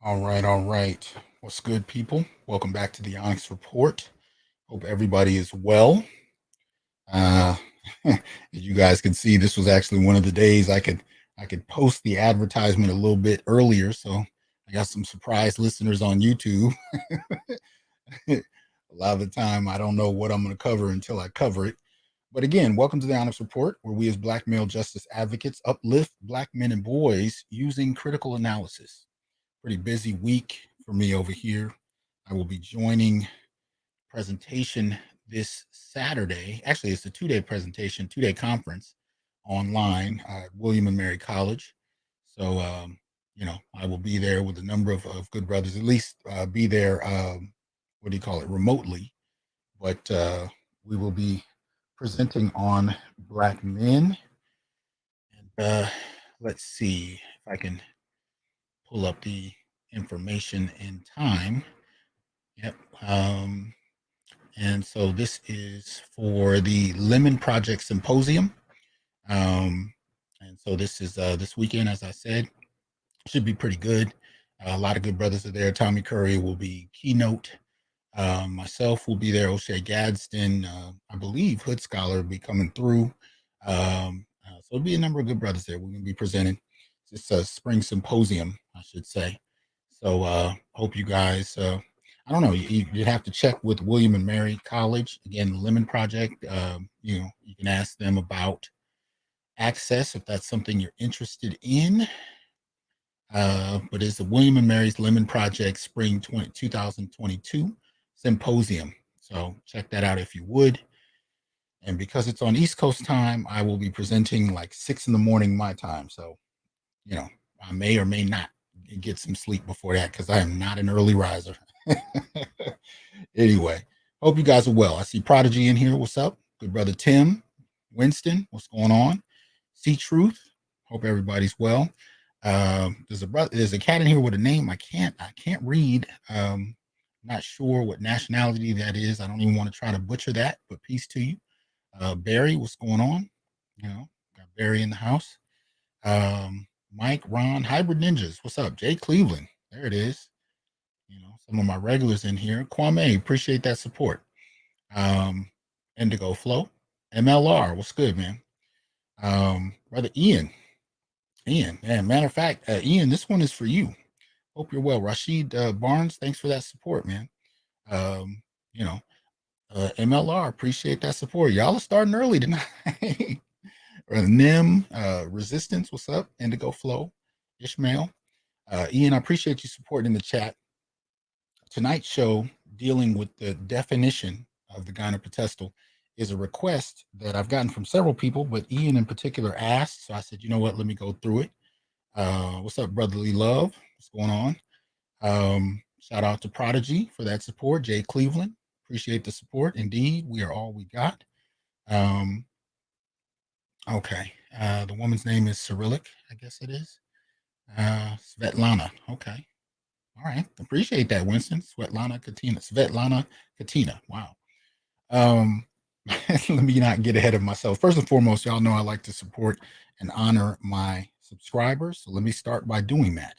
All right. What's good, people? Welcome back to the Onyx Report. Hope everybody is well. Uh, as you guys can see, this was actually one of the days I could post the advertisement a little bit earlier, so I got some surprise listeners on YouTube. A lot of the time, I don't know what I'm going to cover until I cover it. But again, welcome to the Onyx Report, where we as Black male justice advocates uplift Black men and boys using critical analysis. Pretty busy week for me over here. I will be joining presentation this Saturday. Actually, it's a 2-day presentation, 2-day conference online at William and Mary College. So, I will be there with a number of good brothers, at least be there, what do you call it, remotely. But we will be presenting on Black men. And let's see if I can pull up the information in time. Yep. And so this is for the Lemon Project Symposium. And so this is this weekend, as I said, should be pretty good. A lot of good brothers are there. Tommy Curry will be keynote. Myself will be there. O'Shea Gadsden, I believe Hood Scholar will be coming through. So there'll be a number of good brothers there. We're going to be presenting. It's a spring symposium, I should say. So hope you guys. I don't know. You'd have to check with William and Mary College again. The Lemon Project. You can ask them about access if that's something you're interested in. But it's the William and Mary's Lemon Project Spring 2022 Symposium. So check that out if you would. And because it's on East Coast time, I will be presenting like 6 in the morning my time. So, I may or may not get some sleep before that because I am not an early riser. Anyway, hope you guys are well. I see Prodigy in here. What's up? Good brother Tim, Winston, what's going on? See Truth. Hope everybody's well. There's a cat in here with a name I can't read. Not sure what nationality that is. I don't even want to try to butcher that, but peace to you. Barry, what's going on? Got Barry in the house. Mike, Ron, Hybrid Ninjas, what's up? Jay Cleveland, there it is. Some of my regulars in here. Kwame, appreciate that support. Indigo Flow, MLR, what's good, man? Brother Ian, man, matter of fact, Ian, this one is for you. Hope you're well. Rashid Barnes, thanks for that support, man. MLR, appreciate that support. Y'all are starting early tonight. Nim, Resistance, what's up? Indigo Flow, Ishmael. Ian, I appreciate you supporting in the chat. Tonight's show, dealing with the definition of the Gynopotestal, is a request that I've gotten from several people, but Ian in particular asked. So I said, you know what, let me go through it. What's up, brotherly love? What's going on? Shout out to Prodigy for that support. Jay Cleveland, appreciate the support. Indeed, we are all we got. Okay. The woman's name is Cyrillic, I guess it is. Svetlana. Okay. All right. Appreciate that, Winston. Svetlana Katina. Wow. Let me not get ahead of myself. First and foremost, y'all know I like to support and honor my subscribers. So let me start by doing that.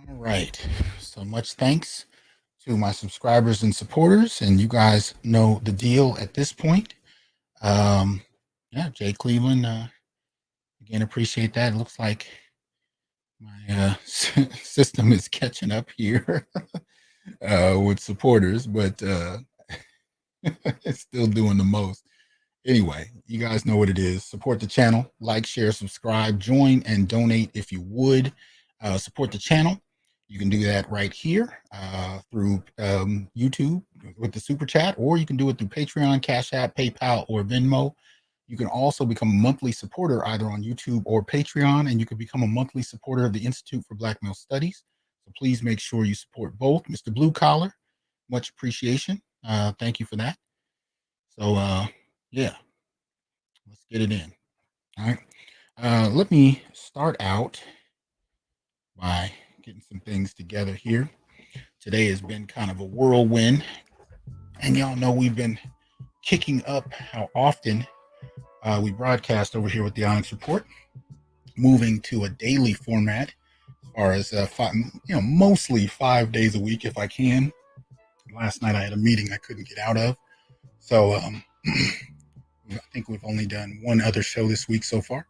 All right. So much thanks to my subscribers and supporters, and you guys know the deal at this point. Jay Cleveland, again, appreciate that. It looks like my system is catching up here with supporters, but it's still doing the most. Anyway, you guys know what it is. Support the channel, like, share, subscribe, join, and donate if you would. Support the channel. You can do that right here through YouTube with the super chat, or you can do it through Patreon, Cash App, PayPal, or Venmo. You can also become a monthly supporter either on YouTube or Patreon, and you can become a monthly supporter of the Institute for Black Male Studies. So please make sure you support both. Mr. Blue Collar, much appreciation. Thank you for that. So, yeah, let's get it in. All right. Let me start out by getting some things together here. Today has been kind of a whirlwind, and y'all know we've been kicking up how often we broadcast over here with the Onyx Report, moving to a daily format as far as mostly 5 days a week if I can. Last night I had a meeting I couldn't get out of, so I think we've only done one other show this week so far.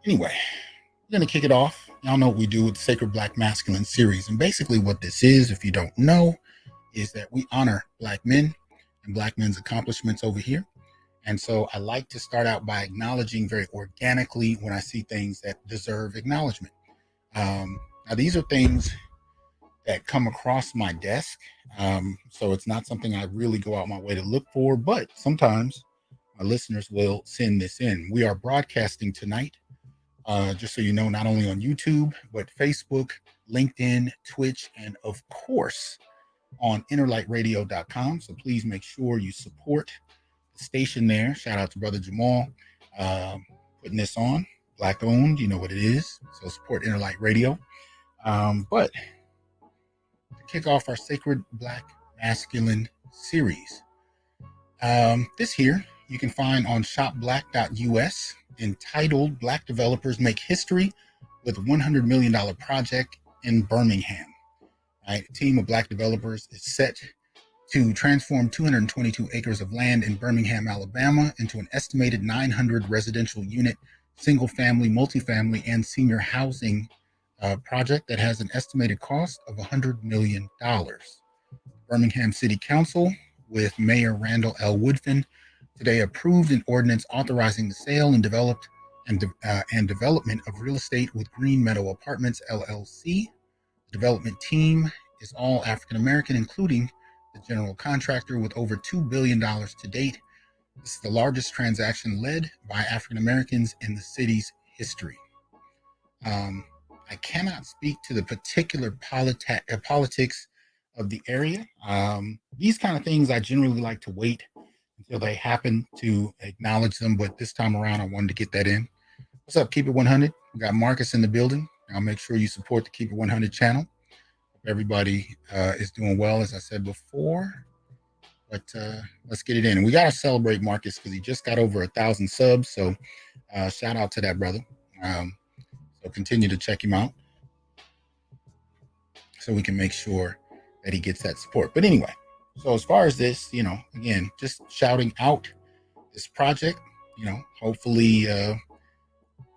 Anyway, we're going to kick it off. Y'all know what we do with the Sacred Black Masculine series. And basically what this is, if you don't know, is that we honor Black men and Black men's accomplishments over here. And so I like to start out by acknowledging very organically when I see things that deserve acknowledgement. Now, these are things that come across my desk. So it's not something I really go out my way to look for, but sometimes my listeners will send this in. We are broadcasting tonight, just so you know, not only on YouTube, but Facebook, LinkedIn, Twitch, and of course on innerlightradio.com. So please make sure you support the station there. Shout out to Brother Jamal putting this on. Black owned, you know what it is. So support Innerlight Radio. But to kick off our Sacred Black Masculine series, this here you can find on shopblack.us, entitled Black Developers Make History with $100 million Project in Birmingham. Right? A team of Black developers is set to transform 222 acres of land in Birmingham, Alabama into an estimated 900 residential unit, single family, multifamily, and senior housing project that has an estimated cost of $100 million. Birmingham City Council, with Mayor Randall L. Woodfin, today approved an ordinance authorizing the sale and development of real estate with Green Meadow Apartments, LLC. The development team is all African American, including the general contractor, with over $2 billion to date. This is the largest transaction led by African Americans in the city's history. I cannot speak to the particular politics of the area. These kind of things I generally like to wait until they happen to acknowledge them, but this time around I wanted to get that in. What's up, Keep It 100? We got Marcus in the building. I'll make sure you support the Keep It 100 channel. Hope everybody is doing well, as I said before. But let's get it in. And we got to celebrate Marcus because he just got over 1,000 subs. So shout out to that brother. So continue to check him out so we can make sure that he gets that support. But anyway, so as far as this, again, just shouting out this project, hopefully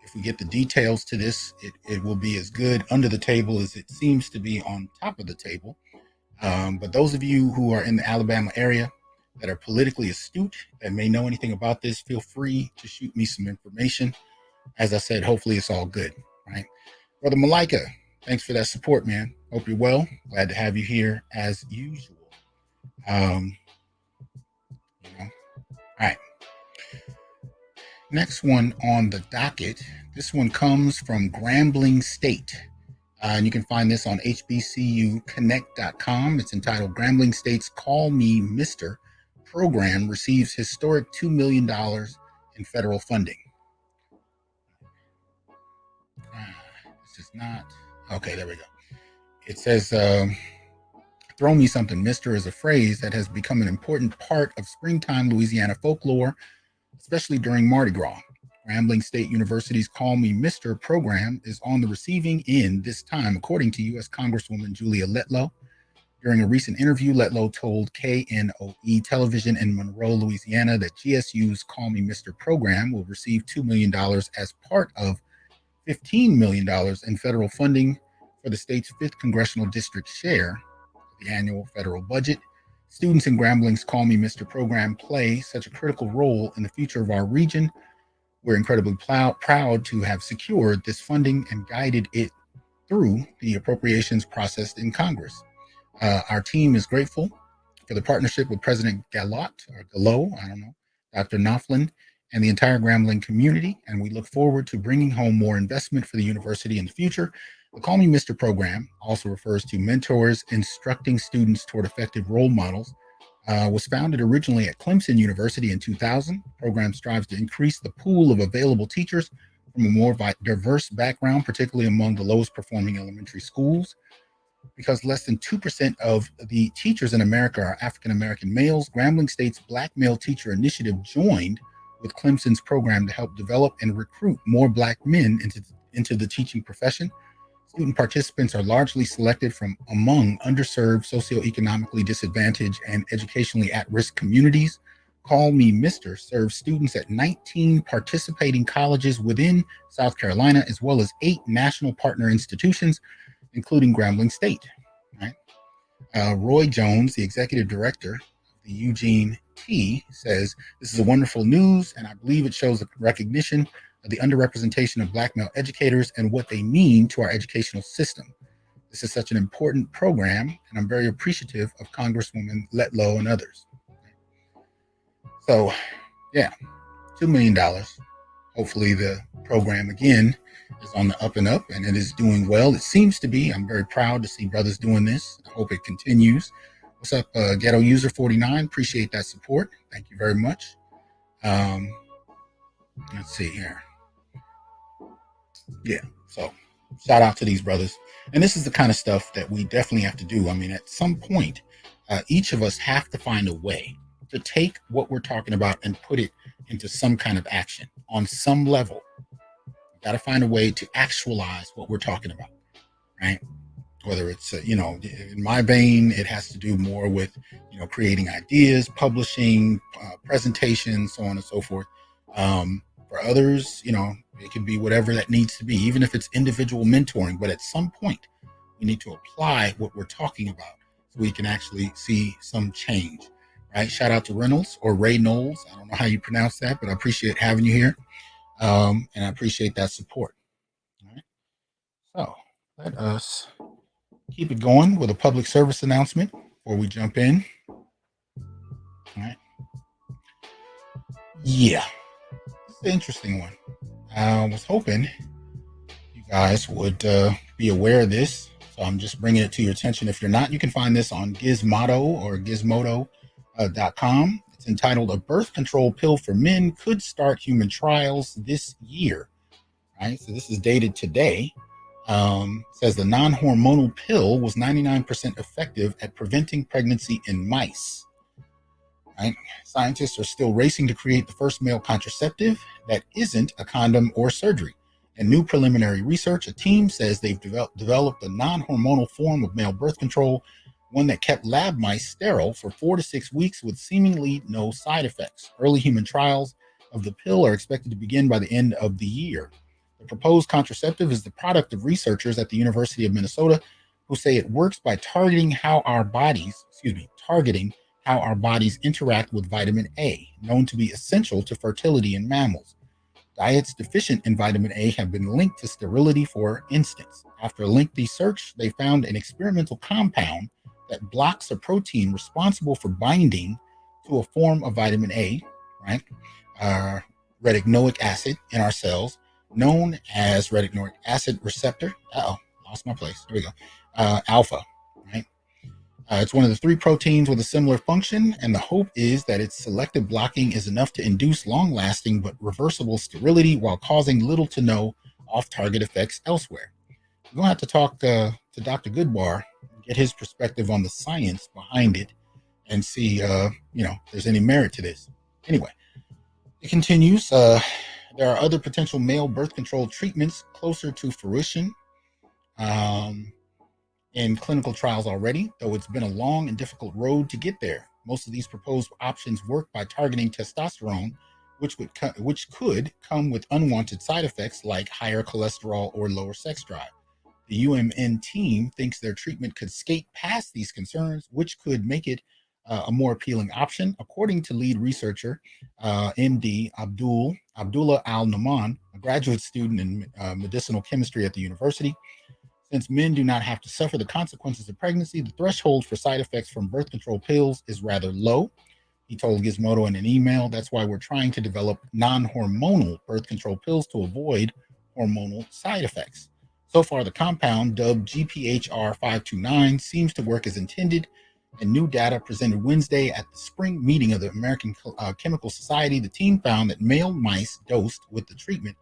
if we get the details to this, it will be as good under the table as it seems to be on top of the table. But those of you who are in the Alabama area that are politically astute, that may know anything about this, feel free to shoot me some information. As I said, hopefully it's all good, right? Brother Malika, thanks for that support, man. Hope you're well. Glad to have you here as usual. All right. Next one on the docket. This one comes from Grambling State. And you can find this on hbcuconnect.com. It's entitled Grambling State's Call Me Mr. program receives historic $2 million in federal funding. This is not. Okay, there we go. It says, throw me something. Mr. is a phrase that has become an important part of springtime Louisiana folklore, especially during Mardi Gras. Grambling State University's Call Me Mr. program is on the receiving end this time, according to U.S. Congresswoman Julia Letlow. During a recent interview, Letlow told KNOE Television in Monroe, Louisiana, that GSU's Call Me Mr. program will receive $2 million as part of $15 million in federal funding for the state's 5th congressional district share of the annual federal budget. Students in Grambling's Call Me Mr. program play such a critical role in the future of our region. We're incredibly proud to have secured this funding and guided it through the appropriations process in Congress. Our team is grateful for the partnership with President Galot, or Gallo, I don't know, Dr. Knopflin, and the entire Grambling community, and we look forward to bringing home more investment for the university in the future. The Call Me Mr. program also refers to mentors instructing students toward effective role models. Was founded originally at Clemson University in 2000. The program strives to increase the pool of available teachers from a more diverse background, particularly among the lowest performing elementary schools. Because less than 2% of the teachers in America are African American males, Grambling State's Black Male Teacher Initiative joined with Clemson's program to help develop and recruit more Black men into the teaching profession. Student participants are largely selected from among underserved, socioeconomically disadvantaged, and educationally at-risk communities. Call Me Mr. serves students at 19 participating colleges within South Carolina, as well as 8 national partner institutions, including Grambling State. Right? Roy Jones, the executive director of the Eugene T, says, "This is a wonderful news, and I believe it shows a recognition of the underrepresentation of Black male educators and what they mean to our educational system. This is such an important program, and I'm very appreciative of Congresswoman Letlow and others." So, yeah, $2 million. Hopefully the program, again, is on the up and up, and it is doing well. It seems to be. I'm very proud to see brothers doing this. I hope it continues. What's up, Ghetto User 49? Appreciate that support. Thank you very much. Let's see here. Yeah, so shout out to these brothers. And this is the kind of stuff that we definitely have to do. I mean, at some point, each of us have to find a way to take what we're talking about and put it into some kind of action on some level. We've got to find a way to actualize what we're talking about, right? Whether it's, in my vein, it has to do more with, creating ideas, publishing, presentations, so on and so forth. For others, it could be whatever that needs to be, even if it's individual mentoring. But at some point, we need to apply what we're talking about so we can actually see some change, right? Shout out to Reynolds or Ray Knowles. I don't know how you pronounce that, but I appreciate having you here. And I appreciate that support. All right. So let us keep it going with a public service announcement before we jump in. All right. Yeah, it's an interesting one. I was hoping you guys would be aware of this. So I'm just bringing it to your attention. If you're not, you can find this on Gizmodo or Gizmodo.com. It's entitled "A Birth Control Pill for Men Could Start Human Trials This Year." Right. So this is dated today. Says the non-hormonal pill was 99% effective at preventing pregnancy in mice. Right? Scientists are still racing to create the first male contraceptive that isn't a condom or surgery. In new preliminary research, a team says they've developed a non-hormonal form of male birth control, one that kept lab mice sterile for 4 to 6 weeks with seemingly no side effects. Early human trials of the pill are expected to begin by the end of the year. The proposed contraceptive is the product of researchers at the University of Minnesota who say it works by targeting how our bodies interact with vitamin A, known to be essential to fertility in mammals. Diets deficient in vitamin A have been linked to sterility, for instance. After a lengthy search, they found an experimental compound that blocks a protein responsible for binding to a form of vitamin A, right? Retinoic acid in our cells, known as retinoic acid receptor. Lost my place. Here we go. Alpha, right? It's one of the 3 proteins with a similar function, and the hope is that its selective blocking is enough to induce long-lasting but reversible sterility while causing little to no off-target effects elsewhere. We're going to have to talk to Dr. Goodbar, get his perspective on the science behind it, and see, if there's any merit to this. Anyway, it continues. There are other potential male birth control treatments closer to fruition in clinical trials already, though it's been a long and difficult road to get there. Most of these proposed options work by targeting testosterone, which could come with unwanted side effects like higher cholesterol or lower sex drive. The UMN team thinks their treatment could skate past these concerns, which could make it a more appealing option, according to lead researcher MD Abdullah Al Naman, a graduate student in medicinal chemistry at the university. Since men do not have to suffer the consequences of pregnancy, the threshold for side effects from birth control pills is rather low. He told Gizmodo in an email, that's why we're trying to develop non-hormonal birth control pills to avoid hormonal side effects. So far, the compound, dubbed GPHR 529, seems to work as intended. In new data presented Wednesday at the spring meeting of the American Chemical Society, the team found that male mice dosed with the treatment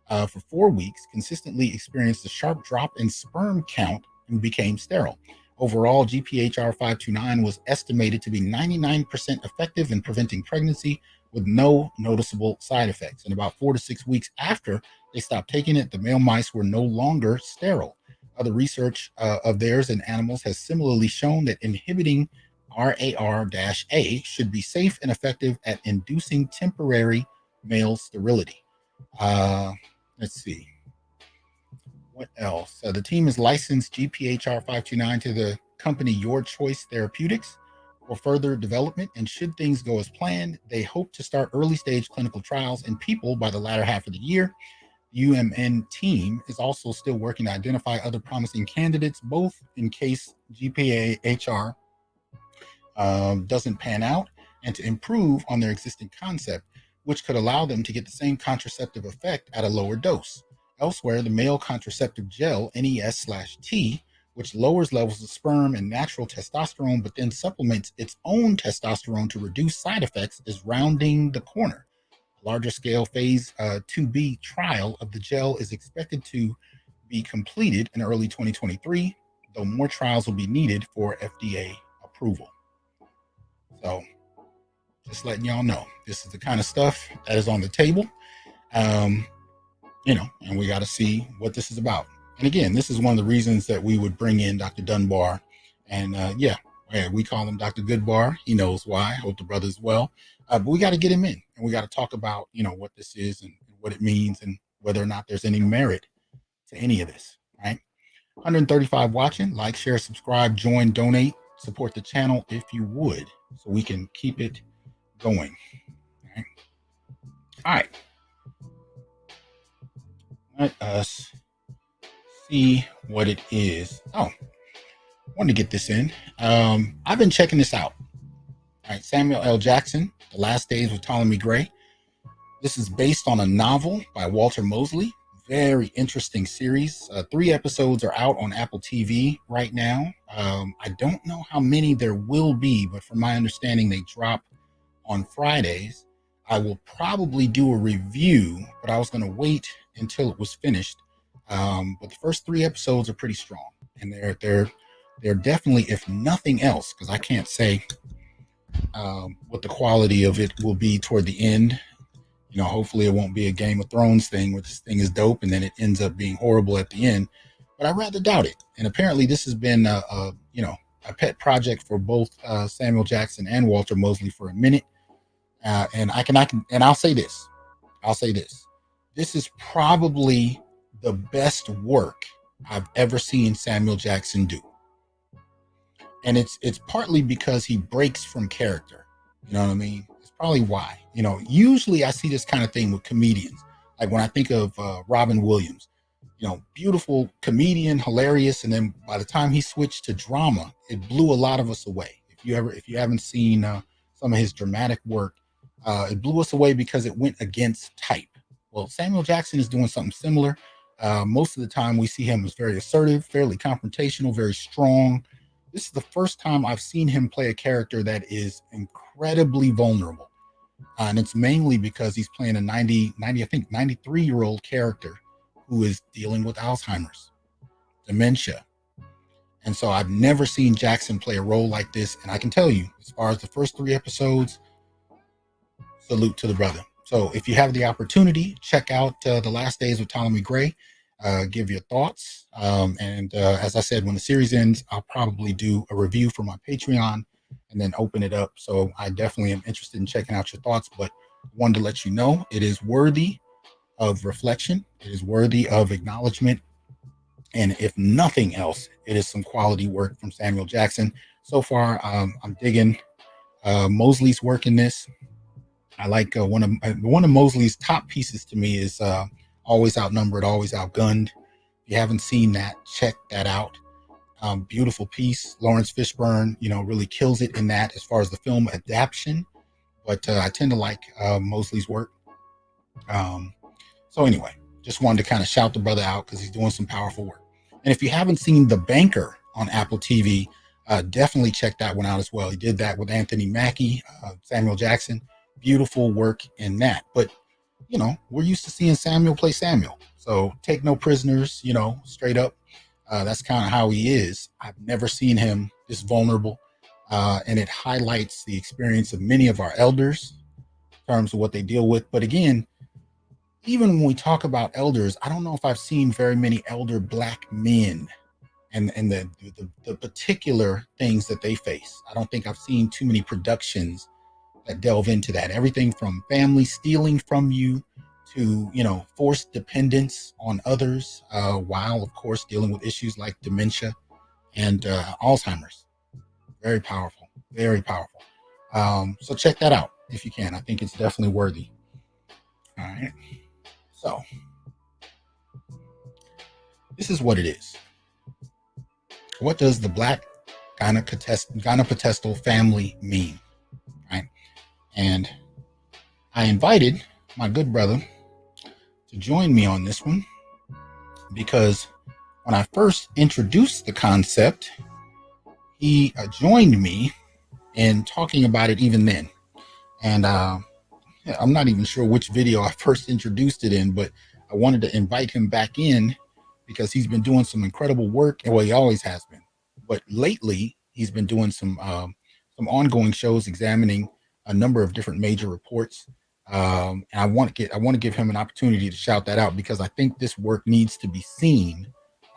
for 4 weeks consistently experienced a sharp drop in sperm count and became sterile. Overall, GPHR 529 was estimated to be 99% effective in preventing pregnancy with no noticeable side effects. And about 4 to 6 weeks after they stopped taking it, the male mice were no longer sterile. Other research of theirs in animals has similarly shown that inhibiting RAR-A should be safe and effective at inducing temporary male sterility. Let's see. What else? The team has licensed GPHR 529 to the company Your Choice Therapeutics for further development. And should things go as planned, they hope to start early stage clinical trials in people by the latter half of the year. The UMN team is also still working to identify other promising candidates, both in case GPHR doesn't pan out and to improve on their existing concept, which could allow them to get the same contraceptive effect at a lower dose. Elsewhere, the male contraceptive gel, NES/T, which lowers levels of sperm and natural testosterone, but then supplements its own testosterone to reduce side effects, is rounding the corner. A larger scale phase 2B trial of the gel is expected to be completed in early 2023, though more trials will be needed for FDA approval. So, just letting y'all know, this is the kind of stuff that is on the table. And we got to see what this is about. And again, this is one of the reasons that we would bring in Dr. Dunbar. And we call him Dr. Goodbar. He knows why. I hope the brother's well. But we got to get him in, and we got to talk about, what this is and what it means and whether or not there's any merit to any of this, right? 135 watching. Like, share, subscribe, join, donate, support the channel if you would, so we can keep it going. All right. Let us see what it is. Oh, I wanted to get this in. I've been checking this out. All right, Samuel L. Jackson, The Last Days with Ptolemy Gray. This is based on a novel by Walter Mosley. Very interesting series. 3 episodes are out on Apple TV right now. I don't know how many there will be, but from my understanding, they drop on Fridays. I will probably do a review, but I was going to wait until it was finished. But the first 3 episodes are pretty strong, and they're definitely, if nothing else, because I can't say what the quality of it will be toward the end. Hopefully it won't be a Game of Thrones thing where this thing is dope and then it ends up being horrible at the end. But I rather doubt it. And apparently this has been a pet project for both Samuel Jackson and Walter Mosley for a minute. And I'll say this. This is probably the best work I've ever seen Samuel Jackson do. And it's partly because he breaks from character. You know what I mean? It's probably why. Usually I see this kind of thing with comedians. Like when I think of Robin Williams, beautiful comedian, hilarious. And then by the time he switched to drama, it blew a lot of us away. If you haven't seen some of his dramatic work, it blew us away because it went against type. Well, Samuel Jackson is doing something similar. Most of the time we see him as very assertive, fairly confrontational, very strong. This is the first time I've seen him play a character that is incredibly vulnerable. And it's mainly because he's playing a 93-year-old character who is dealing with Alzheimer's, dementia. And so I've never seen Jackson play a role like this. And I can tell you, as far as the first 3 episodes, salute to the brother. So if you have the opportunity, check out The Last Days with Ptolemy Gray. Give your thoughts. As I said, when the series ends, I'll probably do a review for my Patreon and then open it up. So I definitely am interested in checking out your thoughts, but wanted to let you know it is worthy of reflection. It is worthy of acknowledgement. And if nothing else, it is some quality work from Samuel Jackson. So far, I'm digging Mosley's work in this. I like one of Mosley's top pieces to me is "Always Outnumbered, Always Outgunned." If you haven't seen that, check that out. Beautiful piece. Lawrence Fishburne, really kills it in that as far as the film adaptation. But I tend to like Mosley's work. Um, so anyway, just wanted to kind of shout the brother out because he's doing some powerful work. And if you haven't seen The Banker on Apple TV, definitely check that one out as well. He did that with Anthony Mackie, Samuel Jackson. Beautiful work in that. But we're used to seeing Samuel play Samuel. So take no prisoners, straight up. That's kind of how he is. I've never seen him this vulnerable. And it highlights the experience of many of our elders in terms of what they deal with. But again, even when we talk about elders, I don't know if I've seen very many elder Black men and the particular things that they face. I don't think I've seen too many productions that delve into that. Everything from family stealing from you to forced dependence on others, while of course dealing with issues like dementia and Alzheimer's. Very powerful, very powerful. So check that out if you can. I think it's definitely worthy. All right. So this is what it is. What does the Black Gynopotestal family mean? Right. And I invited my good brother to join me on this one because when I first introduced the concept, he joined me in talking about it even then. And I'm not even sure which video I first introduced it in, but I wanted to invite him back in because he's been doing some incredible work. Well, he always has been, but lately he's been doing some ongoing shows examining a number of different major reports. And I want to give him an opportunity to shout that out because I think this work needs to be seen.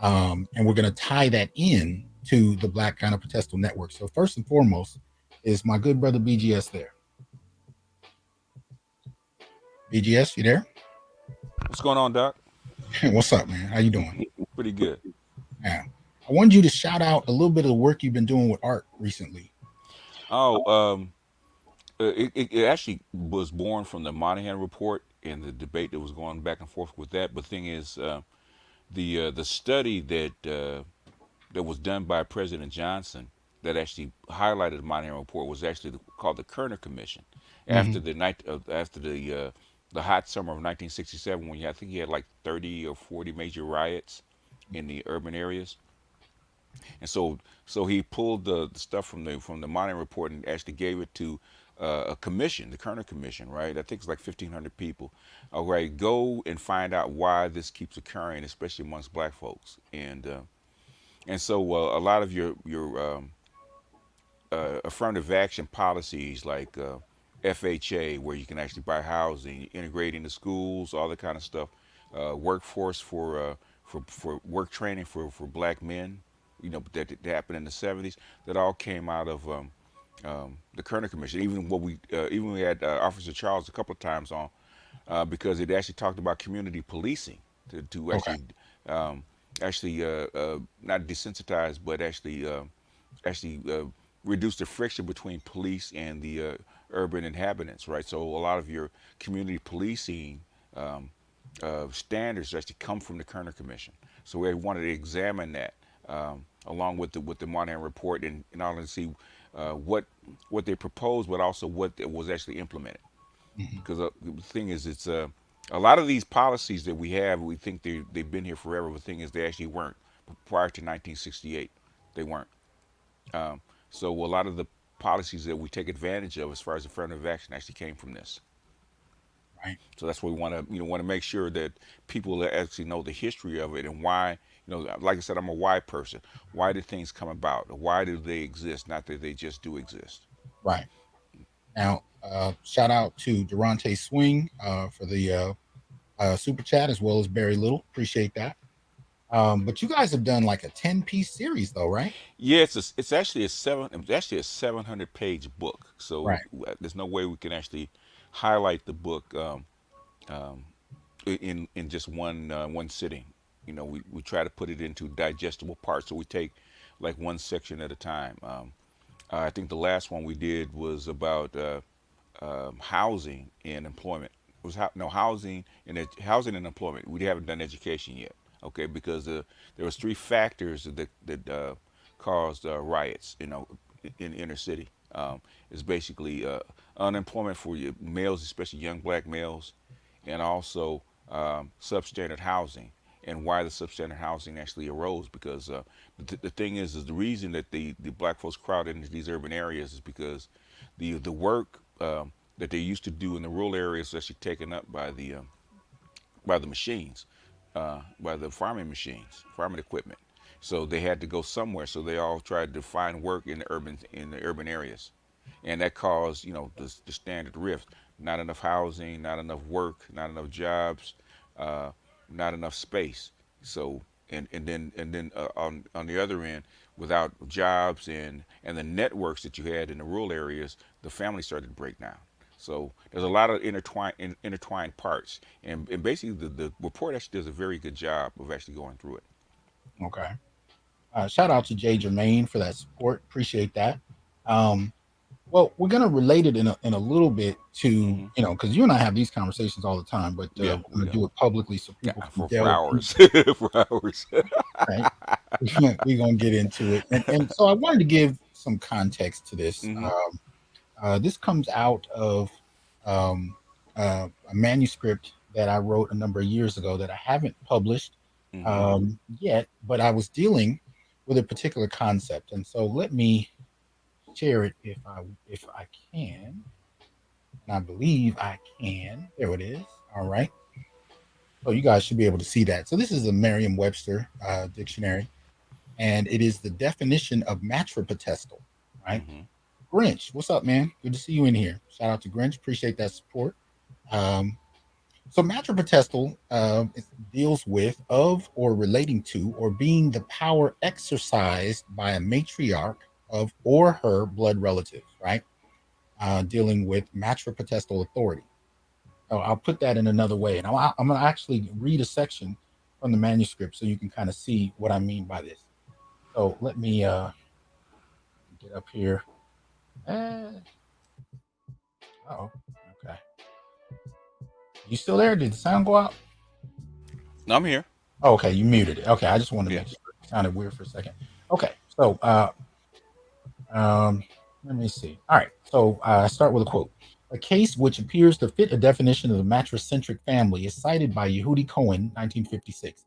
And we're going to tie that in to the Black Gynopotestal Network. So first and foremost is my good brother BGS there. BGS, you there? What's going on, Doc? What's up, man? How you doing? Pretty good. Yeah. I wanted you to shout out a little bit of the work you've been doing with art recently. Oh, it actually was born from the Monahan report and the debate that was going back and forth with that. But the thing is, the study that was done by President Johnson that actually highlighted the Monahan report was actually called the Kerner Commission Mm-hmm. after the night after the hot summer of 1967 when I think you had like 30 or 40 major riots in the urban areas. And so he pulled the stuff from the Monahan report and actually gave it to a commission, the Kerner Commission, right? I think it's like 1,500 people. All right, go and find out why this keeps occurring, especially amongst Black folks. And so a lot of your affirmative action policies like FHA, where you can actually buy housing, integrating the schools, all that kind of stuff, workforce for work training for Black men, that happened in the 70s. That all came out of the Kerner Commission. Even we had Officer Charles a couple of times on because it actually talked about community policing to Okay. um, actually not desensitize, but actually reduce the friction between police and the urban inhabitants, right? So a lot of your community policing standards actually come from the Kerner Commission. So we wanted to examine that along with the Monahan report and not only see what they proposed, but also what was actually implemented. Mm-hmm. Because the thing is, it's a lot of these policies that we have, we think they've been here forever. But the thing is, they actually weren't prior to 1968. They weren't. Um, so a lot of the policies that we take advantage of, as far as affirmative action, actually came from this. Right. So that's what we want to make sure that people actually know the history of it and why. Like I said, I'm a why person. Why did things come about? Why do they exist? Not that they just do exist. Right. Now, shout out to Durante Swing for the super chat as well as Barry Little. Appreciate that. But you guys have done like a 10-piece series though, right? Yeah, it's actually a 700-page book. So Right. there's no way we can actually highlight the book in just one sitting. We try to put it into digestible parts. So we take like one section at a time. I think the last one we did was about housing and employment. It was no housing and housing and employment. We haven't done education yet, okay? Because there was three factors that caused riots, in inner city. It's basically unemployment for males, especially young black males, and also substandard housing. And why the substandard housing actually arose, because the thing is the reason that the black folks crowd into these urban areas is because the work that they used to do in the rural areas is actually taken up by the machines, by the farming machines, farming equipment. So they had to go somewhere. So they all tried to find work in the urban areas, and that caused the standard rift: not enough housing, not enough work, not enough jobs, uh, not enough space. So on the other end, without jobs and the networks that you had in the rural areas, the family started to break down. So there's a lot of intertwined parts, and basically the report actually does a very good job of actually going through it. Okay. Shout out to Jay Jermaine for that support. Appreciate that. Um, well, we're gonna relate it in a little bit to Hmm. because you and I have these conversations all the time, but Yeah, we're we gonna do. do it publicly so Yeah, people can for delve hours, deeper. for hours. Right? We're gonna get into it, and so I wanted to give some context to this. Hmm. This comes out of a manuscript that I wrote a number of years ago that I haven't published Hmm. yet, but I was dealing with a particular concept, and so let me share it if I can, and I believe I can. There it is. All right. So you guys should be able to see that. So this is a Merriam-Webster dictionary, and it is the definition of matropotestal. Right. Hmm. Grinch, what's up, man? Good to see you in here. Shout out to Grinch. Appreciate that support. Um, so matropotestal deals with, of, or relating to, or being the power exercised by a matriarch of or her blood relatives, right? Dealing with matropotestal authority. Oh, I'll put that in another way. And I'm going to actually read a section from the manuscript so you can kind of see what I mean by this. So let me get up here. Oh, okay. You still there? Did the sound go out? I'm here. Oh, okay, you muted it. Okay, I just wanted to Yeah. make sure. It sounded weird for a second. Okay, so let me see. All right, so I start with a quote. A case which appears to fit a definition of the matricentric family is cited by Yehudi Cohen, 1956.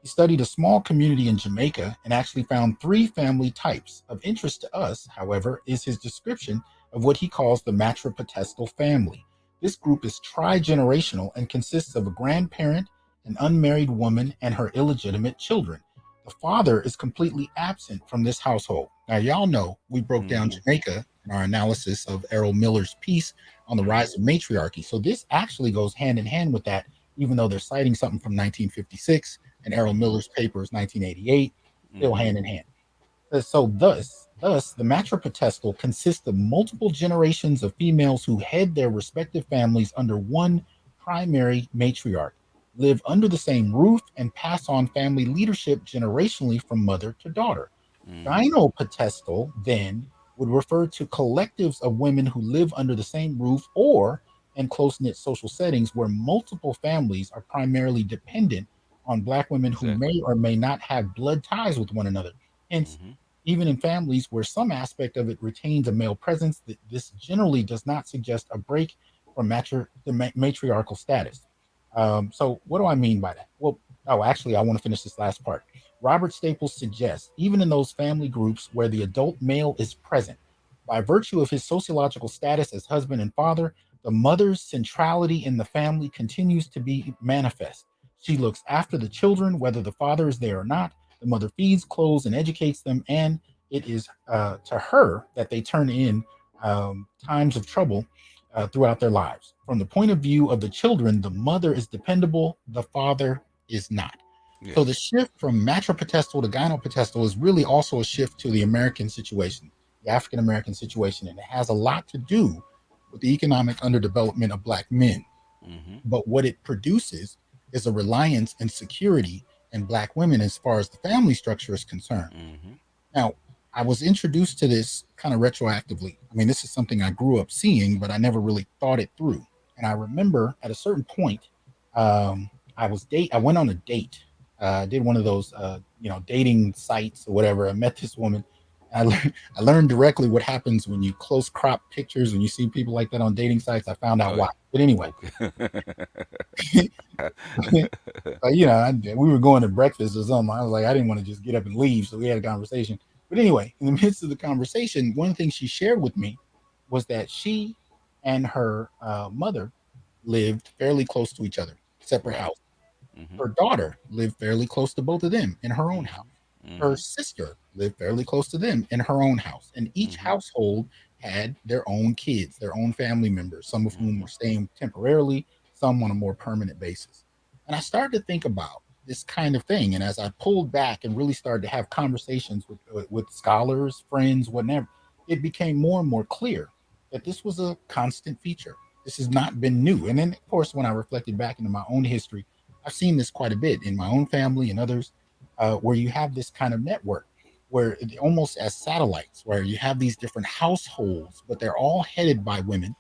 He studied a small community in Jamaica and actually found three family types. Of interest to us, however, is his description of what he calls the matropotestal family. This group is trigenerational and consists of a grandparent, an unmarried woman, and her illegitimate children. The father is completely absent from this household. Now, y'all know we broke down Hmm. Jamaica in our analysis of Errol Miller's piece on the rise of matriarchy. So this actually goes hand in hand with that, even though they're citing something from 1956 and Errol Hmm. Miller's paper is 1988, still Hmm. hand in hand. So thus, the matropotestal consists of multiple generations of females who head their respective families under one primary matriarch, live under the same roof, and pass on family leadership generationally from mother to daughter. Hmm. Gynopotestal then would refer to collectives of women who live under the same roof or in close knit social settings where multiple families are primarily dependent on Black women who Exactly. may or may not have blood ties with one another. Hence, Hmm. even in families where some aspect of it retains a male presence, this generally does not suggest a break from matriarchal status. So, what do I mean by that? Well, oh, actually, I want to finish this last part. Robert Staples suggests, even in those family groups where the adult male is present, by virtue of his sociological status as husband and father, the mother's centrality in the family continues to be manifest. She looks after the children, whether the father is there or not. The mother feeds, clothes, and educates them, and it is to her that they turn in times of trouble throughout their lives. From the point of view of the children, the mother is dependable, the father is not. So the Yes. shift from matropotestal to gynopotestal is really also a shift to the American situation, the African American situation, and it has a lot to do with the economic underdevelopment of Black men. Hmm. But what it produces is a reliance and security in Black women as far as the family structure is concerned. Hmm. Now, I was introduced to this kind of retroactively. I mean, this is something I grew up seeing, but I never really thought it through. And I remember at a certain point, I went on a date. I did one of those, dating sites or whatever. I met this woman. I learned directly what happens when you close crop pictures. When you see people like that on dating sites, I found out Oh why. yeah. But anyway, Okay. we were going to breakfast or something. I was like, I didn't want to just get up and leave, so we had a conversation. But anyway, in the midst of the conversation, one of the things she shared with me was that she and her mother lived fairly close to each other, separate Right. houses. Mhm. Her daughter lived fairly close to both of them in her own house. Mhm. Her Mhm. sister lived fairly close to them in her own house. And each Mhm. household had their own kids, their own family members, some of whom were Mhm. staying temporarily, some on a more permanent basis. And I started to think about this kind of thing. And as I pulled back and really started to have conversations with scholars, friends, whatever, it became more and more clear that this was a constant feature. This has not been new. And then, of course, when I reflected back into my own history, I've seen this quite a bit in my own family and others, where you have this kind of network where almost as satellites, where you have these different households, but they're all headed by women.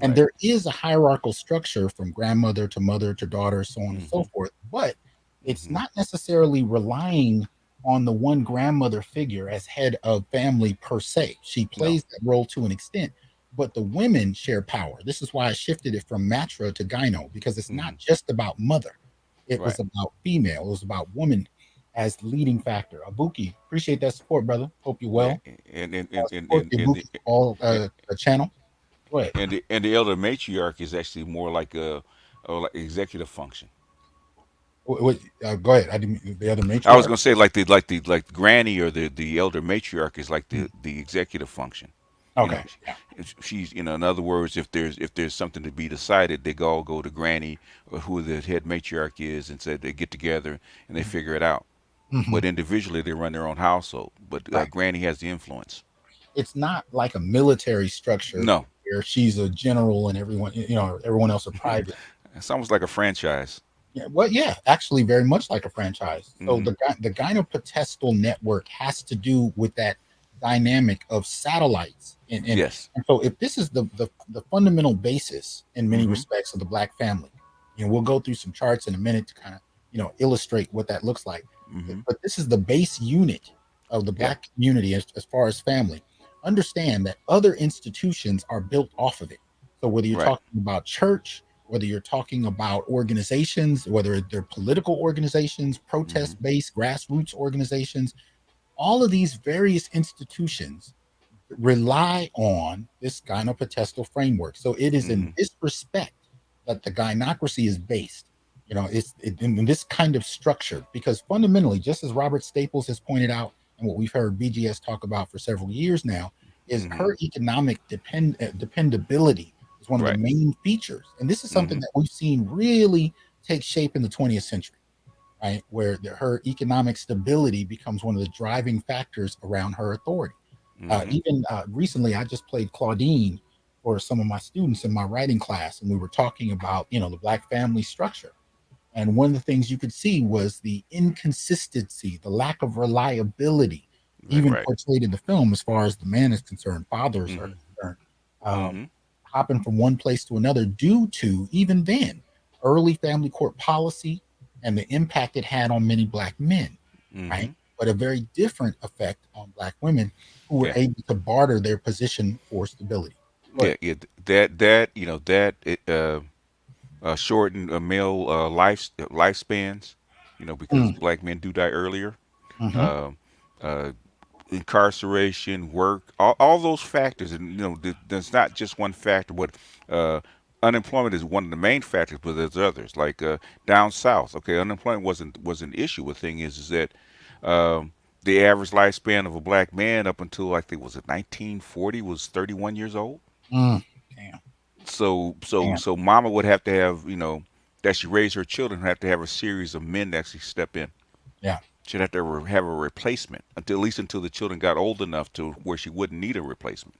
And Right. there is a hierarchical structure from grandmother to mother to daughter, so on and so Mhm. forth. But it's Mhm. not necessarily relying on the one grandmother figure as head of family per se. She No. plays that role to an extent, but the women share power. This is why I shifted it from matra to gyno, because it's not Mhm. just about mother. It was Right. about female. It was about woman as the leading factor. Abuki, appreciate that support, brother. Hope you're Yeah. well. And and and and Support and, the and Abuki the all channel. Go ahead. and the elder matriarch is actually more like a like executive function. Go ahead. I didn't. The other I was matriarch. gonna say like the granny or the elder matriarch is like Mm, the executive function. You okay. know, she's in other words, if there's something to be decided, they all go to granny or who the head matriarch is, and said they get together and they Yeah. figure it out. Hmm. But individually, they run their own household. But Right. granny has the influence. It's not like a military structure No, where she's a general and everyone else are private. it's almost like a franchise. Yeah, well, yeah, actually, very much like a franchise. So Hmm. the Gynopotestal network has to do with that dynamic of satellites, Yes. and so if this is the fundamental basis in many Hmm. respects of the Black family, we'll go through some charts in a minute to kind of illustrate what that looks like. Hmm. But this is the base unit of the Yeah. Black community as far as family. Understand that other institutions are built off of it. So whether you're Right. talking about church, whether you're talking about organizations, whether they're political organizations, Hmm. protest based, grassroots organizations, all of these various institutions rely on this gynopotestal framework. So it is in Hmm. this respect that the gynocracy is based. In this kind of structure, because fundamentally, just as Robert Staples has pointed out, and what we've heard BGS talk about for several years now, is Hmm. her economic dependability is one of the Right. main features. And this is something Hmm. that we've seen really take shape in the 20th century, right? Where her economic stability becomes one of the driving factors around her authority. Hmm. Even recently, I just played Claudine for some of my students in my writing class, and we were talking about the Black family structure. And one of the things you could see was the inconsistency, the lack of reliability, Right. even Right. portrayed in the film as far as the man is concerned, fathers are Hmm. concerned, um, Hmm. hopping from one place to another due to, even then, early family court policy and the impact it had on many Black men, right? Hmm. But a very different effect on Black women who were Yeah. able to barter their position for stability. Go Yeah. ahead. Yeah. That shortened male lifespans. Because Mm, black men do die earlier. mhm. Uh, uh, Incarceration, work, all those factors, and there's not just one factor. But unemployment is one of the main factors, but there's others. Like down south, okay, unemployment was an issue. The thing is that um, the average lifespan of a black man up until I think was it 1940 was 31 years old. Mm, damn, So damn, mama would have to have that she raised her children have to have a series of men that actually step in. yeah. She'd have to have a replacement until at least until the children got old enough to where she wouldn't need a replacement.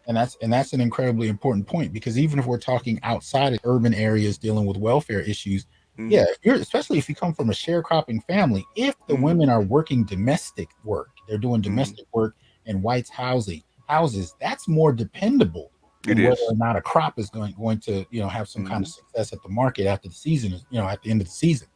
And that's an incredibly important point, because even if we're talking outside of urban areas dealing with welfare issues, yeah, Hmm. if you're, especially if you come from a sharecropping family, if the Hmm. women are working domestic work, they're doing Hmm. domestic work and whites houses, that's more dependable It than whether is. or not a crop is going to have some kind Mm-hmm. of success at the market after the season is at the end of the season.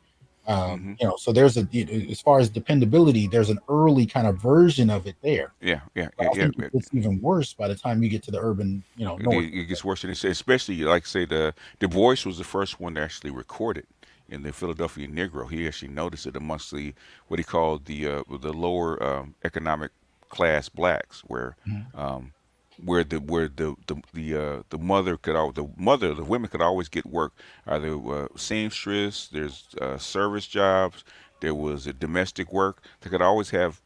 Mm-hmm. So there's as far as dependability, there's an early kind of version of it there. Yeah, yeah, But yeah, I yeah. think it gets even worse by the time you get to the urban, north. It gets worse than it says. Especially, like say, the Du Bois was the first one to actually record it in the Philadelphia Negro. He actually noticed it amongst the what he called the lower economic class blacks, Mhm. um, the mother the women could always get work, either seamstress, there's service jobs, there was a domestic work. They could always have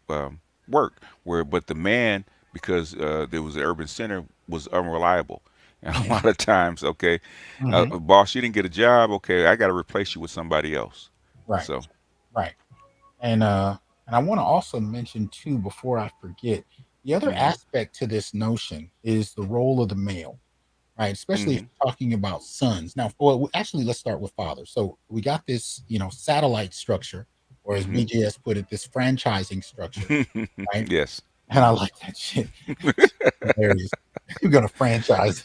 work. But the man, because there was an urban center, was unreliable. And a Yeah. lot of times, okay, Hmm. boss, you didn't get a job. Okay, I got to replace you with somebody else. Right. So, Right. And I want to also mention too, before I forget, the other hmm aspect to this notion is the role of the male, right? Especially if hmm you're talking about sons. Now, well, actually, let's start with fathers. So we got this, satellite structure, or as hmm BJS put it, this franchising structure, right? yes. And I hmm like that shit. Hilarious. You're gonna franchise.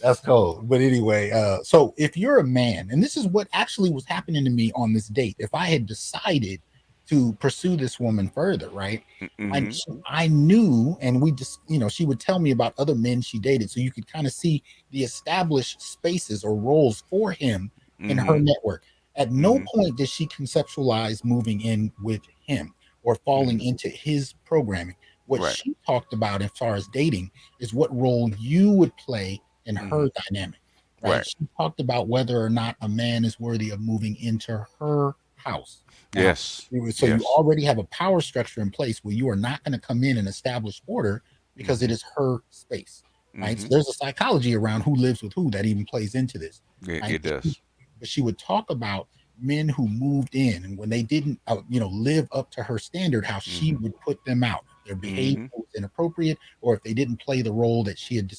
That's cold. But anyway, so if you're a man, and this is what actually was happening to me on this date, if I had decided to pursue this woman further, right? hmm I knew, and we just, she would tell me about other men she dated, so you could kind of see the established spaces or roles for him in her hmm network. At no hmm point did she conceptualize moving in with him or falling hmm into his programming. What Right. she talked about as far as dating is what role you would play in hmm her dynamic, right? Right. She talked about whether or not a man is worthy of moving into her house. Now, Yes. so you Yes. already have a power structure in place where you are not going to come in and establish order because it hmm is her space, right? So hmm there's a psychology around who lives with who that even plays into this, right? It does. But she would talk about men who moved in and when they didn't, live up to her standard, how she hmm would put them out if their behavior hmm was inappropriate or if they didn't play the role that she had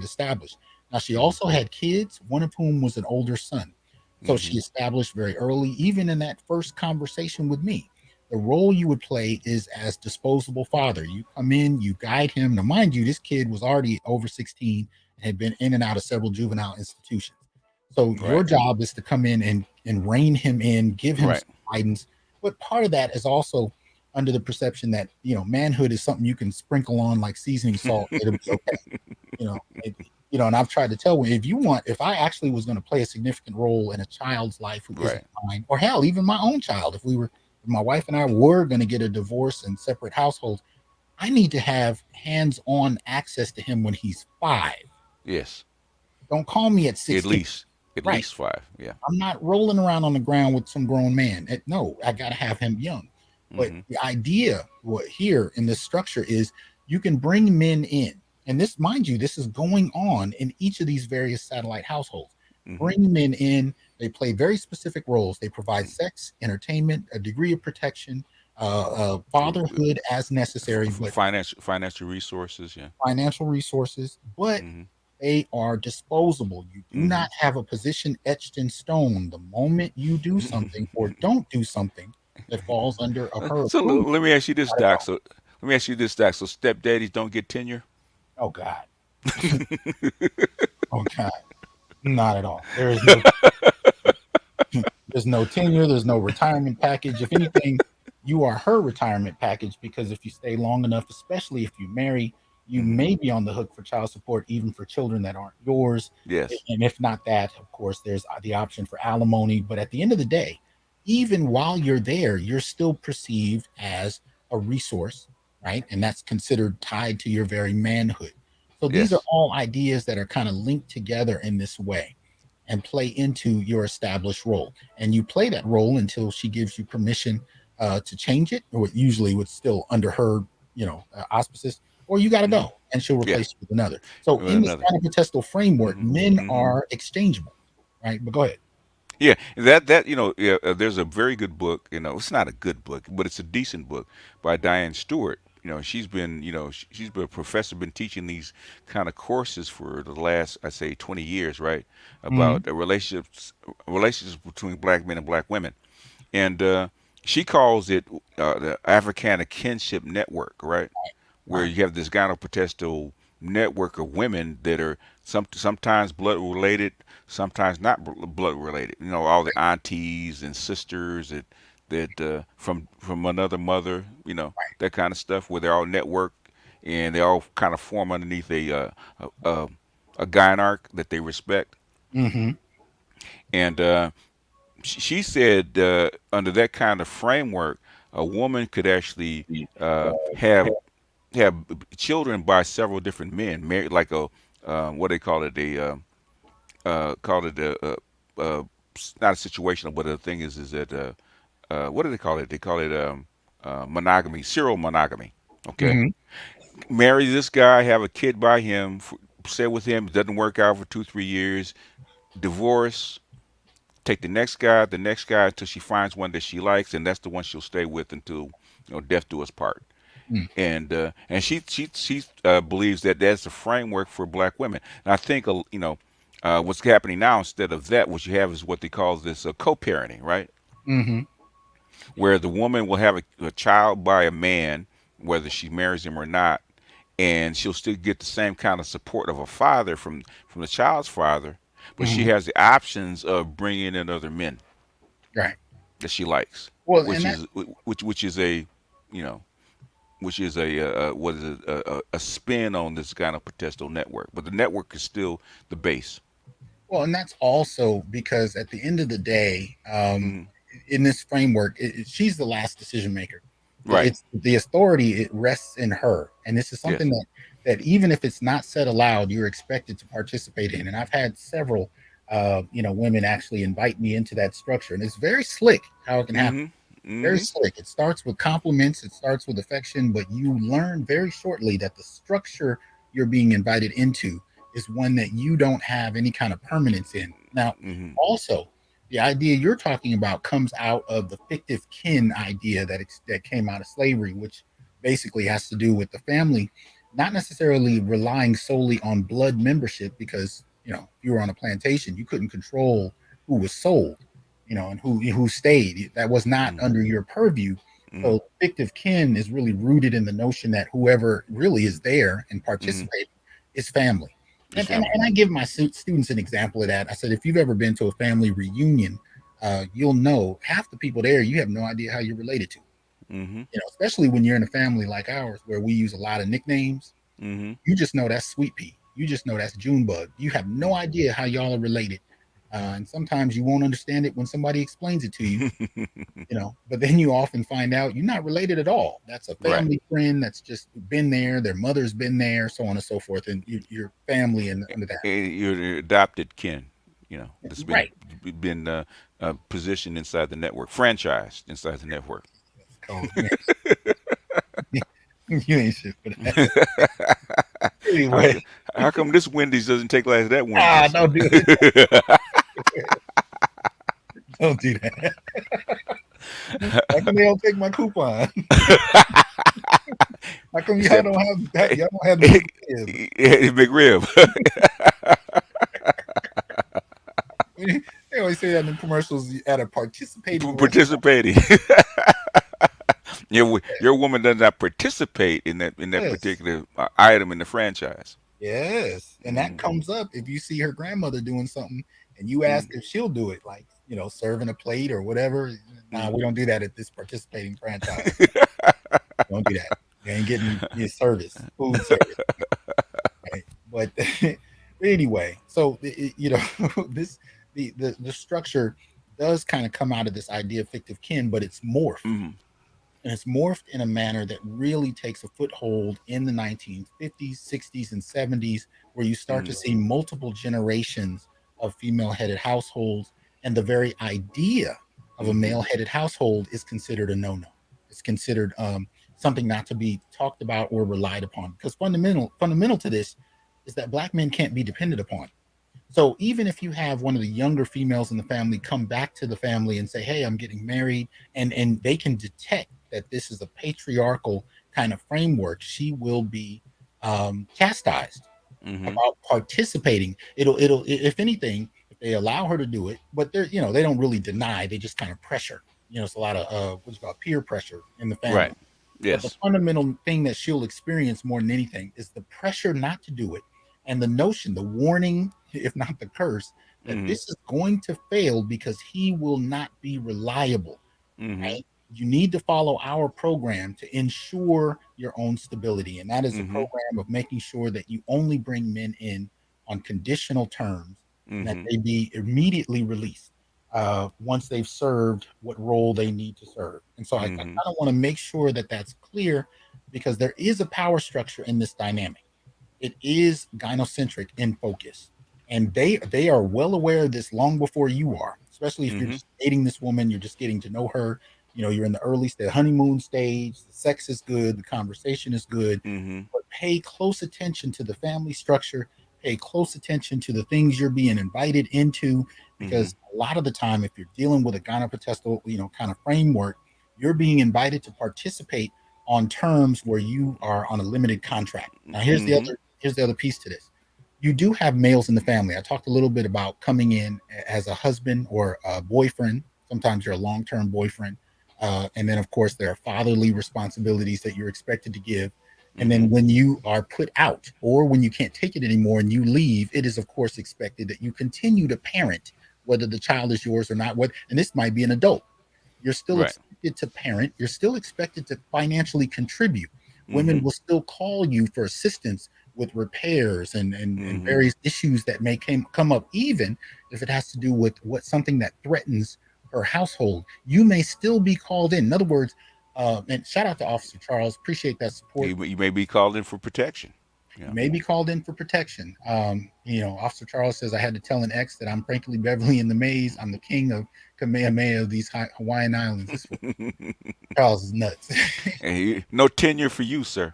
established. Now she hmm also had kids, one of whom was an older son. So she hmm established very early, even in that first conversation with me, the role you would play is as disposable father. You come in, you guide him. Now, mind you, this kid was already over 16 and had been in and out of several juvenile institutions. So your Right. job is to come in and rein him in, give him Right. some guidance. But part of that is also under the perception that manhood is something you can sprinkle on like seasoning salt. It'll be okay. And I've tried to tell women, if I actually was going to play a significant role in a child's life who isn't Right. mine, or hell, even my own child, if my wife and I were going to get a divorce and separate households, I need to have hands-on access to him when he's 5. Yes. Don't call me at At 16. least. At Right. least five. Yeah. I'm not rolling around on the ground with some grown man. No, I got to have him young. But hmm the idea what here in this structure is you can bring men in. And this, mind you, this is going on in each of these various satellite households. hmm Bring men in. They play very specific roles. They provide sex, entertainment, a degree of protection, fatherhood as necessary, but Financial resources. Yeah. financial resources. But hmm they are disposable. You do hmm not have a position etched in stone. The moment you do something or don't do something that falls under of her So approval, let me ask you you this, gotta Doc. go. So let me ask you this, Doc. So stepdaddies don't get tenure. Oh God. Oh God. Not at all. There's no tenure, there's no retirement package. If anything, you are her retirement package because if you stay long enough, especially if you marry, you hmm may be on the hook for child support, even for children that aren't yours. Yes. And if not that, of course, there's the option for alimony. But at the end of the day, even while you're there, you're still perceived as a resource, right? And that's considered tied to your very manhood. So these are Yes. all ideas that are kind of linked together in this way and play into your established role. And you play that role until she gives you permission to change it, or usually it's still under her, auspices, or you got to hmm go and she'll Yeah. replace you with another. So in the Another. Gynopotestal framework, hmm men hmm are exchangeable, right? But go ahead. Yeah, that yeah, there's a very good book. It's not a good book, but it's a decent book by Diane Stewart. She's been, she's been a professor, been teaching these kind of courses for the last, I say, 20 years, right? Mhm. About the relationships between black men and black women, and she calls it the Africana Kinship Network, right? Where Right. you have this Gynopotestal network of women that are sometimes blood related, sometimes not blood related. You know, all the aunties and sisters that from another mother. You know, that kind of stuff where they're all networked and they all kind of form underneath a, a, a Gynarch that they respect. Mm-hmm. And she said under that kind of framework, a woman could actually have children by several different men, married like a what they call it not a situational, but the thing is that what do they call it? They call it monogamy, serial monogamy. Okay, Mm-hmm. marry this guy, have a kid by him, stay with him. It doesn't work out for 2 3 years, divorce. Take the next guy until she finds one that she likes, and that's the one she'll stay with until death do us part. And she believes that that's the framework for black women. And I think what's happening now instead of that, what you have is what they call this co-parenting, right? Mm-hmm. Where the woman will have a child by a man, whether she marries him or not, and she'll still get the same kind of support of a father from the child's father, but she Mm-hmm. has the options of bringing in other men Right. that she likes, Well, and which that is which is a you know which is what is it, a spin on this kind of protestal network. But the network is still the base. well, and that's also because at the end of the day, Hmm. in this framework, she's the last decision maker. Right. It's the authority; it rests in her, and this is something Yes. that even if it's not said aloud, you're expected to participate in. And I've had several, women actually invite me into that structure, and it's very slick how it can happen. Hmm. Very Hmm. slick. It starts with compliments, it starts with affection, but you learn very shortly that the structure you're being invited into is one that you don't have any kind of permanence in. Now, Hmm. also, the idea you're talking about comes out of the fictive kin idea that came out of slavery, which basically has to do with the family not necessarily relying solely on blood membership, because if you were on a plantation, you couldn't control who was sold, and who stayed. That was not Hmm. under your purview. Hmm. So fictive kin is really rooted in the notion that whoever really is there and Hmm. participating is family. It's And family. I give my students an example of that. I said, if you've ever been to a family reunion, you'll know half the people there you have no idea how you're related to. Hmm. Especially when you're in a family like ours where we use a lot of nicknames. Hmm. You just know that's Sweet Pea. You just know that's Junebug. You have no idea how y'all are related. And sometimes you won't understand it when somebody explains it to you, but then you often find out you're not related at all. That's a Right. family friend that's just been there, their mother's been there, so on and so forth, and your family and under that. Your adopted kin, that's been Right. been positioned inside the network, franchised inside the network. That's cold. You ain't shit for that. how, Anyway, c- how come this Wendy's doesn't take like that Wendy's? don't do it. Don't do that. How come they don't take my coupon? How come It's that y'all don't have the McRib? McRib. They always say that in commercials at a participating restaurant. Participating. Your woman does not participate in that Yes. particular item in the franchise. Yes. And that Mm-hmm. comes up if you see her grandmother doing something and you ask if she'll do it, like, serving a plate or whatever. Nah, Mm-hmm. we don't do that at this participating franchise. Don't do that. You ain't getting your service, food service. Right? But, but anyway, so this the structure does kind of come out of this idea of fictive kin, but it's morphed. Mm-hmm. And it's morphed in a manner that really takes a foothold in the 1950s, 60s, and 70s, where you start Mm-hmm. to see multiple generations of female headed households. And the very idea of a Mm-hmm. male headed household is considered a no no. It's considered something not to be talked about or relied upon. Because fundamental to this is that black men can't be depended upon. So even if you have one of the younger females in the family come back to the family and say, "Hey, I'm getting married," and they can detect that this is a patriarchal kind of framework, she will be chastised Mm-hmm. about participating. If anything, if they allow her to do it, but they don't really deny; they just kind of pressure. it's a lot of what you call peer pressure in the Right. family. But the Yes. fundamental thing that she'll experience more than anything is the pressure not to do it, and the notion, the warning, if not the curse, that Mm-hmm. this is going to fail because he will not be reliable. Mm-hmm. Right? You need to follow our program to ensure your own stability. And that is a Mm-hmm. program of making sure that you only bring men in on conditional terms and that Mm-hmm. they be immediately released once they've served what role they need to serve. And so I kind Mm-hmm. of want to make sure that that's clear because there is a power structure in this dynamic. It is gynocentric in focus, and they are well aware of this long before you are. Especially if you're Mm-hmm. just dating this woman, you're just getting to know her. You're in the the honeymoon stage. The sex is good, the conversation is good, Mm-hmm. but pay close attention to the family structure. Pay close attention to the things you're being invited into, Mm-hmm. because a lot of the time, if you're dealing with a gynopotestal, kind of framework, you're being invited to participate on terms where you are on a limited contract. Now, Mm-hmm. here's the other piece to this. You do have males in the family. I talked a little bit about coming in as a husband or a boyfriend. Sometimes you're a long-term boyfriend, and then of course there are fatherly responsibilities that you're expected to give. And Mm-hmm. then when you are put out, or when you can't take it anymore and you leave, it is of course expected that you continue to parent, whether the child is yours or not. And this might be an adult. You're still Right. expected to parent. You're still expected to financially contribute. Women Mm-hmm. will still call you for assistance with repairs and Mm-hmm. various issues that may come up, even if it has to do with something that threatens her household. You may still be called in. In other words, and shout out to Officer Charles. Appreciate that support. You may be called in for protection. You Yeah. may be called in for protection. Officer Charles says I had to tell an ex that I'm frankly Beverly in the maze. I'm the king of Kamehameha of these Hawaiian Islands. This Charles is nuts. No tenure for you, sir.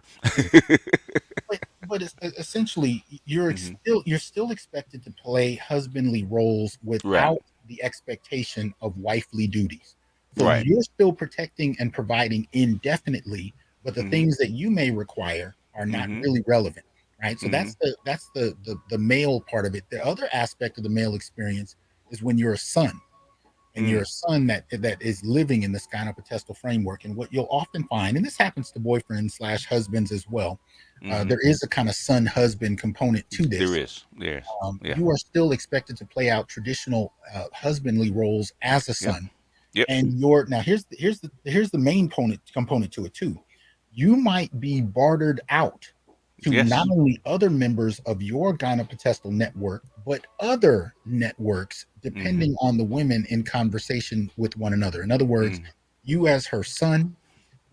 But it's, essentially, Mm-hmm. you're still expected to play husbandly roles Right. without the expectation of wifely duties. So Right. you're still protecting and providing indefinitely, but the Mm-hmm. things that you may require are not Mm-hmm. really relevant, right? So Mm-hmm. that's the male part of it. The other aspect of the male experience is when you're a son, and you're Mm. a son that is living in this gynopotestal framework. And what you'll often find, and this happens to boyfriends slash husbands as well, Mm-hmm. there is a kind of son husband component to There this. is. Yes. Yeah. You are still expected to play out traditional husbandly roles as a Yep. son, Yep. and you're now here's the main component to it too. You might be bartered out to not Yes. only other members of your gynopotestal network, but other networks, Mm-hmm. depending on the women in conversation with one another. In other words, Mm. you as her son,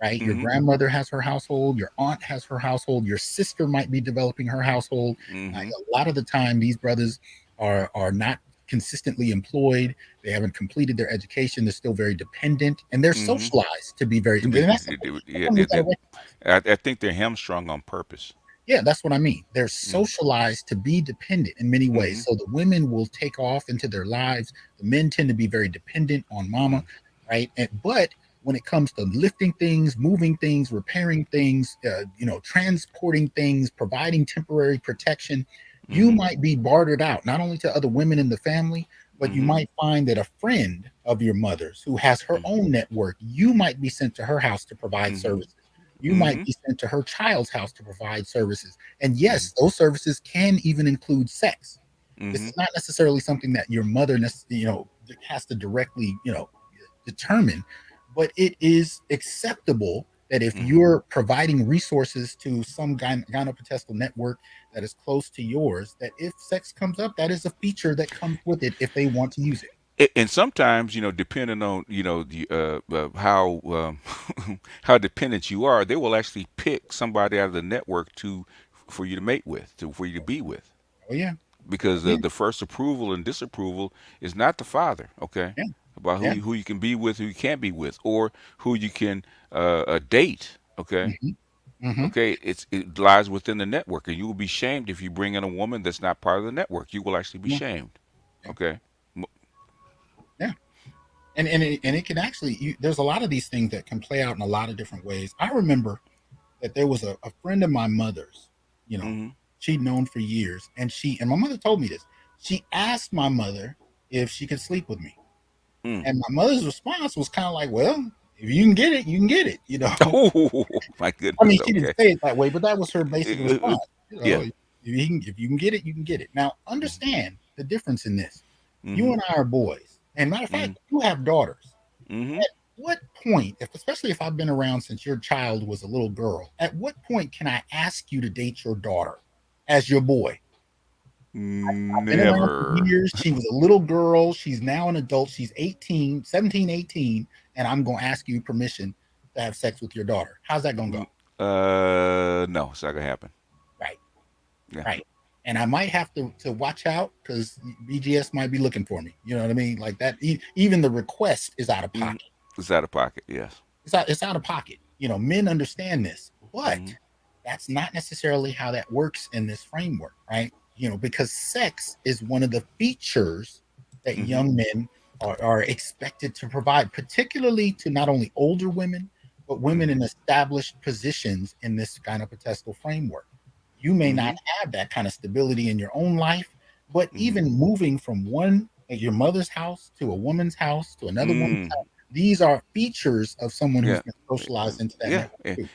right? Your Mm-hmm. grandmother has her household, your aunt has her household, your sister might be developing her household. Mm-hmm. A lot of the time, these brothers are not consistently employed. They haven't completed their education. They're still very dependent, and they're Mm-hmm. socialized to be very. To And be, that's yeah, something we got to recognize. I think they're hamstrung on purpose. Yeah, that's what I mean. They're Mm. socialized to be dependent in many Mm-hmm. ways. So the women will take off into their lives. The men tend to be very dependent on mama, Mm. right? But when it comes to lifting things, moving things, repairing things, transporting things, providing temporary protection, you Mm-hmm. might be bartered out not only to other women in the family, but you Mm-hmm. might find that a friend of your mother's who has her own network, you might be sent to her house to provide Mm-hmm. services. You might Mm-hmm. be sent to her child's house to provide services. And Mm-hmm. yes, those services can even include sex. This Mm-hmm. is not necessarily something that your mother, has to directly, determine, but it is acceptable that if Mm-hmm. you're providing resources to some gynopotestal network that is close to yours, that if sex comes up, that is a feature that comes with it if they want to use it. And sometimes, depending on the how how dependent you are, they will actually pick somebody out of the network to for you to mate with, for you to be with, Oh yeah, because yeah, the first approval and disapproval is not the father, okay, yeah, about yeah. who you can be with, who you can't be with, or who you can date, okay. Hmm. Hmm. Okay, it lies within the network, and you will be shamed if you bring in a woman that's not part of the network. You will actually be Yeah, shamed. yeah, Okay. yeah. And it can actually there's a lot of these things that can play out in a lot of different ways. I remember that there was a friend of my mother's, you know, Mm-hmm. she'd known for years, and my mother told me this. She asked my mother if she could sleep with me. Mm. And my mother's response was kind of like, well, if you can get it, you can get it, you know. Oh my I goodness. mean, she didn't Okay. say it that way, but that was her basic Uh, uh, response. You know, yeah. if you can get it, you can get it. Now, Mm-hmm. understand the difference in this. You Mm-hmm. and I are boys, and matter of fact, you have daughters. Mm-hmm. At what point, if especially if I've been around since your child was a little girl, at what point can I ask you to date your daughter as your boy? I've been around for Never. years. She was a little girl. She's now an adult. She's 18, 17, 18, and I'm going to ask you permission to have sex with your daughter. How's that going to go? No, it's not gonna happen. Right. Yeah. Right. And I might have to watch out because BGS might be looking for me. You know what I mean? Like that. Even the request is out of Mm-hmm. pocket. It's out of pocket. Yes. It's out of pocket. Men understand this, but Mm-hmm. that's not necessarily how that works in this framework, right? Because sex is one of the features that Mm-hmm. young men are expected to provide, particularly to not only older women, but women Mm-hmm. in established positions in this gynopotestal framework. You may not Mm-hmm. have that kind of stability in your own life, but Mm-hmm. even moving from your mother's house to a woman's house to another woman's Mm. house, these are features of someone who's Yeah. been socialized into that Yeah. network too.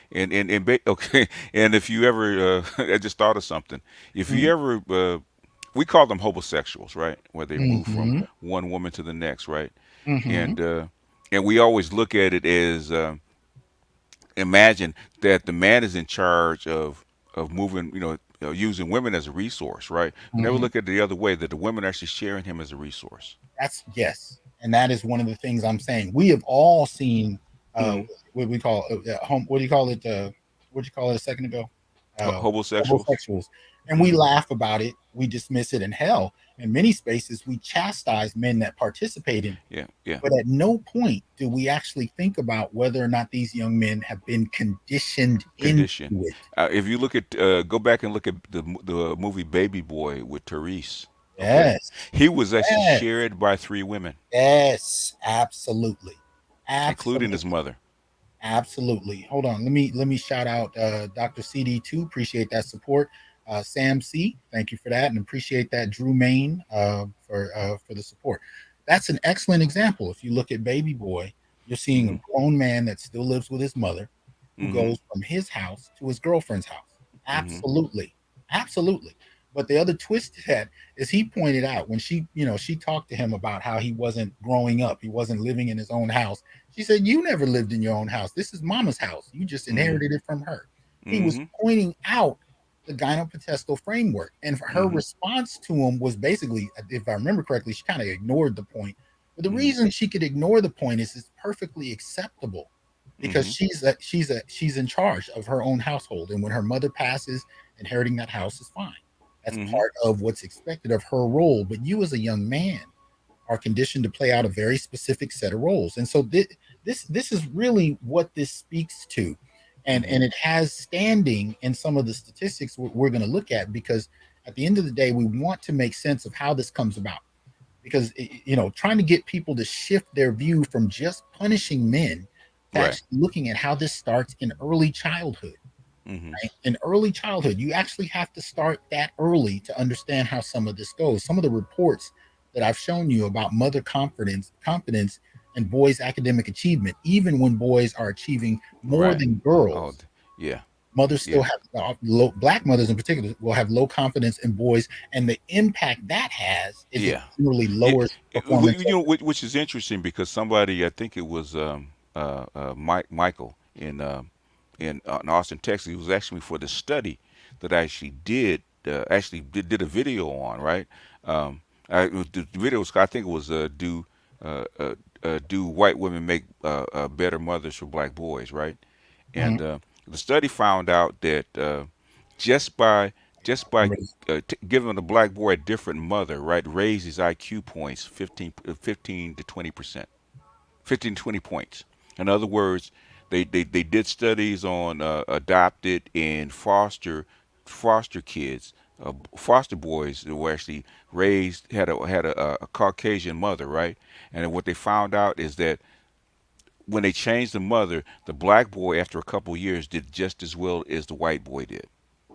Okay. And if you ever, I just thought of something. If Mhm. you ever, we call them homosexuals, right? Where they move from Mhm. one woman to the next, right? Mhm. And and we always look at it as imagine that the man is in charge of moving, using women as a resource, right? We never Mhm. look at it the other way that the women are actually sharing him as a resource. That's yes, and that is one of the things I'm saying. We have all seen Mm-hmm. what we call home. What do you call it? What did you call it a second ago? Uh, Homosexuals. Homosexuals, and we Mm-hmm. laugh about it. We dismiss it in hell. In many spaces, we chastise men that participate in it. Yeah. Yeah. But at no point do we actually think about whether or not these young men have been conditioned into Condition. it. If you look at, go back and look at the movie Baby Boy with Therese. Okay, Yes, he was actually yes, shared by three women, yes, absolutely, including absolutely. his mother. Absolutely. Hold on. Let me shout out Dr. CD2. Appreciate that support. Sam C. Thank you for that, and appreciate that. Drew Main for the support. That's an excellent example. If you look at Baby Boy, you're seeing a Mm-hmm. grown man that still lives with his mother, who Mm-hmm. goes from his house to his girlfriend's house. Mm-hmm. Absolutely, absolutely. But the other twist to that is he pointed out when she talked to him about how he wasn't growing up, he wasn't living in his own house. She said, "You never lived in your own house. This is mama's house. You just Mm-hmm. inherited it from her." He was Mm-hmm. pointing out the Gynopotestal framework. And her Mm-hmm. response to him was basically, if I remember correctly, she kind of ignored the point. But the Mm-hmm. reason she could ignore the point is it's perfectly acceptable because Mm-hmm. she's in charge of her own household. And when her mother passes, inheriting that house is fine. That's Mm-hmm. part of what's expected of her role. But you as a young man are conditioned to play out a very specific set of roles. And so this is really what this speaks to. Mm-hmm. And it has standing in some of the statistics we're going to look at because at the end of the day, we want to make sense of how this comes about. Because trying to get people to shift their view from just punishing men to Right. actually looking at how this starts in early childhood. Mm-hmm. Right? In early childhood, you actually have to start that early to understand how some of this goes. Some of the reports that I've shown you about mother confidence and boys' academic achievement, even when boys are achieving more Right. than Oh, girls, yeah. mothers still Yeah. have black mothers in particular will have low confidence in boys, and the impact that has is it Yeah. generally Yeah. lowers performance. Which is interesting because somebody, I think it was Michael in Austin, Texas. He was asking me for the study that I actually did a video on, right? The video was, I think it was uh, uh, do white women make better mothers for black boys, right? Mhm. And the study found out that just by just by giving a black boy a different mother, right, raise his IQ points 15 to 20%, 15 to 20 points. In other words, they did studies on adopted and foster kids, foster boys that were actually raised had a Caucasian mother, right? And what they found out is that when they changed the mother, the black boy after a couple years did just as well as the white boy did,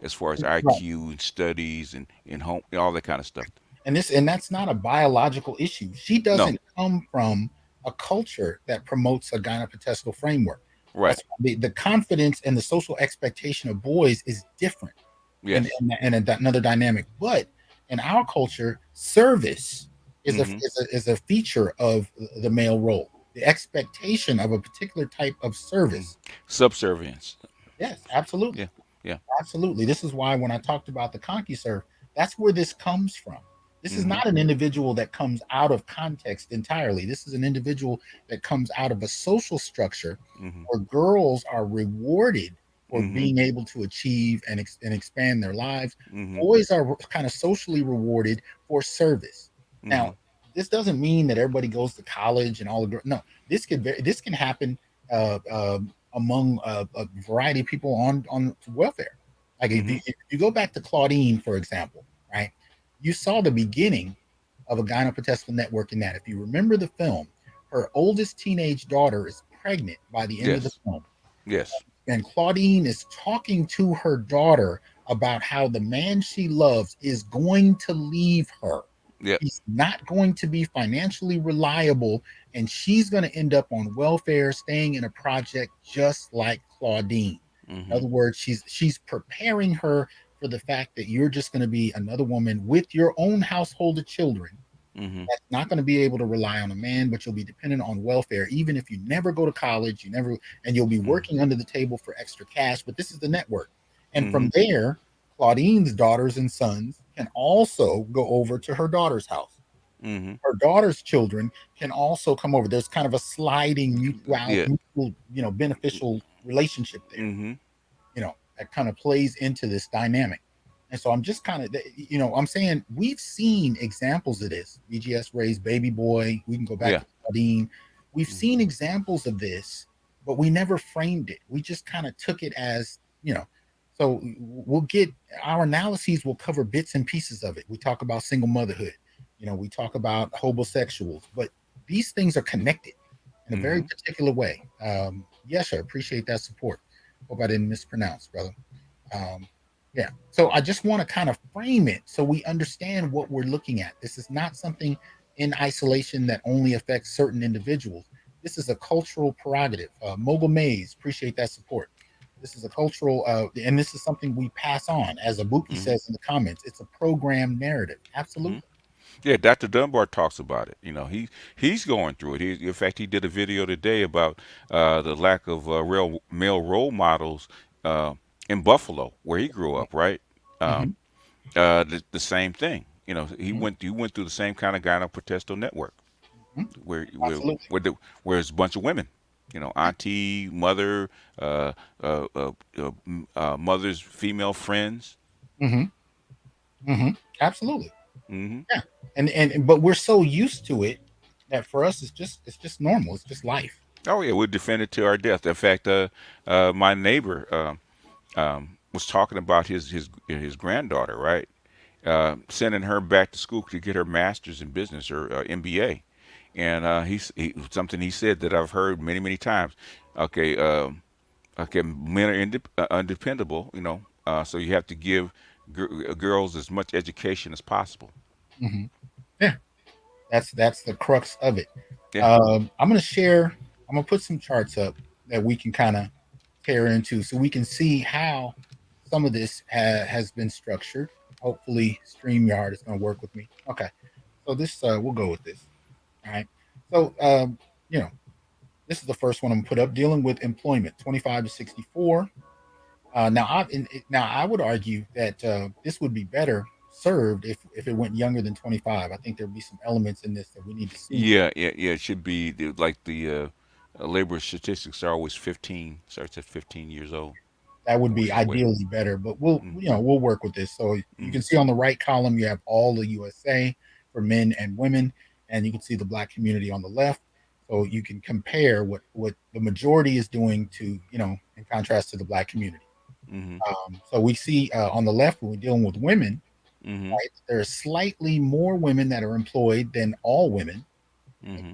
as far as Right. IQ and studies and home and all that kind of stuff. And that's not a biological issue. She No. doesn't come from a culture that promotes a gynopotestal framework. Right. That's the confidence and the social expectation of boys is different Yes. another dynamic. But in our culture, service Mm-hmm. is a feature of the male role. The expectation of a particular type of service. Subservience. Yes, absolutely. Yeah. Yeah. Absolutely. This is why when I talked about the ConcuServe, that's where this comes from. This is Mm-hmm. not an individual that comes out of context entirely. This is an individual that comes out of a social structure Mm-hmm. where girls are rewarded for Mm-hmm. being able to achieve and expand their lives. Mm-hmm. Boys are kind of socially rewarded for service. Now, Mm-hmm. this doesn't mean that everybody goes to college and all the girls. No, this can happen among a variety of people on welfare. Like Mm-hmm. if you go back to Claudine, for example, right? You saw the beginning of a Gynopotestal network in that. If you remember the film, her oldest teenage daughter is pregnant by the end of the Yes. film. Yes. And Claudine is talking to her daughter about how the man she loves is going to leave her. Yep. He's not going to be financially reliable, and she's going to end up on welfare, staying in a project just like Claudine. In Mm-hmm. other words, she's preparing her for the fact that you're just going to be another woman with your own household of children Mm-hmm. that's not going to be able to rely on a man, but you'll be dependent on welfare, even if you never go to college, you never, and you'll be working under the table for extra cash. But this is the network. And Mm-hmm. from there, Claudine's daughters and sons can also go over to her daughter's house. Mm-hmm. Her daughter's children can also come over. There's kind of a sliding Yeah. mutual, beneficial relationship there, Mm-hmm. that kind of plays into this dynamic. And so I'm just kind of, I'm saying we've seen examples of this. BGS raised Baby Boy. We can go back Yeah. to Claudine. We've seen examples of this, but we never framed it. We just kind of took it as, so we'll get our analyses will cover bits and pieces of it. We talk about single motherhood, we talk about homosexuals, but these things are connected in a very Mm-hmm. particular way. Yes, sir. Appreciate that support. Hope I didn't mispronounce, brother. Um, yeah. So I just want to kind of frame it so we understand what we're looking at. This is not something in isolation that only affects certain individuals. This is a cultural prerogative. Mogul Mays, appreciate that support. This is a cultural, and this is something we pass on. As Abuki Mm-hmm. says in the comments, it's a program narrative. Mm-hmm. Absolutely. Yeah, Dr. Dunbar talks about it. He's going through it. In fact, he did a video today about the lack of real male role models uh, in Buffalo, where he grew up. Right, Hmm. the same thing. Hmm. He went through the same kind of Gynopotestal network Hmm. where where Absolutely. where it's a bunch of women. Auntie, mother, uh, mother's female friends. Hmm. Hmm. Absolutely. Hmm. Yeah. And but we're so used to it that for us it's just normal. It's just life. Oh yeah, we defend it to our death. In fact, my neighbor was talking about his granddaughter, right? Sending her back to school to get her master's in business or MBA, and something he said that I've heard many times. Okay, okay, men are undependable, so you have to give girls as much education as possible. Hmm. Yeah. That's the crux of it. Yeah. I'm gonna share. I'm gonna put some charts up that we can kind of tear into, so we can see how some of this has been structured. Hopefully, Streamyard is gonna work with me. Okay, so this we'll go with this. All right. So you know, this is the first one I'm gonna put up, dealing with employment, 25 to 64. Now I would argue that this would be better served if it went younger than 25. I think there'd be some elements in this that we need to see. Yeah. It should be like the labor statistics are always 15, starts at 15 years old, That would be which is way. ideally better, but we'll work with this. So you Mm-hmm. can see on the right column you have all the USA for men and women, and you can see the Black community on the left. So you can compare what the majority is doing to in contrast to the Black community. Mm-hmm. So we see on the left when we're dealing with women, Mm-hmm. right? There are slightly more women that are employed than all women, Mm-hmm.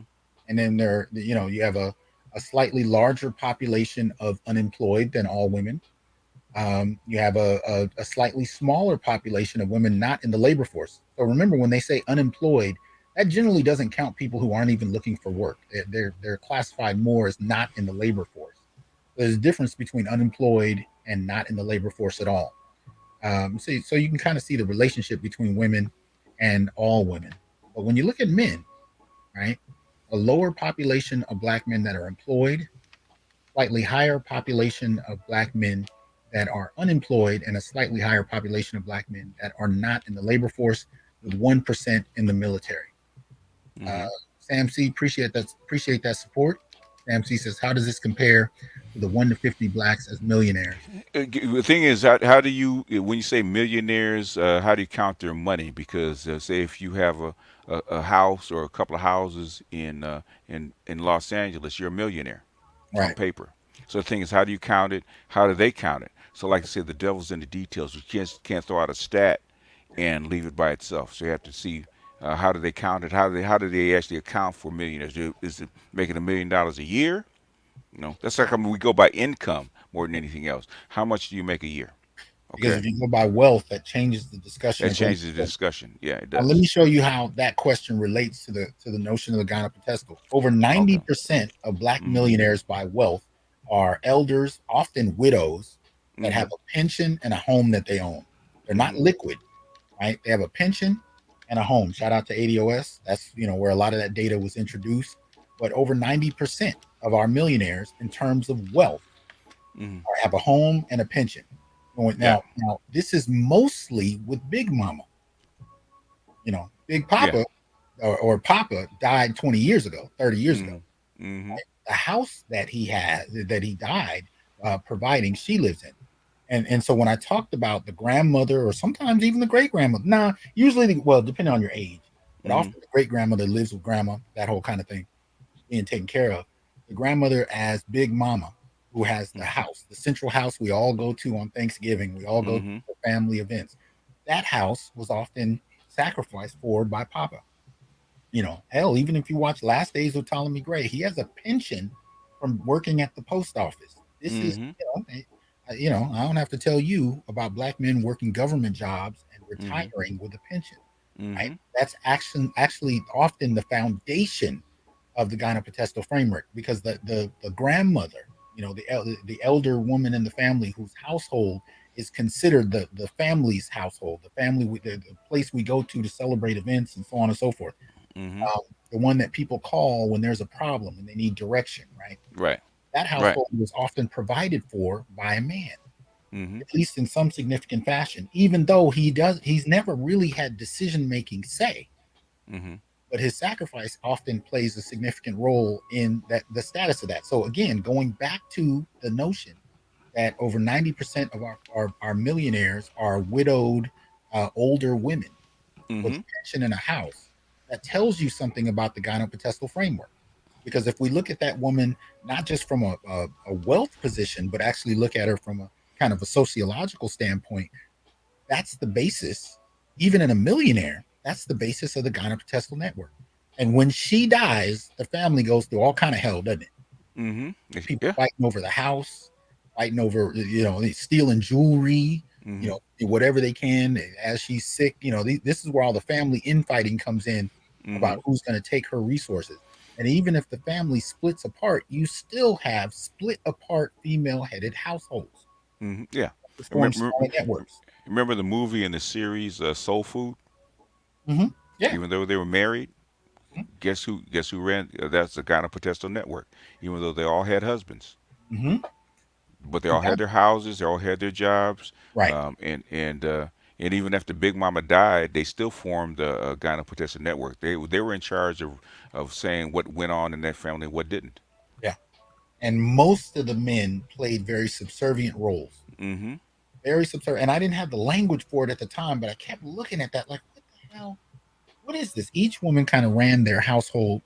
and then you have a slightly larger population of unemployed than all women. You have a slightly smaller population of women not in the labor force. So remember, when they say unemployed, that generally doesn't count people who aren't even looking for work. They're classified more as not in the labor force. There's a difference between unemployed and not in the labor force at all. So you can kind of see the relationship between women and all women. But when you look at men, right, a lower population of black men that are employed, slightly higher population of black men that are unemployed, and a slightly higher population of black men that are not in the labor force, with 1% in the military. Uh, Hmm. Sam C, appreciate that support. Sam C says, how does this compare to the 1 to 50 blacks as millionaires? The thing is, how do you, when you say millionaires, how do you count their money? Because say if you have a house or a couple of houses in Los Angeles, you're a millionaire on Right. paper. So the thing is, how do you count it? How do they count it? So like I said, the devil's in the details. You can't throw out a stat and leave it by itself. So you have to see how do they count it? How do they actually account for millionaires? Is it making $1 million a year? That's like, I mean, we go by income more than anything else. How much do you make a year? Because Okay, if you go by wealth, that changes the discussion that of going. changes the discussion. Yeah, it Let does. me show you how that question relates to the notion of the Gynopotestal. Over Okay. 90% of black Mhm. millionaires by wealth are elders, often widows, that have Mhm. a pension and a home that they own. They're not Mhm. liquid, right? They have a pension and a home. Shout out to ADOS. That's where a lot of that data was introduced. But over 90% of our millionaires, in terms of wealth, Mhm. have a home and a pension. Yeah. Now, this is mostly with Big Mama. Big Yeah. Papa or Papa died 20 years ago, 30 years ago. Mhm. Mhm. The house that he had, that he died providing, she lives in. And so when I talked about the grandmother or sometimes even the great grandmother, usually, well, depending on your age, but Mhm. often the great grandmother lives with grandma, that whole kind of thing, being taken care of. The grandmother as Big Mama, who has the Mhm. house, the central house we all go to on Thanksgiving, we all go to Mhm. for family events. That house was often sacrificed for by Papa. Hell, even if you watch Last Days of Ptolemy Gray, he has a pension from working at the post office. This is, Mhm. I don't have to tell you about black men working government jobs and Mhm. retiring with a pension, right? Mhm. That's actually often the foundation of the Gynopotestal framework, because the grandmother, the elder woman in the family whose household is considered the family's household, the place we go to celebrate events and so on and so forth, Mhm. the one that people call when there's a problem and they need direction, right? Right. That Right. household was often provided for by a man, Mhm. at least in some significant fashion, even though he's never really had decision making say, Mhm. but his sacrifice often plays a significant role in the status of that. So again, going back to the notion that over 90% of our millionaires are widowed older women with Mhm. a pension and a house, that tells you something about the Gynopotestal framework. Because if we look at that woman not just from a wealth position, but actually look at her from a kind of a sociological standpoint, that's the basis. Even in a millionaire, that's the basis of the Gynopotestal network. And when she dies, the family goes through all kind of hell, doesn't it? Mhm. People Yeah. fighting over the house, fighting over, stealing jewelry, Mhm. whatever they can as she's sick. This is where all the family infighting comes in about Mhm. who's going to take her resources. And even if the family splits apart, you still have split apart female headed households Mhm. Yeah. that form Remember, smaller networks. remember the movie and the series Soul Food? Hmm. Yeah. Even though they were married, guess who ran? That's the Gynopotestal network. Even though they all had husbands, Hmm. but they all had Exactly. their houses, they all had their jobs, Right. and even after Big Mama died, they still formed a Gynopotestal network. They were in charge of saying what went on in that family and what didn't. Yeah. And most of the men played very subservient roles. Mm-hmm. Very subservient. And I didn't have the language for it at the time, but I kept looking at that like, what the hell? What is this? Each woman kind of ran their household,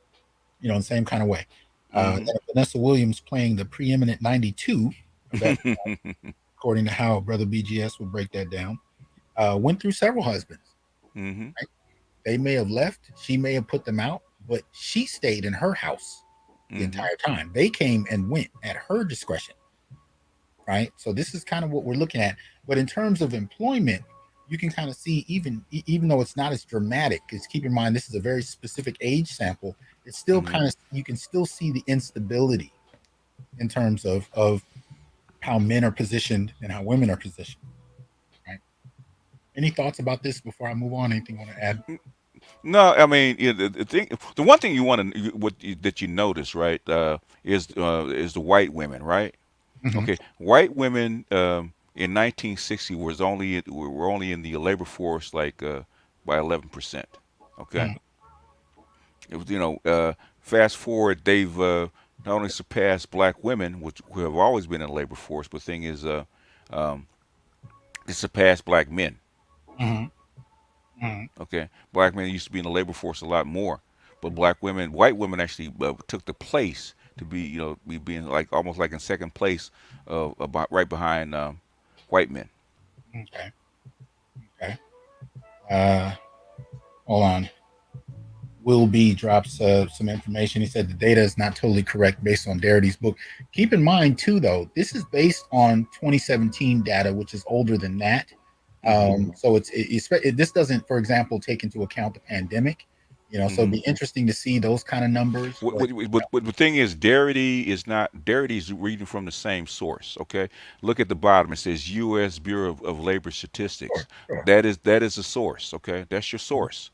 in the same kind of way. Mm-hmm. Vanessa Williams playing the preeminent 92 of that, according to how Brother BGS would break that down, went through several husbands. mm-hmm. Right? They may have left, she may have put them out, but she stayed in her house the Mm-hmm. entire time. They came and went at her discretion, right? So this is kind of what we're looking at. But in terms of employment, you can kind of see, even though it's not as dramatic, because keep in mind this is a very specific age sample. It's still Hmm. kind of, you can still see the instability in terms of how men are positioned and how women are positioned. Right? Any thoughts about this before I move on? Anything you want to add? No, I mean the one thing you want to that you notice, right, is the white women, right? Hmm. Okay, white women in 1960 were only in the labor force like by 11%. Okay, Hmm. it was fast forward they've not only surpassed black women, which who have always been in the labor force, but thing is um, they surpassed black men. Hmm. Hmm. Okay, black men used to be in the labor force a lot more, but black women, white women actually took the place to be, be being like almost like in second place, about right behind white men. Okay. Okay. Uh, hold on. Will B drops some information. He said the data is not totally correct based on Darity's book. Keep in mind, too, though, this is based on 2017 data, which is older than that. Hmm. So this doesn't, for example, take into account the pandemic. So it'd Hmm. be interesting to see those kind of numbers. But What the thing is, Darity is not. Darity is reading from the same source. Okay, look at the bottom. It says U.S. Bureau of Labor Statistics. sure, sure. That is a source. Okay, that's your source.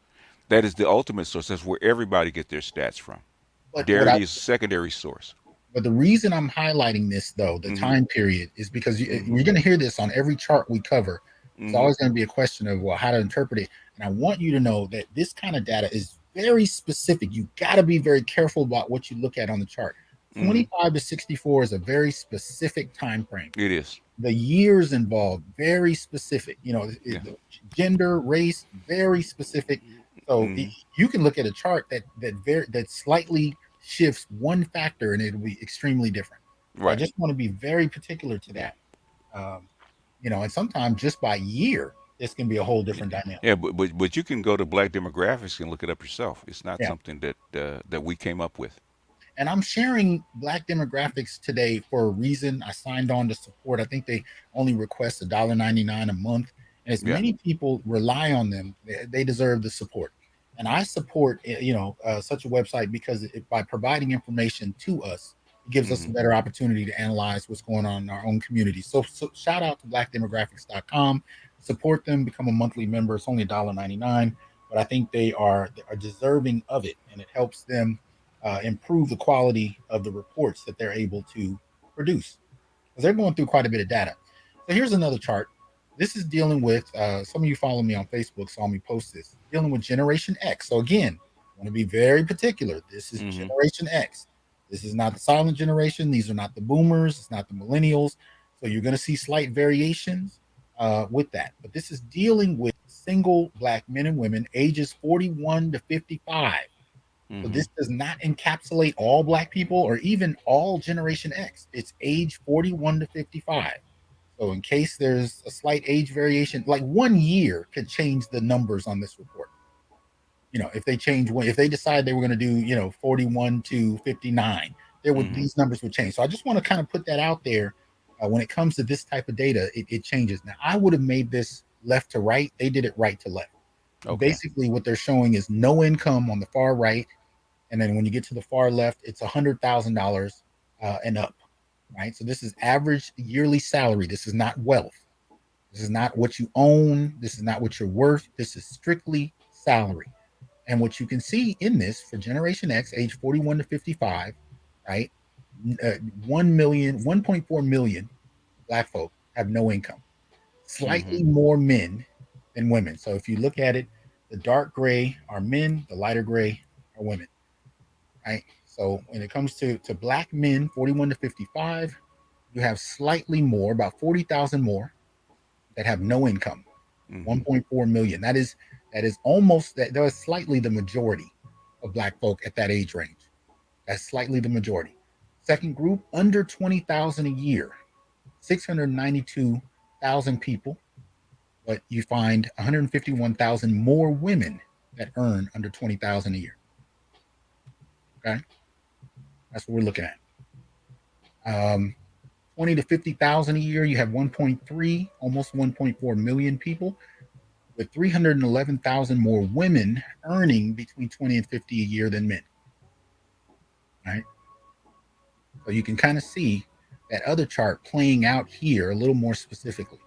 That is the ultimate source. That's where everybody get their stats from. But what I Darity is a secondary source. But the reason I'm highlighting this, though, the Hmm. time period, is because Hmm. you're going to hear this on every chart we cover. It's Hmm. always going to be a question of, well, how to interpret it. And I want you to know that this kind of data is very specific. You got to be very careful about what you look at on the chart. Hmm. 25 to 64 is a very specific time frame. It is. The years involved, very specific. Yeah. The gender, race, very specific. So Hmm. you can look at a chart that slightly shifts one factor, and it'll be extremely different. So I Right. just want to be very particular to Yeah. that. Um, and sometimes just by year, this can be a whole different dynamic. Yeah. But you can go to Black demographics and look it up yourself. It's not Yeah. something that we came up with. And I'm sharing Black demographics today for a reason. I signed on to support. I think they only request $1.99 a month. And as Yeah. many people rely on them, they deserve the support. And I support, such a website because by providing information to us, it gives us Hmm. a better opportunity to analyze what's going on in our own community. So shout out to blackdemographics.com. Support them, become a monthly member. It's only $1.99, but I think they are deserving of it, and it helps them improve the quality of the reports that they're able to produce because they're going through quite a bit of data. So here's another chart. This is dealing with some of you follow me on Facebook, saw me post this, dealing with Generation X. So again, I want to be very particular. This is Hmm. Generation X. This is not the silent generation. These are not the boomers. It's not the millennials. So you're going to see slight variations with that. But this is dealing with single Black men and women ages 41 to 55. So Hmm. this does not encapsulate all Black people or even all Generation X. It's age 41 to 55. So in case there's a slight age variation, like 1 year could change the numbers on this report. If they change if they decide they were going to do, 41 to 59, Hmm. these numbers would change. So I just want to kind of put that out there. When it comes to this type of data, it changes. Now I would have made this left to right. They did it right to left. So Okay. basically, what they're showing is no income on the far right, and then when you get to the far left, it's $100,000 and up, right? So this is average yearly salary. This is not wealth. This is not what you own. This is not what you're worth. This is strictly salary. And what you can see in this for Generation X, age 41 to 55, right? Uh, 1 million, 1.4 million Black folk have no income. Hmm. Slightly more men than women. So if you look at it, the dark gray are men, the lighter gray are women, right? So when it comes to Black men, 41 to 55, you have slightly more, about 40,000 more that have no income. Hmm. 1.4 million. That is almost that is slightly the majority of Black folk at that age range. That's slightly the majority. Second group, under 20,000 a year, 692,000 people, but you find 151,000 more women that earn under 20,000 a year. Okay, that's what we're looking at. 20 to 50,000 a year, you have 1.3, almost 1.4 million people. with 311,000 more women earning between 20 and 50 a year than men. Right. So you can kind of see that other chart playing out here a little more specifically.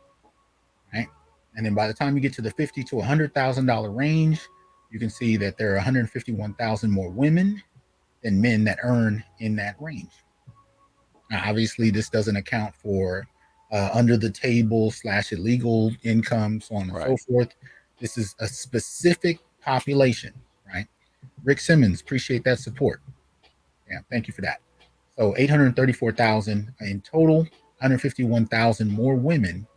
Right. And then by the time you get to the 50 to $100,000 range, you can see that there are 151,000 more women than men that earn in that range. Now, obviously, this doesn't account for under the table / illegal income, so on and Right. so forth. This is a specific population, right? Rick Simmons, appreciate that support. Yeah, thank you for that. So 834,000 in total, 151,000 more women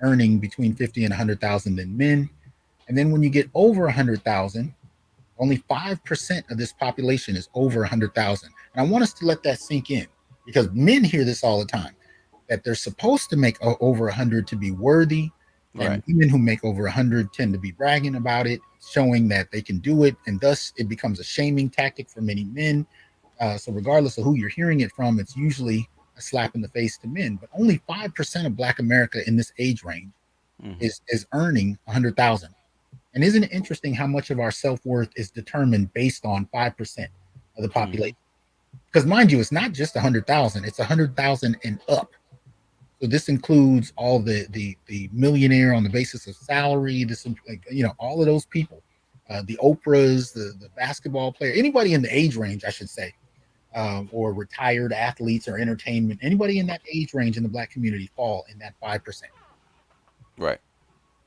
earning between 50 and 100,000 than men. And then when you get over 100,000, only 5% of this population is over 100,000. And I want us to let that sink in because men hear this all the time that they're supposed to make over 100 to be worthy. Right. And women who make over 100 tend to be bragging about it, showing that they can do it. And thus it becomes a shaming tactic for many men. So, regardless of who you're hearing it from, it's usually a slap in the face to men. But only 5% of Black America in this age range Mm-hmm. is earning 100,000. And isn't it interesting how much of our self worth is determined based on 5% of the Mm-hmm. population? Because mind you, it's not just 100,000; it's 100,000 and up. So this includes all the millionaire on the basis of salary. This, all of those people, the Oprahs, the basketball player, anybody in the age range, I should say, or retired athletes or entertainment. Anybody in that age range in the Black community fall in that 5%. Right.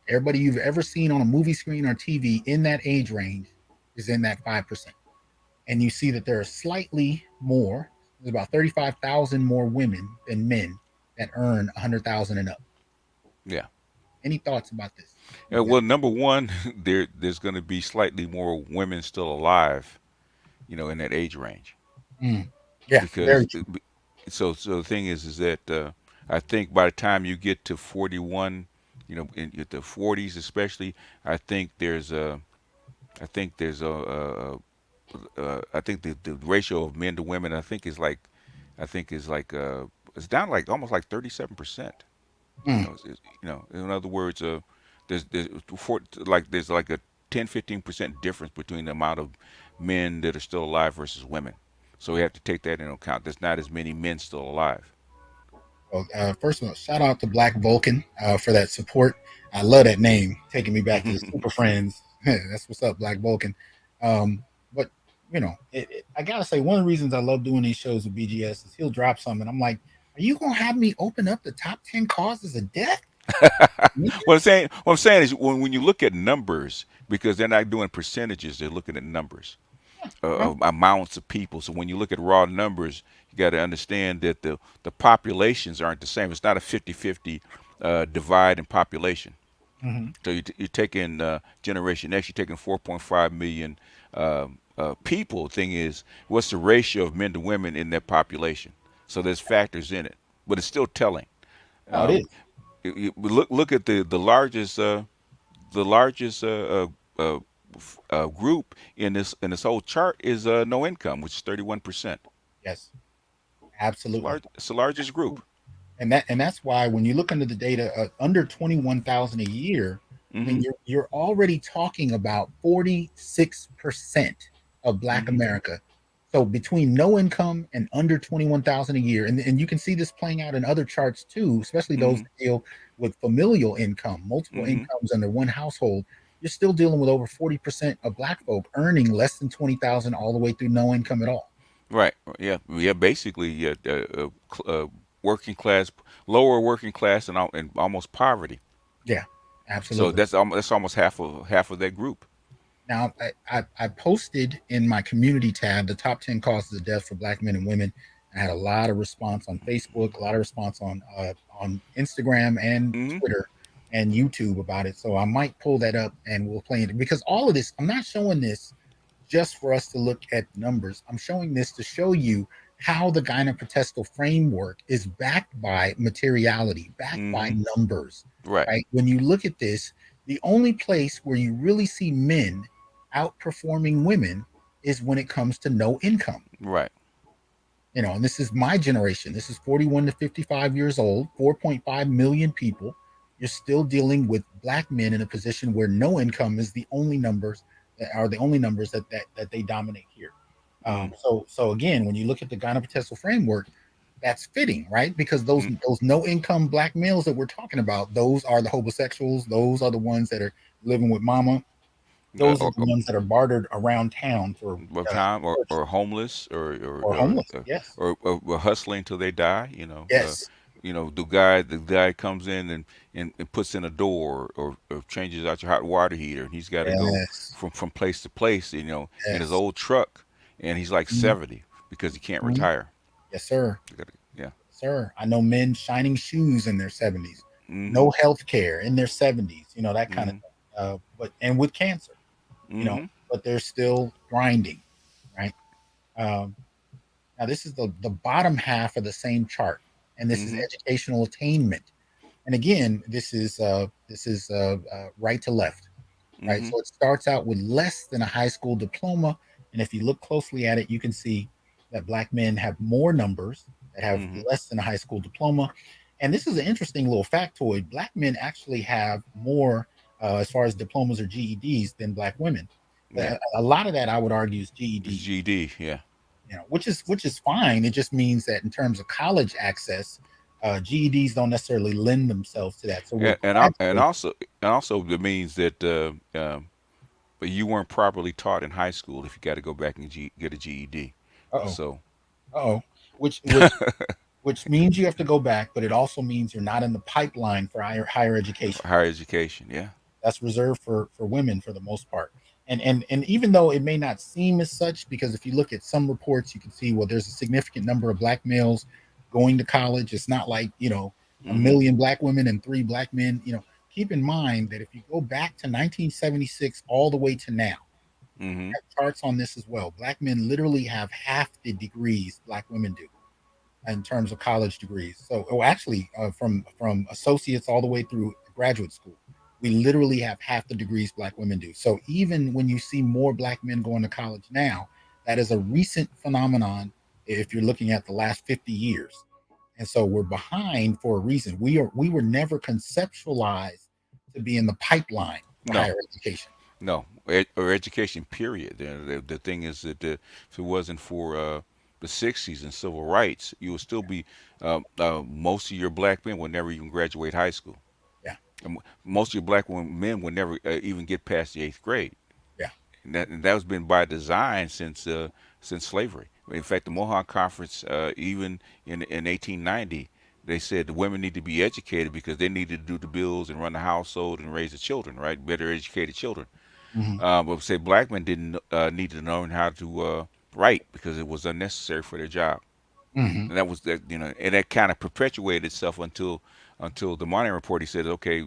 Everybody you've ever seen on a movie screen or TV in that age range is in that 5%. And you see that there are slightly more, there's about 35,000 more women than men that earn 100,000 and up. Yeah. Any thoughts about this? Yeah. Well, number one, there's going to be slightly more women still alive, in that age range, Mm. Yeah, very because true. so the thing is that I think by the time you get to 41, in the 40s especially, I think there's a I think there's I think the ratio of men to women I think is like it's down like almost like 37%. Mm. In other words, there's like a 10-15% difference between the amount of men that are still alive versus women. So we have to take that into account. There's not as many men still alive. Well, first of all, shout out to Black Vulcan for that support. I love that name, taking me back to the Super Friends. That's what's up, Black Vulcan. But I gotta say, one of the reasons I love doing these shows with BGS is he'll drop something. I'm like, are you gonna have me open up the top 10 causes of death? What I'm saying is when you look at numbers, because they're not doing percentages, they're looking at numbers, Well, amounts of people. So when you look at raw numbers, you got to understand that the populations aren't the same. It's not a 50-50 divide in population. mhm. So you're taking Generation X, you're taking 4.5 million people. Thing is, what's the ratio of men to women in that population? So there's factors in it, but it's still telling. Oh, it Um, is. look at the largest group in this whole chart is no income, which is 31%. Yes, absolutely. It's the largest group. And that's why when you look under the data under 21,000 a year, I mean Hmm. you're already talking about 46% of Black Hmm. America. So between no income and under 21,000 a year, and you can see this playing out in other charts too, especially those Hmm. that deal with familial income, multiple Hmm. incomes under one household. You're still dealing with over 40% of Black folk earning less than 20,000 all the way through no income at all. Right. Yeah. Yeah. Basically, yeah. Working class, lower working class, and almost poverty. Yeah, So absolutely. that's almost half of that group. Now, I posted in my community tab the top 10 causes of death for Black men and women. I had a lot of response on Facebook, a lot of response on Instagram and Hmm. Twitter and YouTube about it. So I might pull that up and we'll play it because all of this, I'm not showing this just for us to look at numbers. I'm showing this to show you how the Gynopotestal framework is backed by materiality, backed by Hmm. numbers, Right. right? When you look at this, the only place where you really see men outperforming women is when it comes to no income. Right. And this is my generation. This is 41 to 55 years old, 4.5 million people. you're still dealing with black men in a position where no income is the only numbers that are the only numbers that they dominate here. Mm, So again, when you look at the Gynopotestal framework, that's fitting, right? Because mm, those no income black males that we're talking about, those are the homosexuals. Those are the ones that are living with mama. Those are or, the ones that are bartered around town for time, purchase or homeless, or homeless. Yes, or hustling till they die. yes, The guy comes in and puts in a door, or changes out your hot water heater, and he's got to go yes, from place to place. In his yes. old truck, and he's like Mhm, 70 because he can't mhm. retire. Yes, sir. Yeah. Sir, I know men shining shoes in their 70s, Mm-hmm. no health care in their 70s, that kind of Mm-hmm. thing. But and with cancer, Mm-hmm. but they're still grinding, right? Um, Now this is the bottom half of the same chart, and this is Mm-hmm. educational attainment. And again, this is right to left, right? Mm-hmm. So it starts out with less than a high school diploma, and if you look closely at it, you can see that black men have more numbers that have Mm-hmm. less than a high school diploma. And this is an interesting little factoid: black men actually have more, as far as diplomas or GEDs, than black women. But Yeah. a lot of that, I would argue, is It's GEDs, GD. Yeah. which is fine. It just means that in terms of college access, GEDs don't necessarily lend themselves to that. So we're And graduating. also it means that but you weren't properly taught in high school if you got to go back and get a GED. Uh oh. So Uh-oh. Which means you have to go back, but it also means you're not in the pipeline for higher education. higher education, yeah. That's reserved for women for the most part. And even though it may not seem as such, because if you look at some reports, you can see, well, there's a significant number of black males going to college. It's not like, a Mm-hmm. million black women and three black men. Keep in mind that if you go back to 1976 all the way to now, Mm-hmm. charts on this as well. Black men literally have half the degrees black women do in terms of college degrees. So, actually, from associates all the way through graduate school, we literally have half the degrees black women do. So, even when you see more black men going to college now, that is a recent phenomenon. If you're looking at the last 50 years, and so we're behind for a reason. We were never conceptualized to be in the pipeline for No, higher education. no, or education. Period. The thing is that if it wasn't for the '60s and civil rights, you would still be. Most of your black men would never even graduate high school. Yeah, And most of your black men would never even get past the eighth grade. yeah. And that has been by design since slavery. In fact, the Mohawk Conference, even in 1890, they said the women need to be educated because they needed to do the bills and run the household and raise the children, right? Better educated children. Hmm. But say black men didn't need to learn how to write because it was unnecessary for their job. Hmm. And that was that, and that kind of perpetuated itself until the Money Report. He said, okay,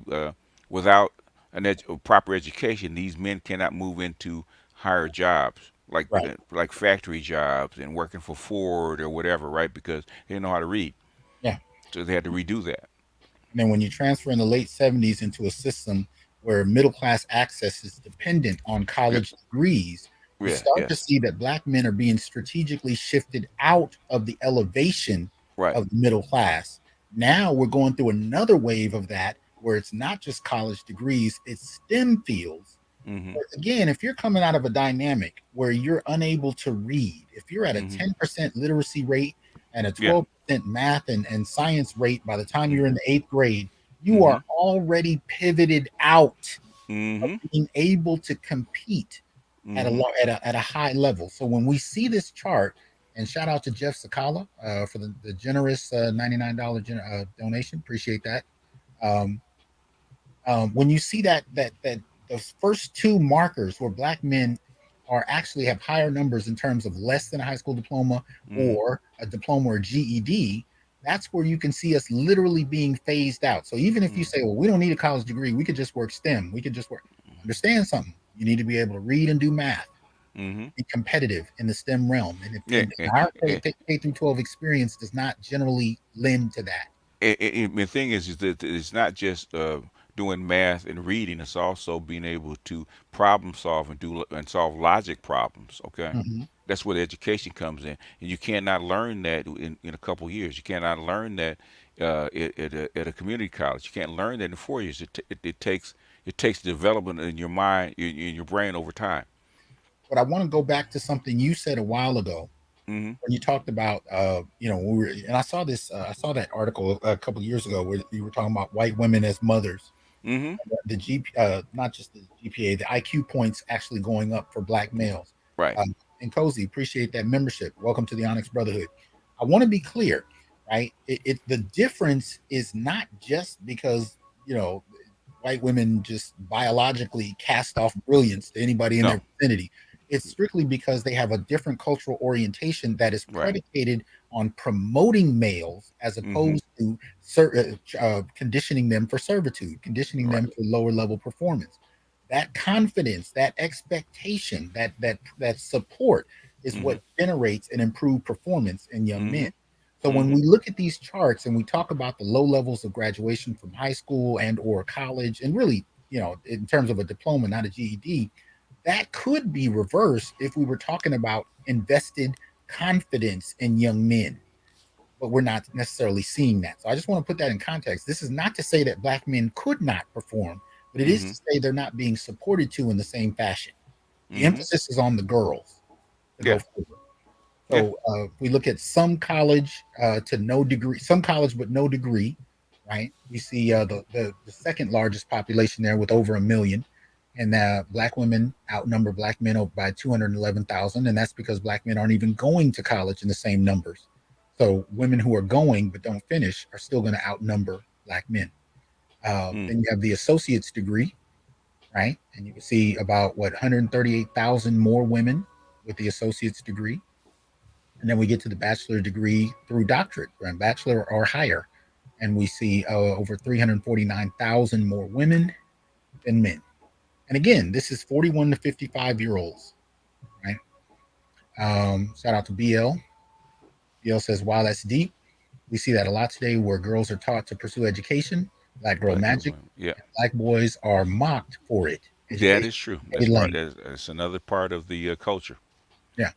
without a proper education, these men cannot move into higher jobs Right. like factory jobs and working for Ford or whatever, right? Because they didn't know how to read, Yeah. so they had to redo that. And then when you transfer in the late 70s into a system where middle class access is dependent on Yeah, college degrees, you yeah, start to yes, see that black men are being strategically shifted out of the elevation right. of the middle class. Now we're going through another wave of that where it's not just college degrees, it's STEM fields. Mhm, But again, if you're coming out of a dynamic where you're unable to read, if you're at a mhm, 10% literacy rate and a yeah, 12% math and science rate by the time mhm, you're in the eighth grade, you are mhm, already pivoted out of mhm, being able to compete at a mhm, at a high level. So when we see this chart, and shout out to Jeff Sakala for the generous $99 donation, appreciate that. Um, when you see that those first two markers where black men are actually have higher numbers in terms of less than a high school diploma mhm, or a diploma or GED, that's where you can see us literally being phased out. So even if you mhm, say, well, we don't need a college degree, we could just work STEM, we could just work. Understand something. You need to be able to read and do math, mhm. be competitive in the STEM realm. And if Yeah, our K through 12 experience does not generally lend to that. the thing is that it's not just doing math and reading. It's also being able to problem solve and solve logic problems. Okay, Mhm. that's where the education comes in, and you cannot learn that in a couple years. You cannot learn that at a community college. You can't learn that in 4 years. It takes development in your mind, in your brain over time. But I want to go back to something you said a while ago Mm-hmm. when you talked about, we were, and I saw that article a couple of years ago where you were talking about white women as mothers. Mm-hmm. The not just the GPA, the IQ points actually going up for black males. Right. And Cozy, appreciate that membership. Welcome to the Onyx Brotherhood. I want to be clear, right? The difference is not just because you know white women just biologically cast off brilliance to anybody in their No. vicinity. It's strictly because they have a different cultural orientation that is Right. predicated on promoting males as Mm-hmm. opposed to conditioning them for servitude, conditioning Right. them for lower level performance. That confidence, that expectation, that support is Mm-hmm. what generates an improved performance in young men. Mm-hmm. So when Mm-hmm. we look at these charts and we talk about the low levels of graduation from high school and or college, and really, in terms of a diploma, not a GED, that could be reversed if we were talking about invested confidence in young men. But we're not necessarily seeing that. So I just want to put that in context. This is not to say that black men could not perform, but it is Mm-hmm. to say they're not being supported to in the same fashion. The Mm-hmm. emphasis is on the girls to go Yeah. forward. Yeah. So if we look at some college to no degree, some college but no degree, right? We see the second largest population there with over a million, and black women outnumber black men by 211,000, and that's because black men aren't even going to college in the same numbers. So women who are going but don't finish are still going to outnumber black men. Mm. Then you have the associate's degree, right? And you can see about 138,000 more women with the associate's degree, and then we get to the bachelor degree through doctorate, right? Bachelor or higher, and we see over 349,000 more women than men. And again, this is 41 to 55-year-olds, right? Shout out to BL. BL says, wow, that's deep. We see that a lot today where girls are taught to pursue education, black girl Black girl. magic, Yeah. and black boys are mocked for it. That Education, is true. a That's part. lane. That's another part of the culture. Yeah,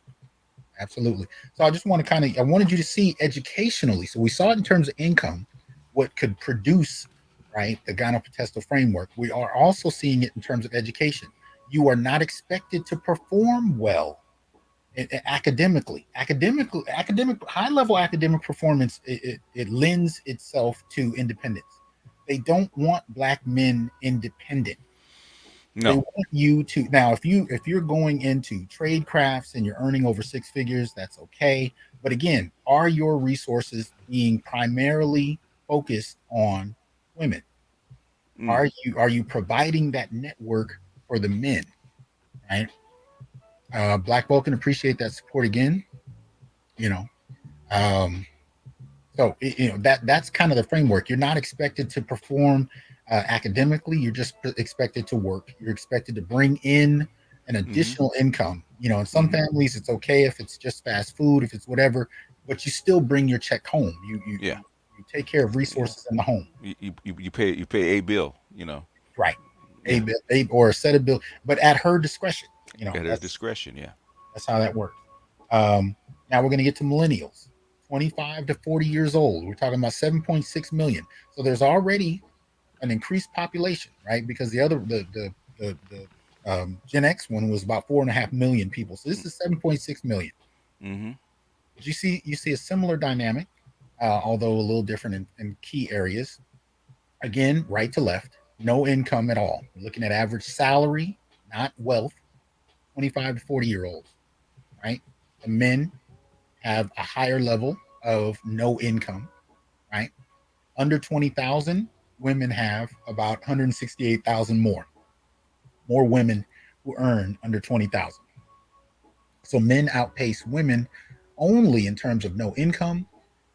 absolutely. So I just want to I wanted you to see educationally. So we saw it in terms of income, what could produce, right, the Gynopotestal framework. We are also seeing it in terms of education. You are not expected to perform well academic high level academic performance. It lends itself to independence. They don't want black men independent. They No. want you to now if you're going into trade crafts and you're earning over six figures, that's okay. But again, are your resources being primarily focused on women? Mm. Are you providing that network for the men? Right. Black Vulcan, appreciate that support again. You know, um, so that's kind of the framework. You're not expected to perform academically. You're just expected to work. You're expected to bring in an Mm-hmm. additional income. In some Mm-hmm. families, it's okay if it's just fast food, if it's whatever, but you still bring your check home. You you Yeah. you, you take care of Yeah. resources in the home, You pay a bill. right? Yeah. Or a set of bill, but at her discretion. At her That's discretion. Yeah. how that works. Um, Now we're going to get to millennials, 25 to 40 years old. We're talking about 7.6 million. So there's already an increased population, right? Because the other the Gen X one was about 4.5 million people. So this is 7.6 million. Mm-hmm. But you see a similar dynamic, although a little different in key areas. Again, right to left, no income at all. We're looking at average salary, not wealth. 25 to 40-year-olds, right? The men have a higher level of no income, right? Under 20,000, women have about 168,000 more women who earn under 20,000. So men outpace women only in terms of no income.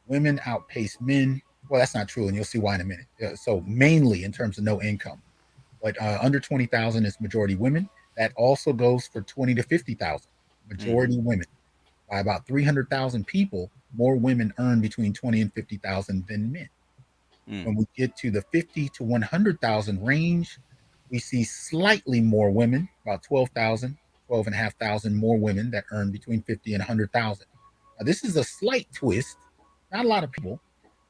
Women outpace men. Well, that's not true, and you'll see why in a minute. So mainly in terms of no income, but under 20,000 is majority women. That also goes for 20 to 50,000, Mm-hmm. majority women. By about 300,000 people, more women earn between 20 and 50,000 than men. Mm. When we get to the 50 to 100,000 range, we see slightly more women, about 12,000, 12,500 more women that earn between 50 and 100,000. Now, this is a slight twist, not a lot of people.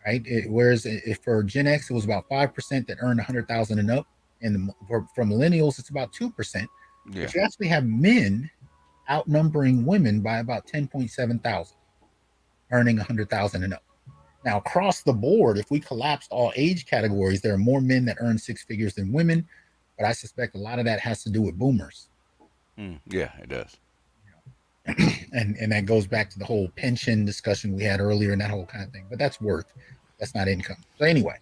right? Whereas if for Gen X it was about 5% that earned 100,000 and up, and for millennials it's about 2%. Yeah. But you actually have men outnumbering women by about 10.7 thousand, earning 100,000 and up. Now, across the board, if we collapsed all age categories, there are more men that earn six figures than women. But I suspect a lot of that has to do with boomers. Yeah, it does. And that goes back to the whole pension discussion we had earlier and that whole kind of thing. But that's worth, that's not income. So anyway,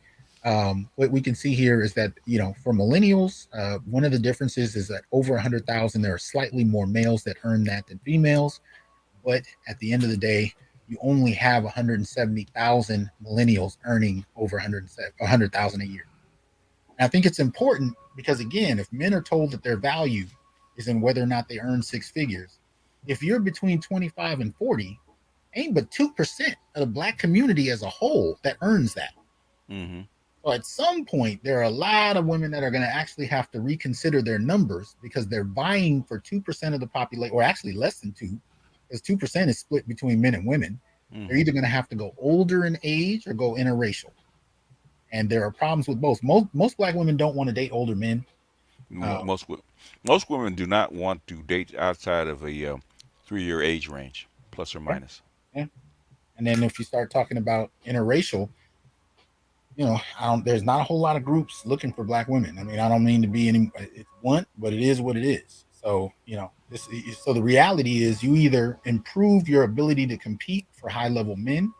what we can see here is that for millennials, one of the differences is that over 100,000 there are slightly more males that earn that than females. But at the end of the day, you only have 170,000 millennials earning over 100,000 a year. And I think it's important because, again, if men are told that their value is in whether or not they earn six figures, if you're between 25 and 40, ain't but 2% of the black community as a whole that earns that. Mm-hmm. So at some point, there are a lot of women that are going to actually have to reconsider their numbers because they're vying for 2% of the population, or actually less than two, because 2% is split between men and women. They're Mm-hmm. either going to have to go older in age or go interracial. And there are problems with both. Most black women don't want to date older men. Uh, Most women do not want to date outside of a 3-year age range, plus or yeah, minus. yeah. And then if you start talking about interracial, I don't. There's not a whole lot of groups looking for black women. I mean, I don't mean to be any. It's blunt, but it is what it is. So this. So the reality is, you either improve your ability to compete for high level men,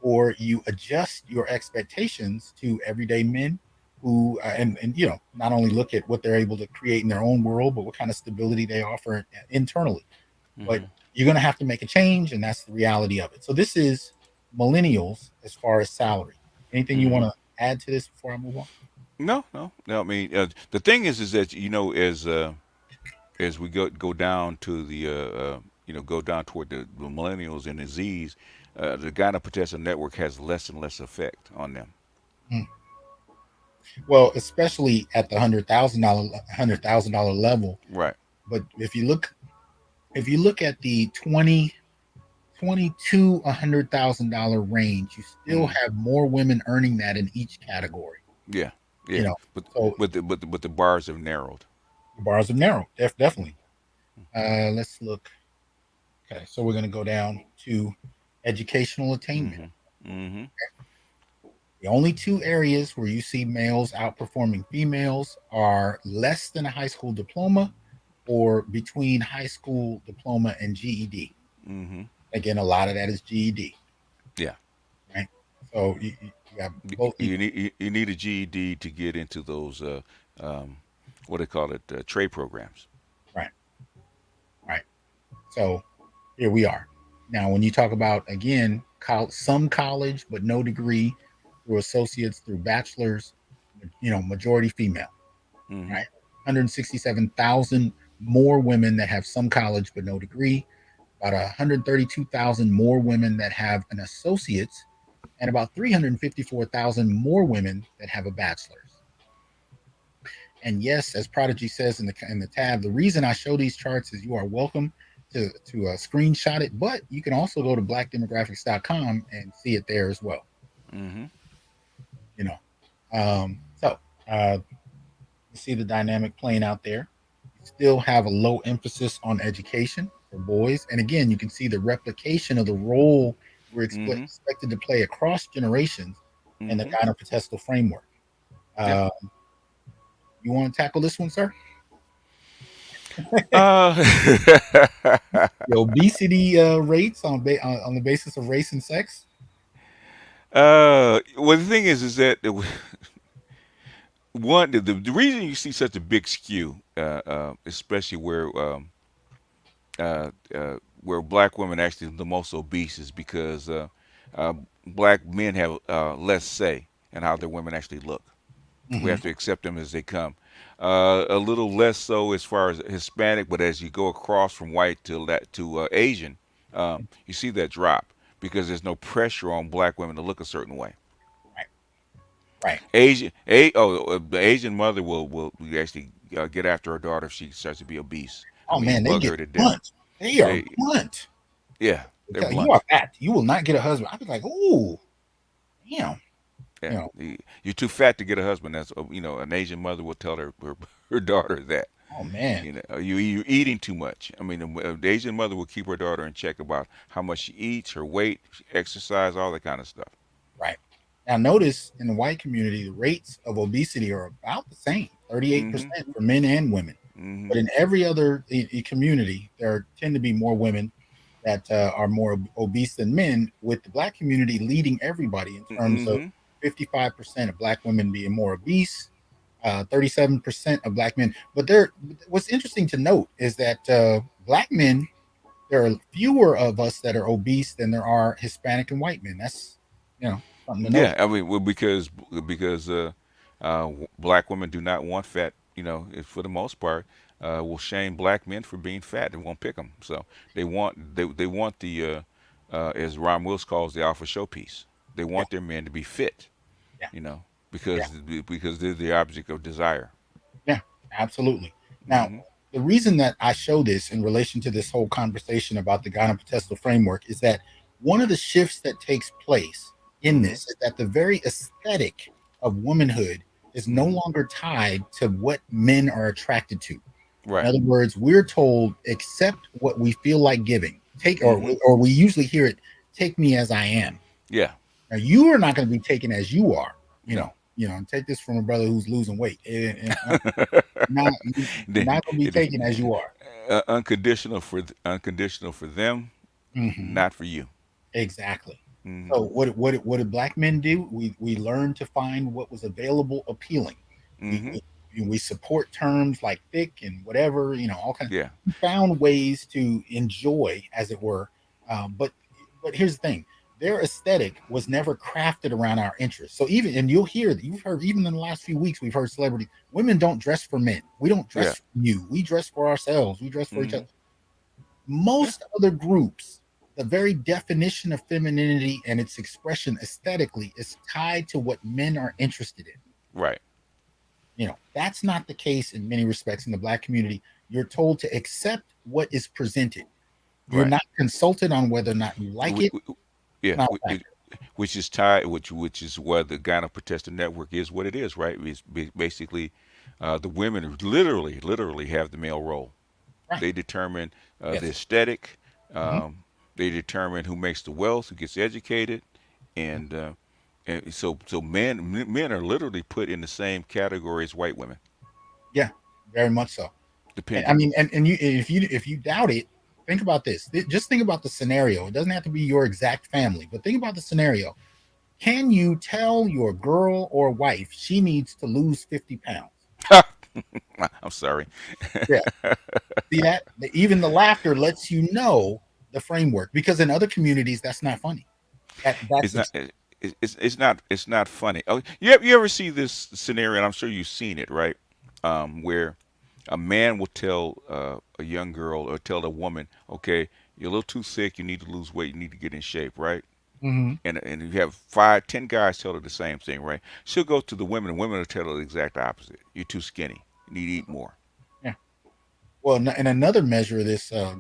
or you adjust your expectations to everyday men who and not only look at what they're able to create in their own world, but what kind of stability they offer internally. But Mm-hmm. you're going to have to make a change, and that's the reality of it. So this is millennials as far as salary. Anything you want Mm-hmm. to add to this before I move on? No, no, no. I mean, the thing is that as we go down to the go down toward the millennials and the Z's, the Gynopotestal network has less and less effect on them. Mm. Well, especially at the $100,000 level. Right. But if you look at the 20 to $100,000 range, you still Mm. have more women earning that in each category. Yeah. You Yeah. know, But so the bars have narrowed. the bars are narrow, definitely. Let's look. Okay, so we're going to go down to educational attainment. Mm-hmm. Mm-hmm. The only two areas where you see males outperforming females are less than a high school diploma or between high school diploma and GED. Mm-hmm. Again, a lot of that is GED, Yeah. right? So you have both equal, You need a GED to get into those um, what they call it trade programs. right? Right. So here we are. Now, when you talk about, again, some college but no degree, through associates, through bachelors, majority female, Mm-hmm. right? 167,000 more women that have some college but no degree, about 132,000 more women that have an associate's, and about 354,000 more women that have a bachelor's. And yes, as Prodigy says in the tab, the reason I show these charts is you are welcome to screenshot it, but you can also go to blackdemographics.com and see it there as well. Mm-hmm. You know, so you see the dynamic playing out there. You still have a low emphasis on education for boys, and again, you can see the replication of the role we're Mm-hmm. expected to play across generations in the Mm-hmm. Gynopotestal framework. Yeah. Uh, you want to tackle this one, sir? Uh, The obesity rates on the basis of race and sex. well, the thing is that the reason you see such a big skew, especially where black women actually the most obese, is because uh, black men have less say in how their women actually look. We Mm-hmm. have to accept them as they come. A little less so as far as Hispanic, but as you go across from white to Asian, you see that drop because there's no pressure on black women to look a certain way. Right, right. The Asian mother will actually get after her daughter if she starts to be obese. I Oh mean, man, they bug get her to death. blunt. They are They, blunt. yeah, they're You are blunt. fat. You will not get a husband. I'd be like, ooh, damn. Yeah, You know, you're too fat to get a husband. That's an Asian mother will tell her daughter that. oh man, You're eating too much. I mean, the Asian mother will keep her daughter in check about how much she eats, her weight, exercise, all that kind of stuff. right. Now notice in the white community, the rates of obesity are about the same, Mm-hmm. 38% for men and women. Mm-hmm. But in every other community, there tend to be more women that are more obese than men, with the black community leading everybody in terms of Mm-hmm. 55% of black women being more obese, 37% of black men. But there, what's interesting to note is that black men, there are fewer of us that are obese than there are Hispanic and white men. That's, something to note. Yeah, I mean, well, because black women do not want fat. For the most part, will shame black men for being fat and won't pick them. So they want as Ron Wills calls the alpha showpiece. They Yeah, want their men to be fit. yeah, You know, yeah. because they're the object of desire. Yeah, absolutely. Now, Hmm. the reason that I show this in relation to this whole conversation about the Gynopotestal framework is that one of the shifts that takes place in Hmm. this is that the very aesthetic of womanhood is no Hmm. longer tied to what men are attracted to. In Right. other words, we're told accept what we feel like giving. Take Hmm. or we usually hear it, take me as I am. Yeah. Now you are not going to be taken as you are, No. and take this from a brother who's losing weight. You're The- not going to be it- taken as you are. unconditional for them, Hmm. not for you. Exactly. Hmm. So what did black men do? We learned to find what was available appealing. Hmm. We support terms like thick and whatever, all kinds. Yeah. We found ways to enjoy, as it were. But here's the thing: their aesthetic was never crafted around our interests. So even and you've heard even in the last few weeks we've heard celebrities. Women don't dress for men. We don't dress Yeah. for you. We dress for ourselves. We dress for each other. Hmm. Yeah. Most other groups, the very definition of femininity and its expression aesthetically is tied to what men are interested in. Right. That's not the case in many respects in the black community. You're told to accept what is presented. You're Right. not consulted on whether or not you like We, it. we, It's yeah. not a We, factor. which is tied, which is why the Gynopotestal network is what it is, right? It's basically the women literally have the male role. Right. They determine the Yes. aesthetic. Hmm. They determine who makes the wealth, who gets educated, and so men are literally put in the same category as white women, Yeah, very much so. And, I depending. mean, and if you doubt it, think about this. Just think about the scenario. It doesn't have to be your exact family, but think about the scenario. Can you tell your girl or wife she needs to lose 50 pounds? I'm sorry. Yeah. See that? Even the laughter lets you know the framework because in other communities, that's not funny. It's That's not. It's not funny. Oh, you ever see this scenario? And I'm sure you've seen it, right? Where a man will tell a young girl or tell a woman, "Okay, you're a little too thick. You need to lose weight. You need to get in shape, right?" Mhm. And you have 5, 10 guys tell her the same thing, right? She'll go to the women, and women will tell her the exact opposite. You're too skinny. You need to eat more. Yeah. Well, and another measure of this, a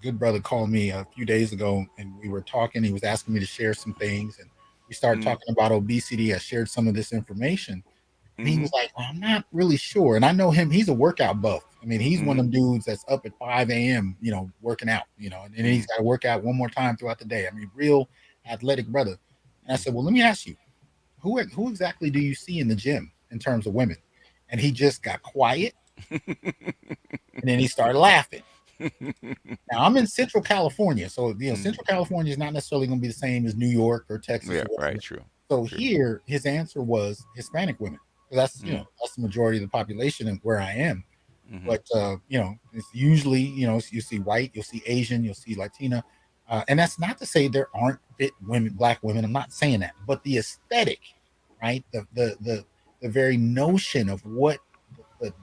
good brother called me a few days ago, and we were talking. He was asking me to share some things, and we started Mm-hmm. talking about obesity. I shared some of this information, and he Mm-hmm. was like, "Well, I'm not really sure." And I know him; he's a workout buff. I mean, he's one Mm-hmm. of them dudes that's up at 5 a.m. Working out. And then Mm-hmm. he's got to work out one more time throughout the day. I mean, real athletic brother. And I said, "Well, let me ask you, who exactly do you see in the gym in terms of women?" And he just got quiet, and then he started laughing. Now I'm in Central California, so Mm-hmm. Central California is not necessarily going to be the same as New York or Texas Yeah. or Right. whatever. True. So True. here, his answer was Hispanic women. So that's the majority of the population and where I am. Mm-hmm. But it's usually you see white, you'll see Asian, you'll see Latina, and that's not to say there aren't fit women, black women. I'm not saying that, but the aesthetic, right? The very notion of what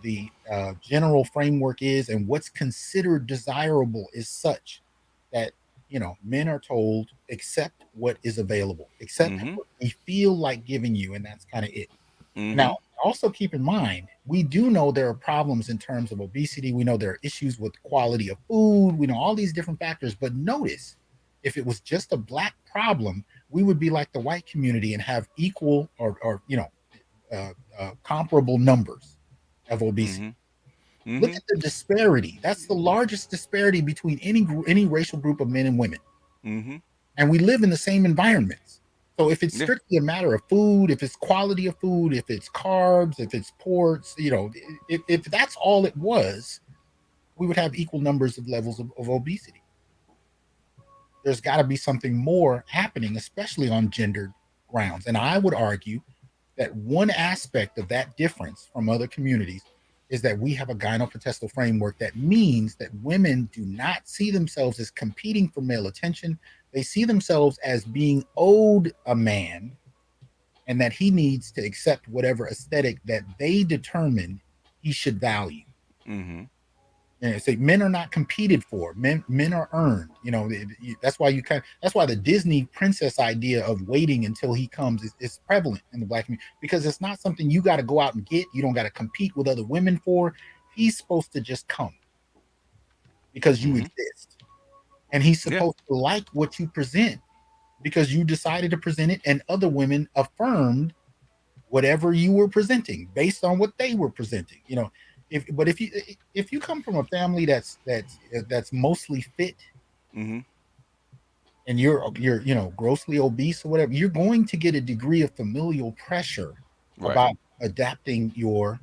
the general framework is and what's considered desirable is such that men are told accept what is available, accept Mm-hmm. what we feel like giving you, and that's kind of it. Now, Mm-hmm. also keep in mind, we do know there are problems in terms of obesity. We know there are issues with quality of food. We know all these different factors. But notice, if it was just a black problem, we would be like the white community and have equal or comparable numbers of obesity. Mhm. Look Mhm. at the disparity. That's the largest disparity between any racial group of men and women, Mhm. and we live in the same environments. So if it's Yeah. strictly a matter of food, if it's quality of food, if it's carbs, if it's ports, if that's all it was, we would have equal numbers of levels of obesity. There's got to be something more happening, especially on gendered grounds. And I would argue that one aspect of that difference from other communities is that we have a gynopotestal framework that means that women do not see themselves as competing for male attention. They see themselves as being owed a man and that he needs to accept whatever aesthetic that they determine he should value. Mhm. And say men are not competed for. Men are earned. That's why that's why the Disney princess idea of waiting until he comes is prevalent in the black community because it's not something you got to go out and get. You don't got to compete with other women for. He's supposed to just come because you Mhm. exist, and he's Yeah. supposed to like what you present because you decided to present it, and other women affirmed whatever you were presenting based on what they were presenting. If you come from a family that's mostly fit Mhm. and you're grossly obese or whatever, you're going to get a degree of familial pressure Right. about adapting or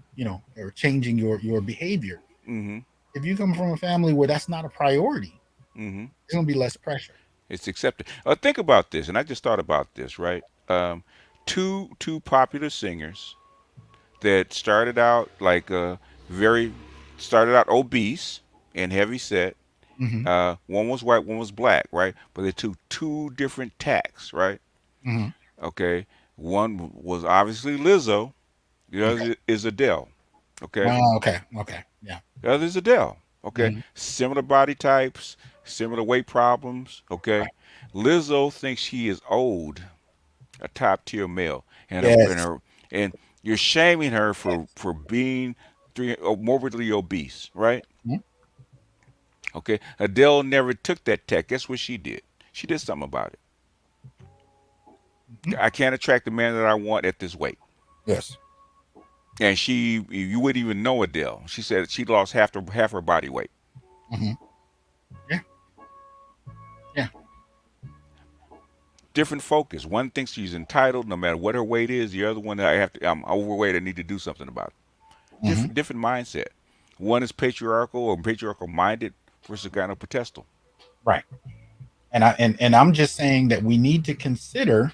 changing your behavior. Mhm. If you come from a family where that's not a priority, Mhm. there's going to be less pressure. It's accepted. Think about this, and I just thought about this. Right. Two popular singers that started out like very started out obese and heavy set. Hmm. One was white, one was black, right? But they took two different tacks, right? Hmm. Okay. One was obviously Lizzo, the Okay. other is Adele. Okay. Okay. Yeah. The other is Adele. Okay. Hmm. Similar body types, similar weight problems. Okay. Right. Lizzo thinks she is owed a top tier male, and Yes. her and you're shaming her for Yes. being morbidly obese, right? Mhm. Okay. Adele never took that tech. Guess what she did? She did something about it. Mhm. I can't attract the man that I want at this weight. Yes. And you wouldn't even know Adele. She said she lost half her body weight. Hmm. Yeah. Yeah. Different focus. One thinks she's entitled no matter what her weight is. The other one, I'm overweight. I need to do something about it. Hmm. Different mindset. One is patriarchal or patriarchal minded versus gynopotestal. Right. And I'm just saying that we need to consider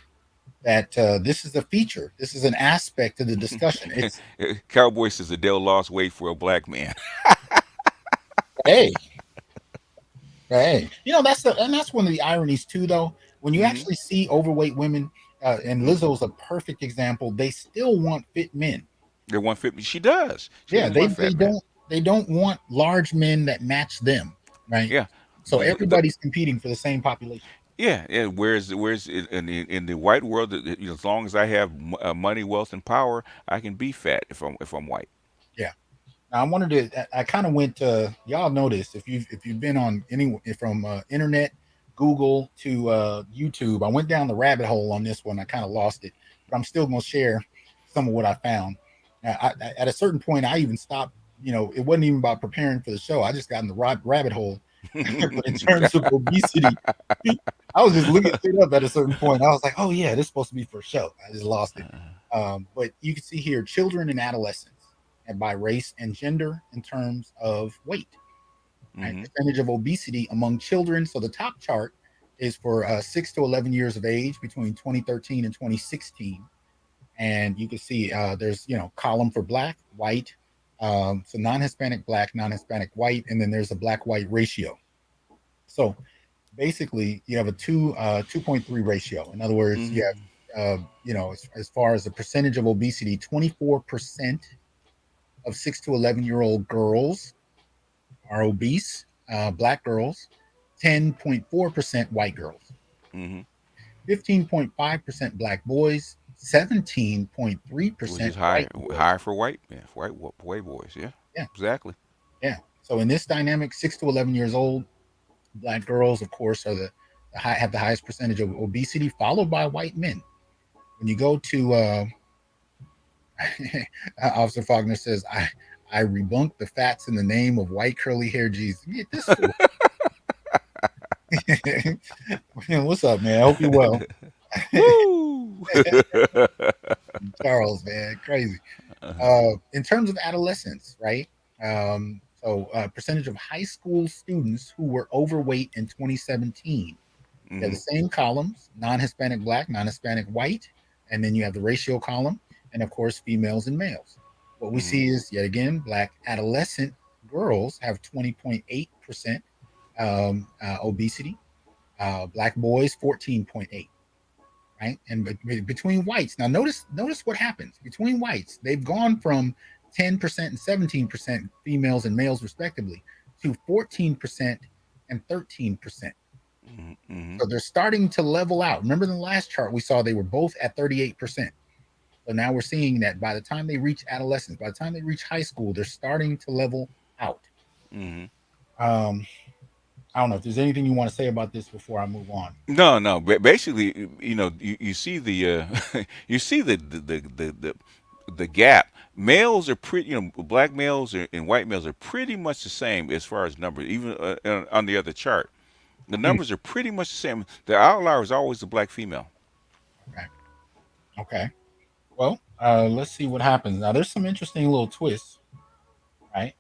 that this is a feature. This is an aspect of the discussion. It's Cowboy says Adele lost weight for a black man. hey, hey, that's one of the ironies too, though. When you Hmm. actually see overweight women, and Lizzo's a perfect example, they still want fit men. They want fit. She does. She Yeah, doesn't they want they fat man. don't want large men that match them, right? Yeah. So The, everybody's competing for the same population. yeah, yeah. Whereas in the white world, as long as I have money, wealth, and power, I can be fat if I'm white. Yeah. Now, I wanted to. I kind of went to y'all notice if you've been on any from internet, Google to YouTube. I went down the rabbit hole on this one. I kind of lost it, but I'm still going to share some of what I found. At a certain point, I even stopped. It wasn't even about preparing for the show. I just got in the rabbit hole. But in terms of obesity, I was just looking it up at a certain point. I was like, oh yeah, this is supposed to be for a show. I just lost it. But you can see here children and adolescents and by race and gender in terms of weight, right? Hmm. Percentage of obesity among children. So the top chart is for 6 to 11 years of age between 2013 and 2016. And you can see there's, column for black, white, so non-Hispanic black, non-Hispanic white, and then there's a black white ratio. So basically you have a 2.3 ratio. In other words, you Hmm. have as far as the percentage of obesity, 24% of 6 to 11-year-old girls are obese, black girls, 10.4% white girls, Hmm. 15.5% black boys, Which 17.3% is white higher boys. for white men, for white boys. Yeah, Yeah, exactly. yeah. So in this dynamic, 6 to 11 years old, black girls, of course, are have the highest percentage of obesity, followed by white men. When you go to Officer Faulkner says, I rebunk the fats in the name of white curly hair Jesus. Get this fool. What's up, man? I hope you're well. Woo! Charles, man, crazy. In terms of adolescence, right? Percentage of high school students who were overweight in 2017. You have the Hmm. same columns: non-Hispanic black, non-Hispanic white, and then you have the ratio column, and of course, females and males. What we Hmm. see is yet again, black adolescent girls have 20.8% obesity. Black boys 14.8, right? And between whites, now notice what happens between whites. They've gone from 10% and 17% females and males respectively to 14% and 13%. Hmm. So they're starting to level out. Remember in the last chart we saw they were both at 38%. So now we're seeing that by the time they reach adolescence, by the time they reach high school, they're starting to level out. Hmm. Um, I don't know if there's anything you want to say about this before I move on. No, no. Basically, you see the you see the gap. Males are pretty, black males and white males are pretty much the same as far as numbers. Even on the other chart, the Hmm, numbers are pretty much the same. The outlier is always the black female. okay. Okay. Well, let's see what happens. Now, there's some interesting little twists, right?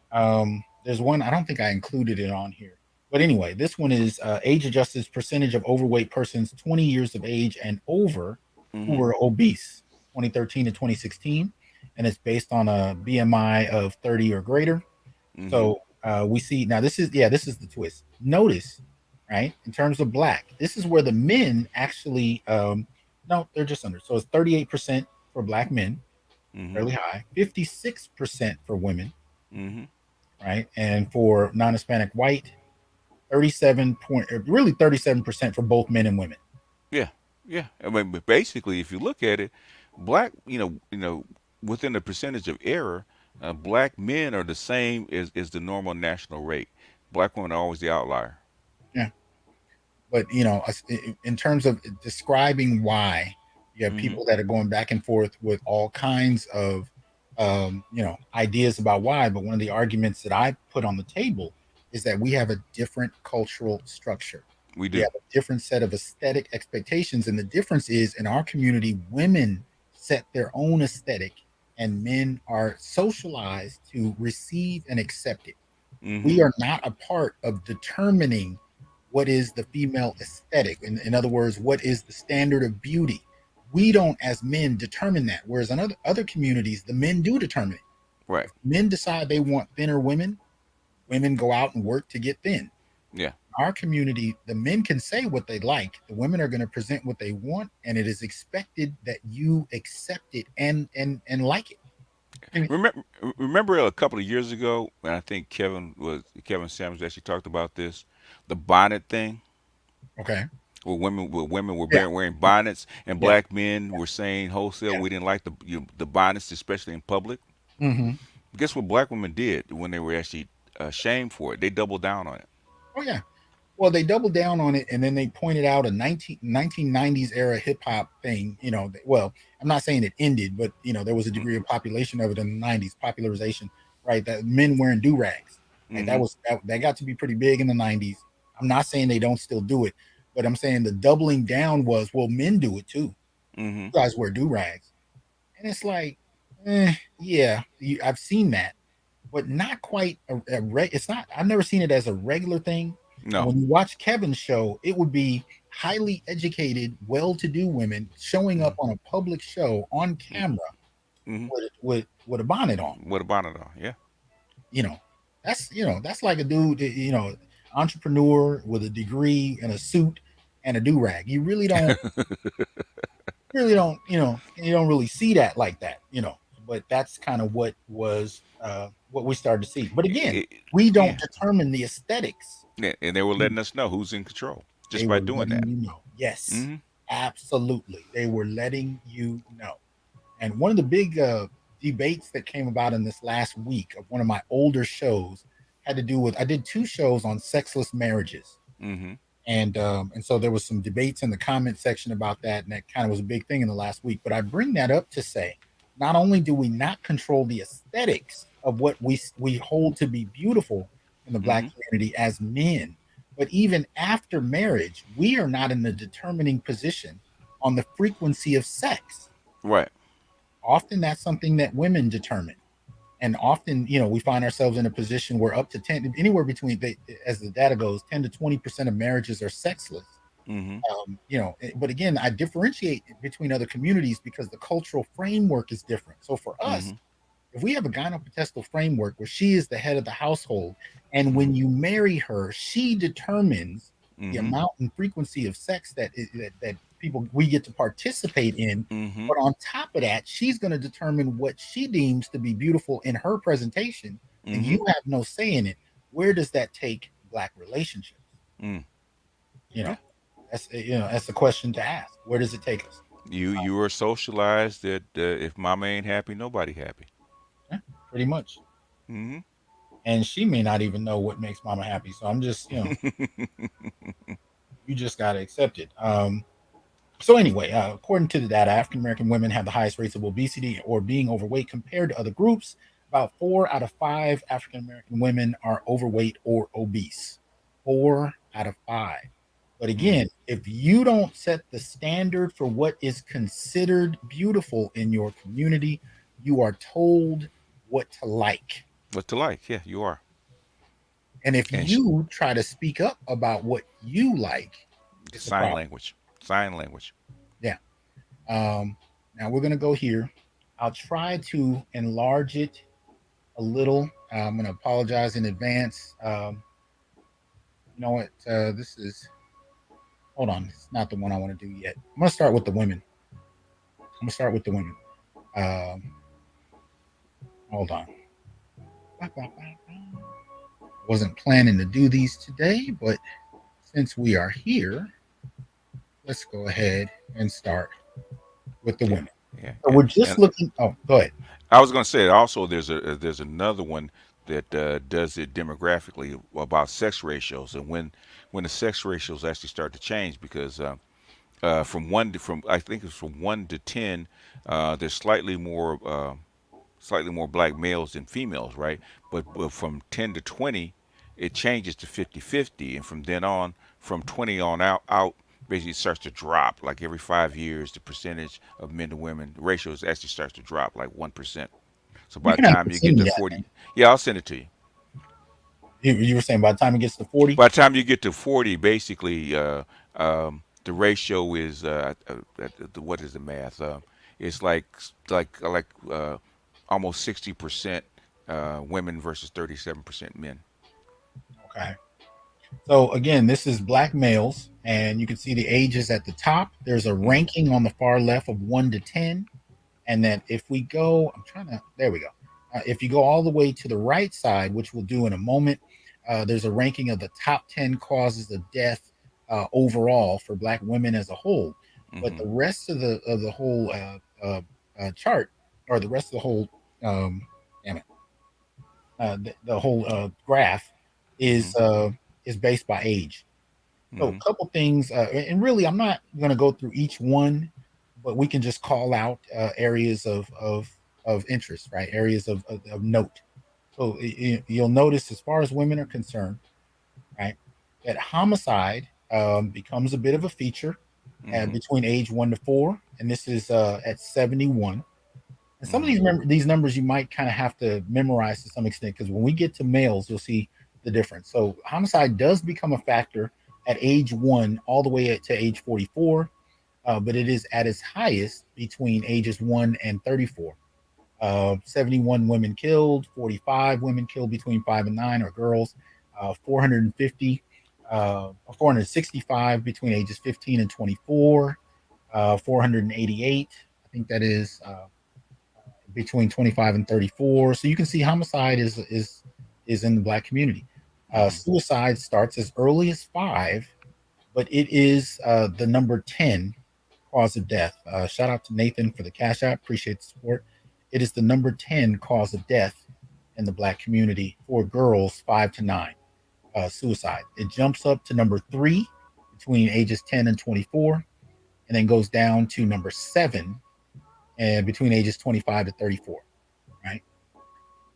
There's one, I don't think I included it on here. But anyway, this one is age adjusted percentage of overweight persons 20 years of age and over who Hmm. were obese, 2013 to 2016. And it's based on a BMI of 30 or greater. Hmm. So we see now this is the twist. Notice, right? In terms of black, this is where the men actually no, they're just under. So it's 38% for black men, Hmm. fairly high, 56% for women, Hmm. right? And for non-Hispanic white, 37% for both men and women. Yeah, yeah. I mean, but basically, if you look at it, black, within the percentage of error, black men are the same as the normal national rate. Black women are always the outlier. Yeah. But in terms of describing why, you have Hmm. people that are going back and forth with all kinds of ideas about why. But one of the arguments that I put on the table is that we have a different cultural structure. We We do. have a different set of aesthetic expectations, and the difference is in our community, women set their own aesthetic, and men are socialized to receive and accept it. We Hmm. are not a part of determining what is the female aesthetic. In other words, what is the standard of beauty. We don't, as men, determine that. Whereas in other communities, the men do determine it. Right. If men decide they want thinner women, women go out and work to get thin. Yeah. Our community, the men can say what they like. The women are going to present what they want, and it is expected that you accept it and like it. And- Remember a couple of years ago, and I think Kevin Samuels actually talked about this, the bonnet thing, okay. where women were Yeah. wearing bonnets, and Yeah. black men were saying wholesale we didn't like the bonnets, especially in public. Yeah. Guess what black women did when they were actually shamed for it? They doubled down on it. Oh yeah. Well, they doubled down on it, and then they pointed out a 1990s era hip hop thing. Well, I'm not saying it ended, but there was a degree of population of it in the 90s, popularization, right? That men wearing do rags, right? Mm-hmm. That got to be pretty big in the 90s. I'm not saying they don't still do it, but I'm saying the doubling down was, well, men do it too. Mm-hmm. You guys wear do rags, and it's like, yeah, I've seen that, but not quite it's not. I've never seen it as a regular thing. And No. when you watch Kevin's show, it would be highly educated, well-to-do women showing up on a public show on camera Mm-hmm. with a bonnet on. What a bonnet on? Yeah. You know, that's like a dude, entrepreneur with a degree and a suit and a do rag. You really don't, you don't really see that like that. But that's kind of what we started to see. But again, It- we don't yeah. determine the aesthetics. Yeah. And they were letting us know who's in control They just by were doing letting that. you know. Yes, Mm-hmm. absolutely. They were letting you know. And one of the big debates that came about in this last week of one of my older shows had to do with, I did two shows on sexless marriages. Mm-hmm. And so there was some debates in the comment section about that, and that kind of was a big thing in the last week. But I bring that up to say, not only do we not control the aesthetics of what we hold to be beautiful in the Black Mm-hmm. community as men, but even after marriage, we are not in a determining position on the frequency of sex. Right. Often that's something that women determine. And often, we find ourselves in a position where up to 10, anywhere between, as the data goes, 10 to 20% of marriages are sexless. Mm-hmm. But again, I differentiate between other communities because the cultural framework is different. So for us, Mm-hmm. if we have a Gynopotestal framework where she is the head of the household, and when Mm-hmm. you marry her, she determines the Mm-hmm. amount and frequency of sex that people we get to participate in. Mm-hmm. But on top of that, she's going to determine what she deems to be beautiful in her presentation, and Mm-hmm. you have no say in it. Where does that take Black relationships? Mm. You Yeah. know, that's the question to ask. Where does it take us? You are socialized that if mama ain't happy, nobody happy. Yeah, pretty much. Mm-hmm. And she may not even know what makes mama happy. So I'm just, you just got to accept it. So anyway, according to the data, African American women have the highest rates of obesity or being overweight compared to other groups. About 4 out of 5 African American women are overweight or obese. 4 out of 5. But Mm. again, if you don't set the standard for what is considered beautiful in your community, you are told what to like. What to like? Yeah, you are. And if And you try to speak up about what you like, it's a sign problem. language. Sign language. Yeah. Now we're going to go here. I'll try to enlarge it a little. I'm going to apologize in advance. You know what? This is, hold on. It's not the one I want to do yet. I'm going to start with the women. I'm going to start with the women. Um, Hold on. Wasn't planning to do these today, but since we are here, let's go ahead and start with the Yeah. women. Yeah. So we're just And looking. Oh, go ahead. I was going to say also there's another one that does it demographically about sex ratios and when the sex ratios actually start to change because from I think it's from 1 to 10 there's slightly more black males than females, right? But from 10 to 20, it changes to 50-50. And from then on, from 20 on out basically starts to drop. Like every 5 years, the percentage of men to women, the ratio actually starts to drop like 1%. So You by the can have time to you send get me to that. 40, yeah, I'll send it to you. You were saying by the time it gets to 40. By the time you get to 40, basically, the ratio is what is the math? It's almost 60% women versus 37% men. Okay. So again, this is black males, and you can see the ages at the top. There's a Hmm. ranking on the far left of 1 to 10, and then if we go, I'm trying to. There we go. If you go all the way to the right side, which we'll do in a moment, there's a ranking of the top 10 causes of death overall for Black women as a whole. But Hmm. the rest of the whole chart, or the rest of the whole, um, damn it, the whole graph Hmm. is based by age. So Hmm. a couple things, and really, I'm not going to go through each one, but we can just call out areas of interest, right? Areas of note. So you'll notice, as far as women are concerned, right, that homicide becomes a bit of a feature Hmm. between age 1 to 4, and this is at 71. And some of Hmm. these numbers you might kind of have to memorize to some extent, because when we get to males, you'll see the difference. So homicide does become a factor at age 1 all the way to age 44, but it is at its highest between ages 1 and 34. 71 women killed, 45 women killed between 5 and 9 are girls, 450, 465 between ages 15 and 24, 488. I think that is between 25 and 34. So you can see homicide is in the Black community. Hmm. Suicide starts as early as 5, but it is the number 10 cause of death. Shout out to Nathan for the cash app. Appreciate the support. It is the number 10 cause of death in the Black community for girls 5 to 9. Suicide. It jumps up to number 3 between ages 10 and 24, and then goes down to number 7 and between ages 25 to 34, right?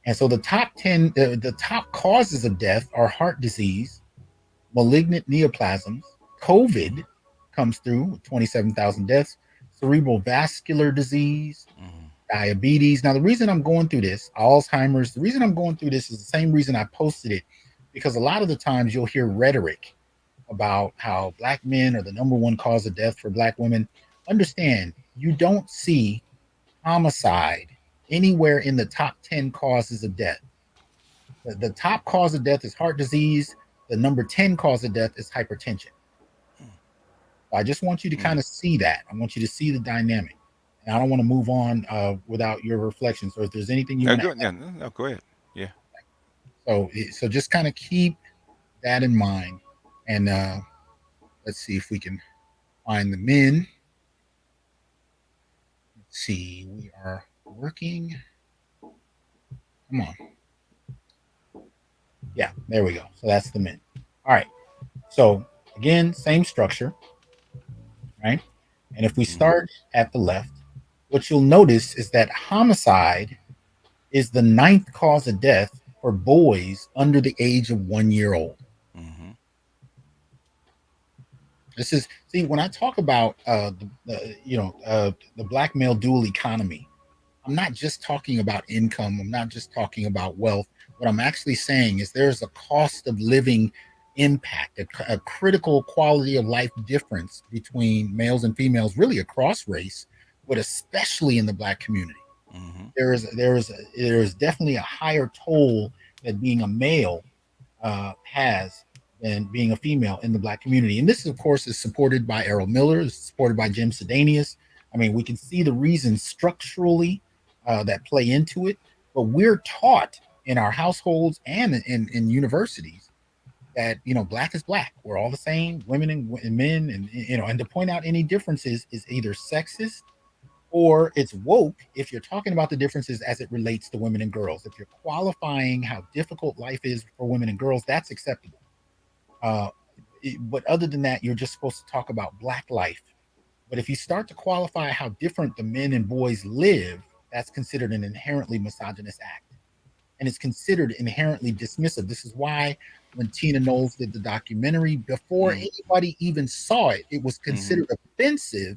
And so the top 10, the top causes of death are heart disease, malignant neoplasms, COVID comes through with 27,000 deaths, cerebral vascular disease, Hmm. diabetes. Now, the reason I'm going through this, Alzheimer's, the reason I'm going through this is the same reason I posted it, because a lot of the times you'll hear rhetoric about how black men are the number one cause of death for black women. Understand, you don't see homicide anywhere in the top 10 causes of death. The top cause of death is heart disease. The number 10 cause of death is hypertension. So I just want you to kind Mm. of see that. I want you to see the dynamic. And I don't want to move on without your reflections. So if there's anything you No, want to go, add, yeah, no, no, go ahead. Yeah. so just kind of keep that in mind. And let's see if we can find the men. Let's see. We are working. Come on. Yeah, there we go. So that's the men. All right. So again, same structure, right? And if we Hmm. start at the left, what you'll notice is that homicide is the ninth cause of death for boys under the age of 1 year old. Hmm. This is, see, when I talk about the black male dual economy, I'm not just talking about income. I'm not just talking about wealth. What I'm actually saying is there's a cost of living impact, a critical quality of life difference between males and females, really across race, but especially in the black community. Hmm. There is definitely a higher toll that being a male has than being a female in the black community. And this, of course, is supported by Errol Miller, is supported by Jim Sedanius. I mean, we can see the reasons structurally that play into it, but we're taught in our households and in universities that black is black. We're all the same, women and men, and and to point out any differences is either sexist or it's woke if you're talking about the differences as it relates to women and girls. If you're qualifying how difficult life is for women and girls, that's acceptable. Uh, but other than that, you're just supposed to talk about black life. But if you start to qualify how different the men and boys live, that's considered an inherently misogynist act. And it's considered inherently dismissive. This is why when Tina Knowles did the documentary, before Hmm. anybody even saw it, it was Hmm. considered offensive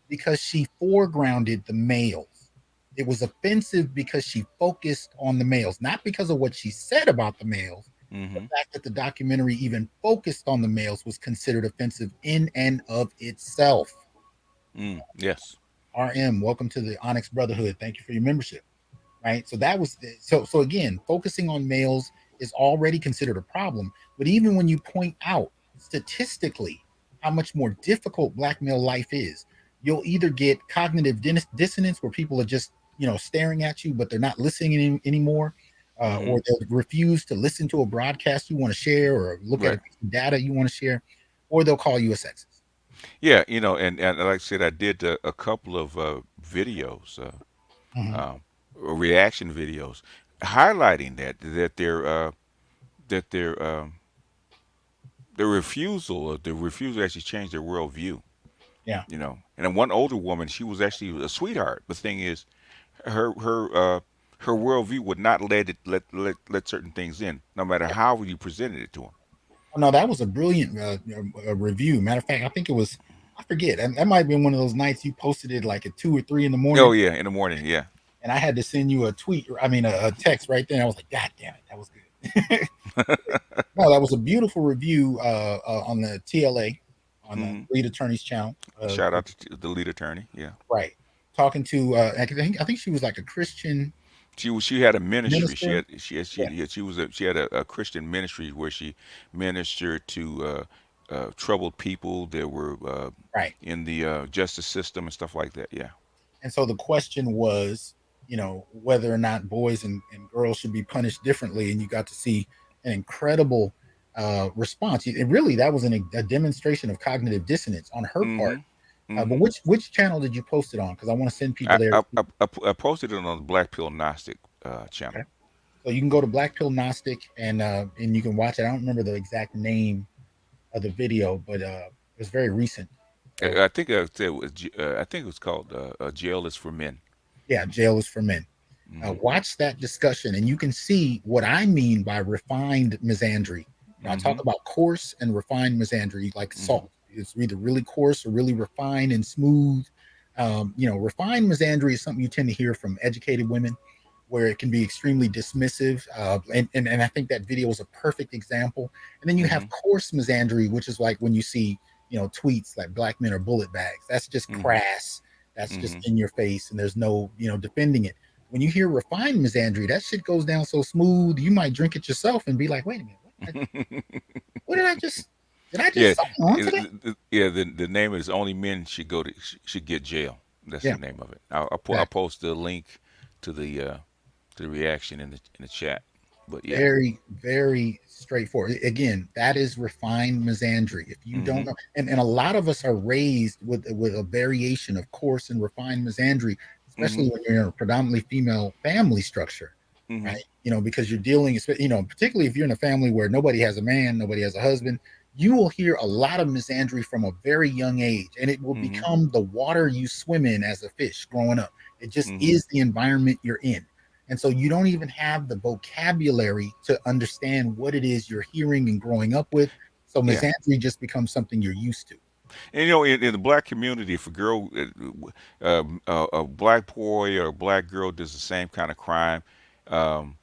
because she foregrounded the males. It was offensive because she focused on the males, not because of what she said about the males. The Hmm. fact that the documentary even focused on the males was considered offensive in and of itself. Mm. Yes. RM, welcome to the Onyx Brotherhood. Thank you for your membership. Right. So that was so again, focusing on males is already considered a problem. But even when you point out statistically how much more difficult black male life is, you'll either get cognitive dissonance where people are just staring at you, but they're not listening anymore, Hmm. or they'll refuse to listen to a broadcast you want to share or look at a Right. piece of data you want to share, or they'll call you a sexist. Yeah, and like I said, I did a couple of videos, Mhm. um, reaction videos, highlighting that their refusal, the refusal to actually change their worldview. Yeah. And then one older woman, she was actually a sweetheart. The thing is, her worldview would not let certain things in, no matter how you presented it to them. Oh, no, that was a brilliant review. Matter of fact, I think it was, I forget, and that might have been one of those nights you posted it like at 2 or 3 in the Oh morning, yeah, in the morning, yeah. and I had to send you a tweet, I mean, a text right there. I was like, God damn it, that was good. No, that was a beautiful review on the TLA, on the Hmm. Lead Attorneys channel. Shout out to the lead attorney. Yeah. Right. Talking to, I think she was like a Christian She had a ministry. She minister. had she had, Yeah. she had a Christian ministry where she ministered to troubled people that were Right. in the justice system and stuff like that. Yeah. And so the question was, whether or not boys and girls should be punished differently. And you got to see an incredible response. It really, that was a demonstration of cognitive dissonance on her part. Mm-hmm. But Mm-hmm. which channel did you post it on? Because I want to send people I, there. I, I, I posted it on the Black Pill Gnostic channel. Okay. So you can go to Black Pill Gnostic and you can watch it. I don't remember the exact name of the video, but It was very recent. So I think I said it was, I think it was called "Jail is for Men." yeah, jail is for men. Hmm. Watch that discussion, and you can see what I mean by refined misandry. I talk Hmm. about coarse and refined misandry, like Hmm. salt. It's either really coarse or really refined and smooth. Refined misandry is something you tend to hear from educated women, where it can be extremely dismissive. And I think that video is a perfect example. And then you have Hmm. coarse misandry, which is like when you see, tweets like black men are bullet bags. That's just Hmm. crass. That's just Hmm. in your face, and there's no, defending it. When you hear refined misandry, that shit goes down so smooth, you might drink it yourself and be like, wait a minute, what did I just Yeah, sign on to that? yeah. The name is "Only Men Should Go to Should Get Jail." That's Yeah, the name of it. I'll exactly. post the link to the reaction in the chat. But yeah. Very, very straightforward. Again, that is refined misandry. If you don't Hmm. know, and a lot of us are raised with a variation of coarse and refined misandry, especially Hmm. when you're in a predominantly female family structure, right? Hmm. Because you're dealing, particularly if you're in a family where nobody has a man, nobody has a husband, you will hear a lot of misandry from a very young age, and it will Hmm. become the water you swim in as a fish growing up. It just Hmm. is the environment you're in. And so you don't even have the vocabulary to understand what it is you're hearing and growing up with. So Yeah. misandry just becomes something you're used to. And in the black community, if a girl, a black boy or a black girl does the same kind of crime, um,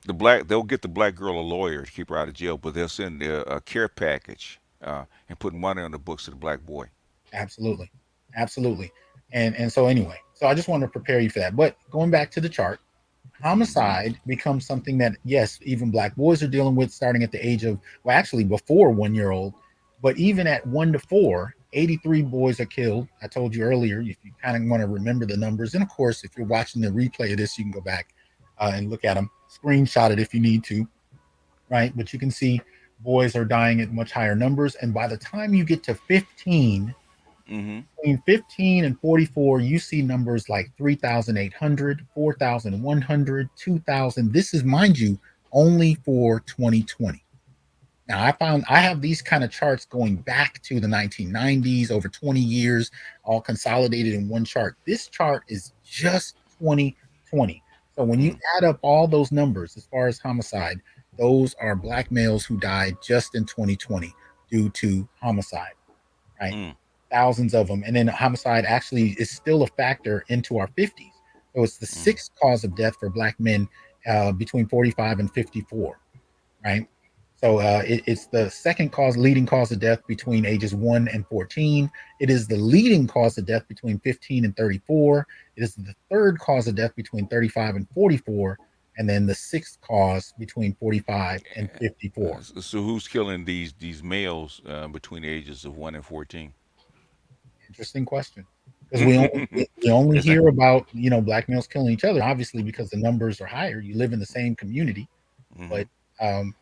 they'll get the black girl a lawyer to keep her out of jail, but they'll send a care package and put money on the books to the black boy. Absolutely. Absolutely. And so anyway, so I just wanted to prepare you for that. But going back to the chart, Hmm. homicide becomes something that, yes, even black boys are dealing with starting at the age of, well, actually before 1 year old, but even at 1 to 4, 83 boys are killed. I told you earlier, if you kind of want to remember the numbers, and of course, if you're watching the replay of this, you can go back and look at them, screenshot it if you need to, right? But you can see boys are dying at much higher numbers. And by the time you get to 15, Hmm. between 15 and 44, you see numbers like 3,800, 4,100, 2,000. This is, mind you, only for 2020. Now, I have these kind of charts going back to the 1990s, over 20 years, all consolidated in one chart. This chart is just 2020. So when you Mm. add up all those numbers as far as homicide, those are black males who died just in 2020 due to homicide, right? Mm. Thousands of them. And then homicide actually is still a factor into our 50s. So it's the Mm. sixth cause of death for black men between 45 and 54, right? So it's the second leading cause of death between ages 1 and 14. It is the leading cause of death between 15 and 34. It is the third cause of death between 35 and 44. And then the sixth cause between 45 and 54. So who's killing these males between the ages of 1 and 14? Interesting question. Because we only It's not. hear about black males killing each other, obviously because the numbers are higher. You live in the same community, Hmm. but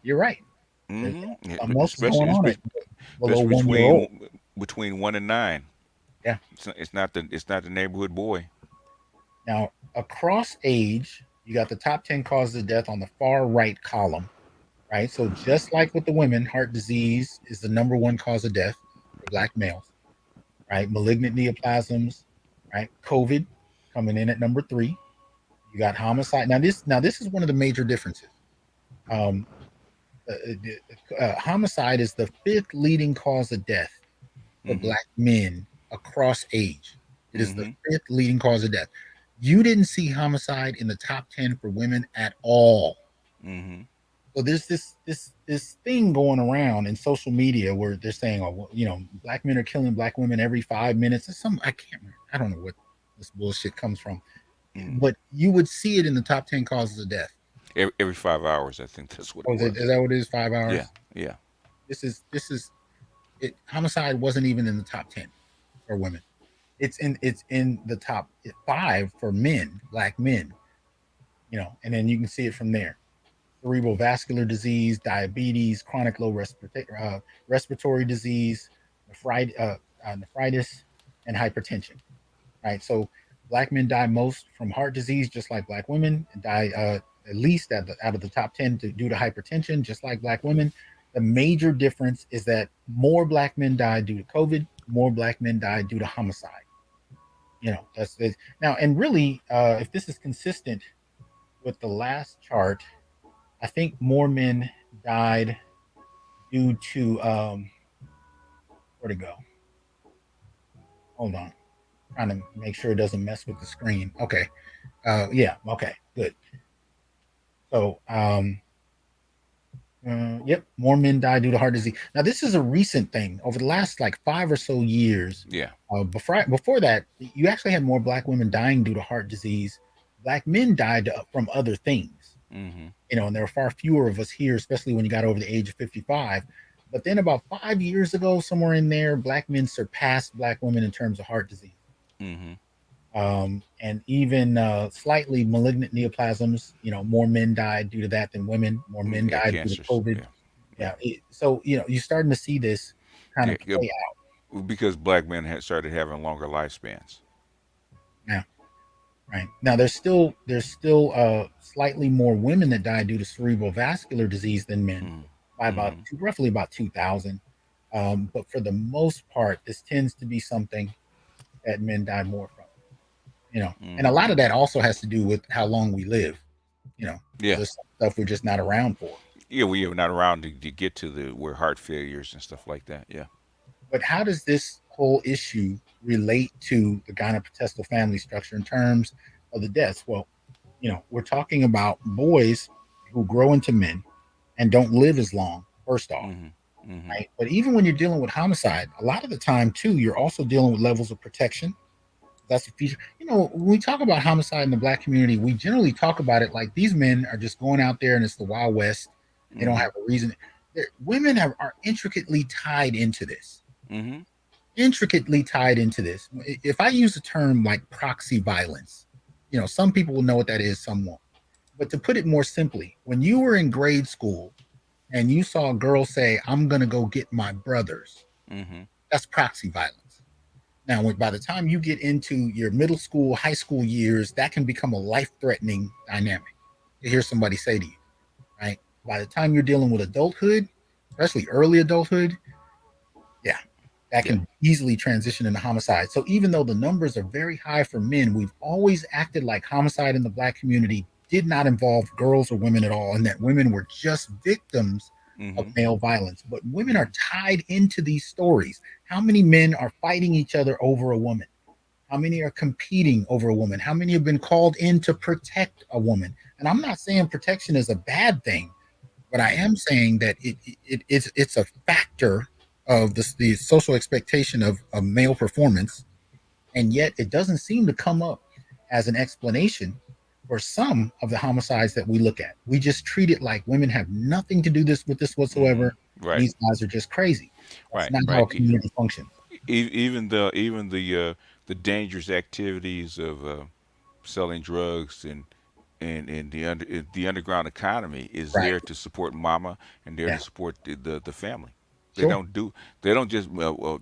you're right. Hmm. Something else is going on at below Especially 1 year old. between 1 and 9. Yeah. It's not the neighborhood boy. Now across age, you got the top 10 causes of death on the far right column, right? So just like with the women, heart disease is the number one cause of death for black males, right? Malignant neoplasms, right? COVID coming in at number 3. You got homicide. Now this is one of the major differences. Um, Homicide is the fifth leading cause of death for Hmm. black men across age. It is the Hmm. fifth leading cause of death. You didn't see homicide in the top 10 for women at all. Hmm. So there's this thing going around in social media where they're saying, oh, well, black men are killing black women every 5 minutes. It's I can't remember. I don't know what this bullshit comes from, Hmm. but you would see it in the top 10 causes of death. Every 5 hours, I think that's what it Oh, is was. that what it is? Five Yeah. hours. Yeah. This is it. Homicide wasn't even in the top 10 for women. It's in the top 5 for men, black men. And then you can see it from there. Cerebral vascular disease, diabetes, chronic respiratory disease, nephritis, and hypertension. Right. So black men die most from heart disease, just like black women, and die at least out of the top 10 due to hypertension, just like black women. The major difference is that more black men died due to COVID, more black men died due to homicide. That's it. Now, and really, if this is consistent with the last chart, I think more men died due to where'd it go? Hold on, trying to make sure it doesn't mess with the screen. Okay, yeah, okay, good. So, yep, more men die due to heart disease. Now, this is a recent thing over the last like 5 or so years. Yeah. Before that, you actually had more black women dying due to heart disease. Black men died from other things, Mm-hmm. and there were far fewer of us here, especially when you got over the age of 55. But then about 5 years ago, somewhere in there, black men surpassed black women in terms of heart disease. Mm-hmm. And even slightly malignant neoplasms. More men died due to that than women. More men Yeah. died due to Cancers. COVID. Yeah. Yeah. Yeah. So you're starting to see this kind Yeah. of Yeah. play out Because black men had started having longer lifespans. now. Right now, there's still slightly more women that die due to cerebral vascular disease than men by about Mm-hmm. roughly about 2,000. But for the most part, this tends to be something that men die more from. And a Mm-hmm. lot of that also has to do with how long we live. Because Yeah. there's some stuff we're just not around for. Yeah. We are not around to get to the where heart failures and stuff like that. Yeah. But how does this whole issue relate to the Gynopotestal family structure in terms of the deaths? Well, we're talking about boys who grow into men and don't live as long, first off, Mm-hmm. Mm-hmm. right? But even when you're dealing with homicide, a lot of the time, too, you're also dealing with levels of protection. That's a feature. When we talk about homicide in the black community, we generally talk about it like these men are just going out there and it's the Wild West. They don't Mm-hmm. have a reason. Women are intricately tied into this. Mm-hmm. Intricately tied into this. If I use a term like proxy violence, some people will know what that is, some won't. But to put it more simply, when you were in grade school and you saw a girl say, "I'm going to go get my brothers," Mm-hmm. that's proxy violence. Now, by the time you get into your middle school, high school years, that can become a life threatening dynamic to hear somebody say to you, right? By the time you're dealing with adulthood, especially early adulthood, yeah, that Yeah. can easily transition into homicide. So even though the numbers are very high for men, we've always acted like homicide in the black community did not involve girls or women at all, and that women were just victims of Mm-hmm. male violence. But women Mm-hmm. are tied into these stories. How many men are fighting each other over a woman? How many are competing over a woman? How many have been called in to protect a woman? And I'm not saying protection is a bad thing, but I Mm-hmm. am saying that it's a factor of the social expectation of male performance, and yet it doesn't seem to come up as an explanation for some of the homicides that we look at. We just treat it like women have nothing to do with this Mm-hmm. whatsoever, and Right. these guys are just crazy. That's Right. not how Right. a community functions. Even the dangerous activities of selling drugs and the underground economy is Right? there to support mama and there Yeah. to support the family. They Sure. don't do they don't just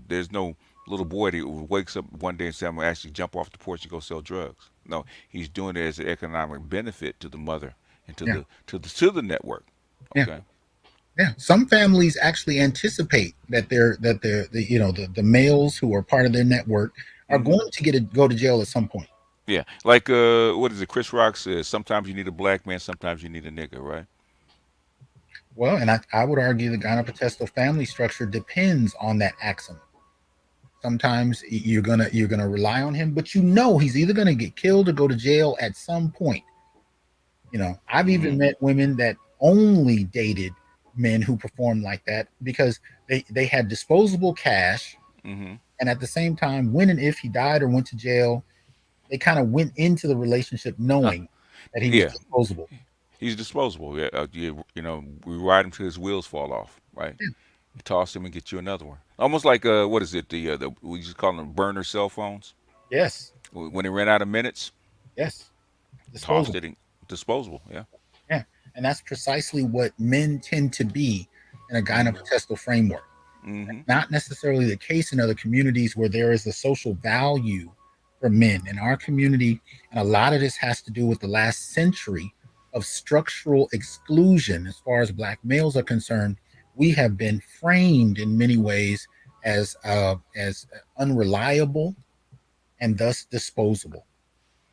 there's no little boy that wakes up one day and says I'm gonna actually jump off the porch and go sell drugs. No, he's doing it as an economic benefit to the mother and Yeah. to the network. Yeah. Okay. Yeah, some families actually anticipate that the males who are part of their network are Hmm. going to go to jail at some point. Yeah, like what is it? Chris Rock says sometimes you need a black man, sometimes you need a nigga, right? Well, and I would argue the Gynopotestal family structure depends on that axiom. Sometimes you're gonna rely on him, but he's either gonna get killed or go to jail at some point. I've Hmm. even met women that only dated men who performed like that because they had disposable cash, Hmm. and at the same time, when and if he died or went to jail, they kind of went into the relationship knowing that he was Yeah, disposable. he's disposable. Yeah, we ride him till his wheels fall off, right? Yeah. You toss him and get you another one. Almost like what is it? The we just call them burner cell phones. Yes. When they ran out of minutes, Yes. tossed Disposable. it in disposable. Yeah. Yeah. And that's precisely what men tend to be in a Hmm. gynopotestal framework. Hmm. Not necessarily the case in other communities where there is a social value for men. In our community, and a lot of this has to do with the last century of structural exclusion as far as black males are concerned. we have been framed in many ways as unreliable and thus disposable.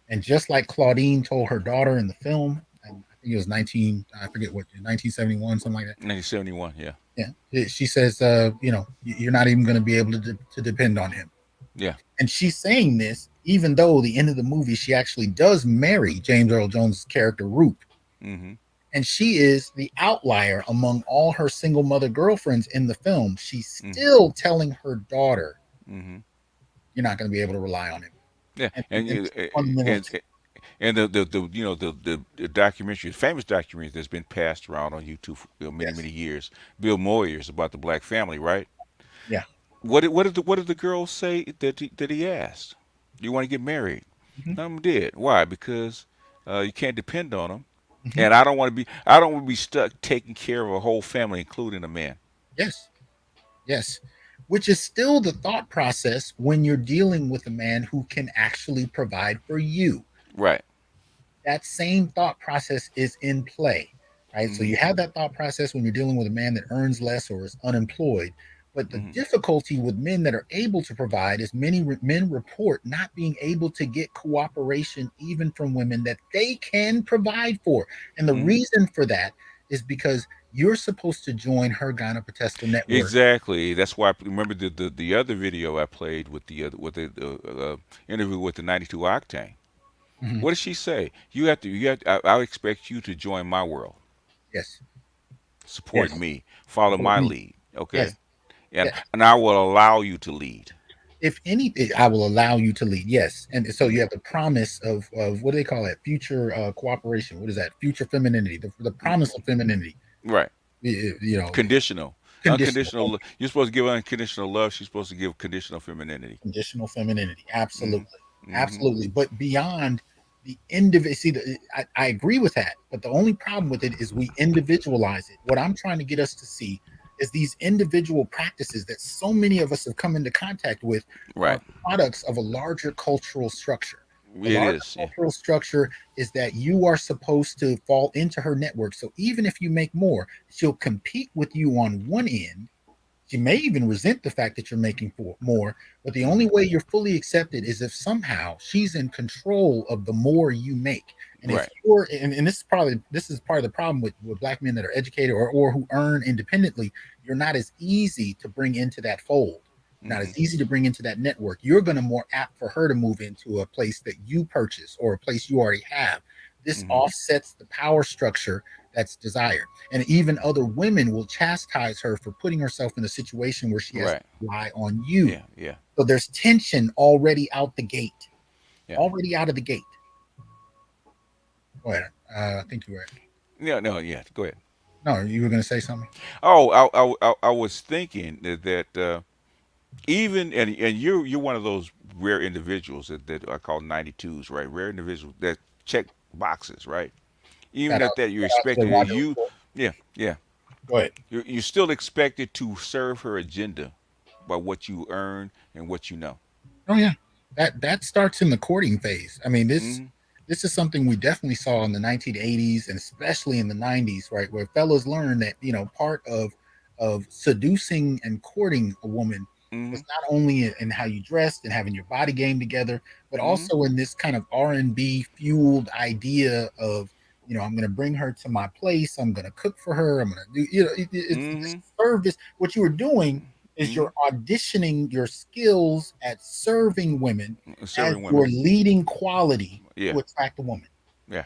And just like Claudine told her daughter in the film, and I think it was 19, I forget what, 1971, something like that. 1971. Yeah. Yeah, she says, you're not even going to be able to depend on him. Yeah. And she's saying this even though the end of the movie she actually does marry James Earl Jones' character Roop, Mm-hmm. and she is the outlier among all her single mother girlfriends in the film. She's Mm-hmm. still telling her daughter, Mm-hmm. "You're not going to be able to rely on him," Yeah. and it's fundamental. And the the documentary, the famous documentary that's been passed around on YouTube for many Yes, years, Bill Moyers, about the black family, right? yeah, What did the girl say that he asked? Do you want to get married? hmm Did. Why? Because you can't depend on them, hmm and I don't want to be stuck taking care of a whole family, including a man. yes, yes. Which is still the thought process when you're dealing with a man who can actually provide for you. Right. That same thought process is in play, right? So Mm-hmm. you have that thought process when you're dealing with a man that earns less or is unemployed. But the Mm-hmm. difficulty with men that are able to provide is many men report not being able to get cooperation even from women that they can provide for. And the Mm-hmm. reason for that is because you're supposed to join her Gynopotestal network. Exactly. That's why I remember the other video I played with the interview with the 92 octane. Mhm. What did she say? I expect you to join my world, Yes, support yes. me, follow For my me. lead. Yes, Okay, and yes. and I will allow you to lead. If anything, I will allow you to lead. Yes, and so you Mm-hmm. have the promise of what do they call it? Future cooperation. What is that? Future femininity. The promise of femininity. Right. You know, Conditional. conditional. Unconditional. You're supposed to give unconditional love. She's supposed to give conditional femininity. Conditional femininity. Mm-hmm. Absolutely, Mm-hmm. absolutely. But beyond the individual, see, I agree with that. But the only problem with it is we individualize it. What I'm trying to get us to see is these individual practices that so many of us have come into contact with Right. are products of a larger cultural structure. The It larger is. Yeah. cultural structure is that you are supposed to fall into her network. So even if you make more, she'll compete with you on one end. She may even resent the fact that you're making more, but the only Mm-hmm. way you're fully accepted is if somehow she's in control of the more you make. And if Right. you're, and this is part of the problem with black men that are educated or who earn independently, you're not as easy to bring into that fold. You're not Mm-hmm. as easy to bring into that network. You're going to more apt for her to move into a place that you purchase or a place you already have. This Mm-hmm. offsets the power structure that's desired. And even other women will chastise her for putting herself in a situation where she has to Right. rely on you. Yeah. Yeah. So there's tension already out the gate, Yeah. already out of the gate. Go ahead. I think you were. Yeah. No. Yeah. Go ahead. No, you were going to say something. Oh, I was thinking that even and you're one of those rare individuals that I call 92s, right? Rare individuals that check boxes, right? Even Shout at out, that, you're shout out to the expected Rondo you, Report. yeah, yeah. Go ahead. You're still expected to serve her agenda by what you earn and what you know. Oh yeah, that starts in the courting phase. I mean, this Mm-hmm. this is something we definitely saw in the 1980s and especially in the 90s, right, where fellas learned that part of seducing and courting a woman Mm-hmm. was not only in how you dressed and having your body game together, but Mm-hmm. also in this kind of R&B fueled idea of I'm going to bring her to my place. I'm going to cook for her. I'm going to do it's this Mm-hmm. service. What you were doing is Mm-hmm. you're auditioning your skills at serving women as Serving your women. leading quality Yeah. to attract a woman. Yeah.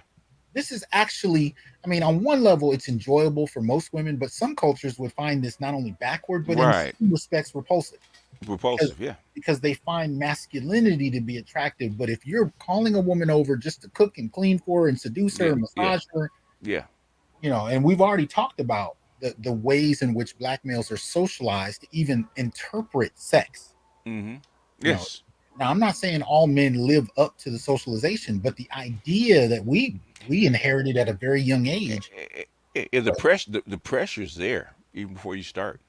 This is actually, I mean, on one level, it's enjoyable for most women, but some cultures would find this not only backward, but in Right. some respects repulsive because Repulsive. Yeah. because they find masculinity to be attractive. But if you're calling a woman over just to cook and clean for her and seduce her Yeah. and Yeah. massage her, Yeah. and we've already talked about the ways in which black males are socialized to even interpret sex. Mm-hmm. You know, Yes. now I'm not saying all men live up to the socialization, but the idea that we inherited at a very young age. The pressure, the pressure's there even before you start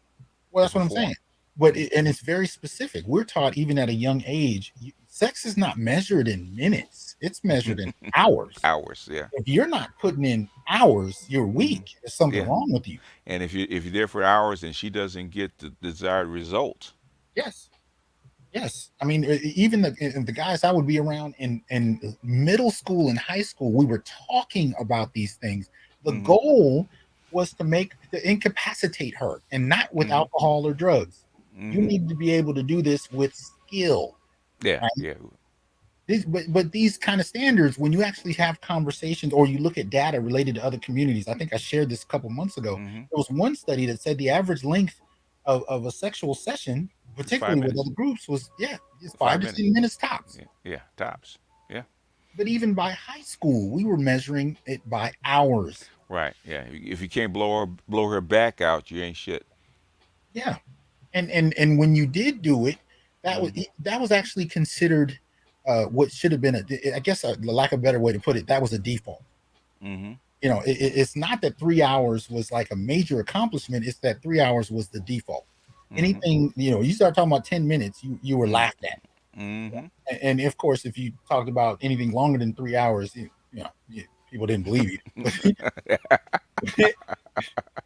Well, to that's what I'm perform. saying. But Mm-hmm. and it's very specific. We're taught even at a young age. sex is not measured in minutes, it's measured in hours. Hours, yeah. If you're not putting in hours, you're Hmm. weak. There's something Yeah. wrong with you. And if you're there for hours and she doesn't get the desired result. Yes. Yes, I mean, even the guys I would be around in middle school and high school, we were talking about these things. The Hmm. goal was to incapacitate her, and not with Hmm. alcohol or drugs. You Hmm. need to be able to do this with skill, Yeah, right? yeah. But these kind of standards, when you actually have conversations or you look at data related to other communities, I think I shared this a couple months ago. Hmm. There was one study that said the average length of a sexual session, It's five particularly with minutes. other groups, was yeah, it's five Five to minutes. ten minutes tops. Yeah, yeah. Tops. Yeah. But even by high school, we were measuring it by hours. Right. Yeah. If you can't blow her back out, you ain't shit. Yeah, and when you did do it, Hmm. that was actually considered what should have been I guess, the lack of a better way to put it, that was a default. Hmm. It's not that 3 hours was like a major accomplishment. It's that 3 hours was the default. Hmm. Anything, you start talking about 10 minutes, you were laughed at. Hmm. And of course, if you talked about anything longer than 3 hours, people didn't believe you.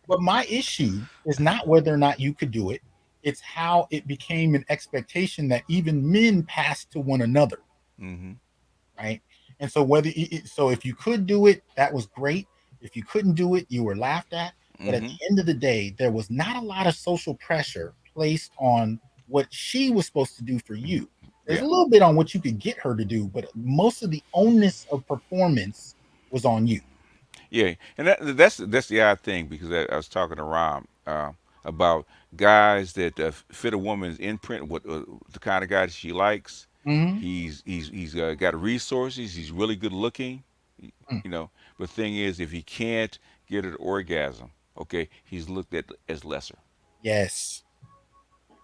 But my issue is not whether or not you could do it. It's how it became an expectation that even men passed to one another, Hmm. right? And so so if you could do it, that was great. If you couldn't do it, you were laughed at. But at Hmm. the end of the day, there was not a lot of social pressure placed on what she was supposed to do for you. There's Yeah. a little bit on what you could get her to do, but most of the onus of performance was on you. Yeah, and that's the odd thing because I was talking to Ron about guys that fit a woman's imprint, what the kind of guy that she likes. Hmm. He's got resources. He's really good looking, you know. But the thing is, if he can't get an orgasm, okay, he's looked at as lesser. Yes.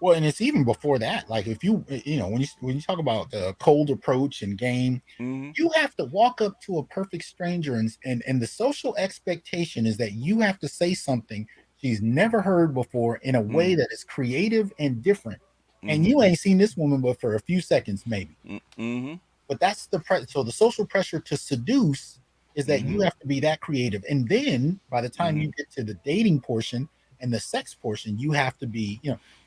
Well, and it's even before that. Like if when you talk about the cold approach and game, Hmm. you have to walk up to a perfect stranger, and the social expectation is that you have to say something she's never heard before in a way Hmm. that is creative and different. And Hmm. you ain't seen this woman but for a few seconds, maybe. Hmm. But that's so the social pressure to seduce is that you Hmm. have to be that creative. And then by the time Hmm. you get to the dating portion and the sex portion, you have to be.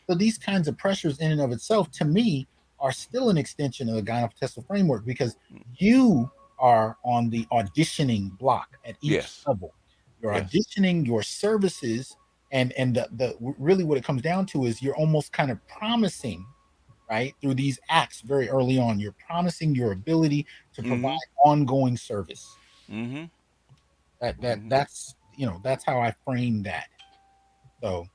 So these kinds of pressures in and of itself, to me, are still an extension of the Gynopotestal framework because you are on the auditioning block at each Yes. level. You're Yes. auditioning your services, and the really what it comes down to is you're almost kind of promising, right, through these acts very early on. You're promising your ability to provide Hmm. ongoing service. Hmm. Hmm. That's how I frame that. So,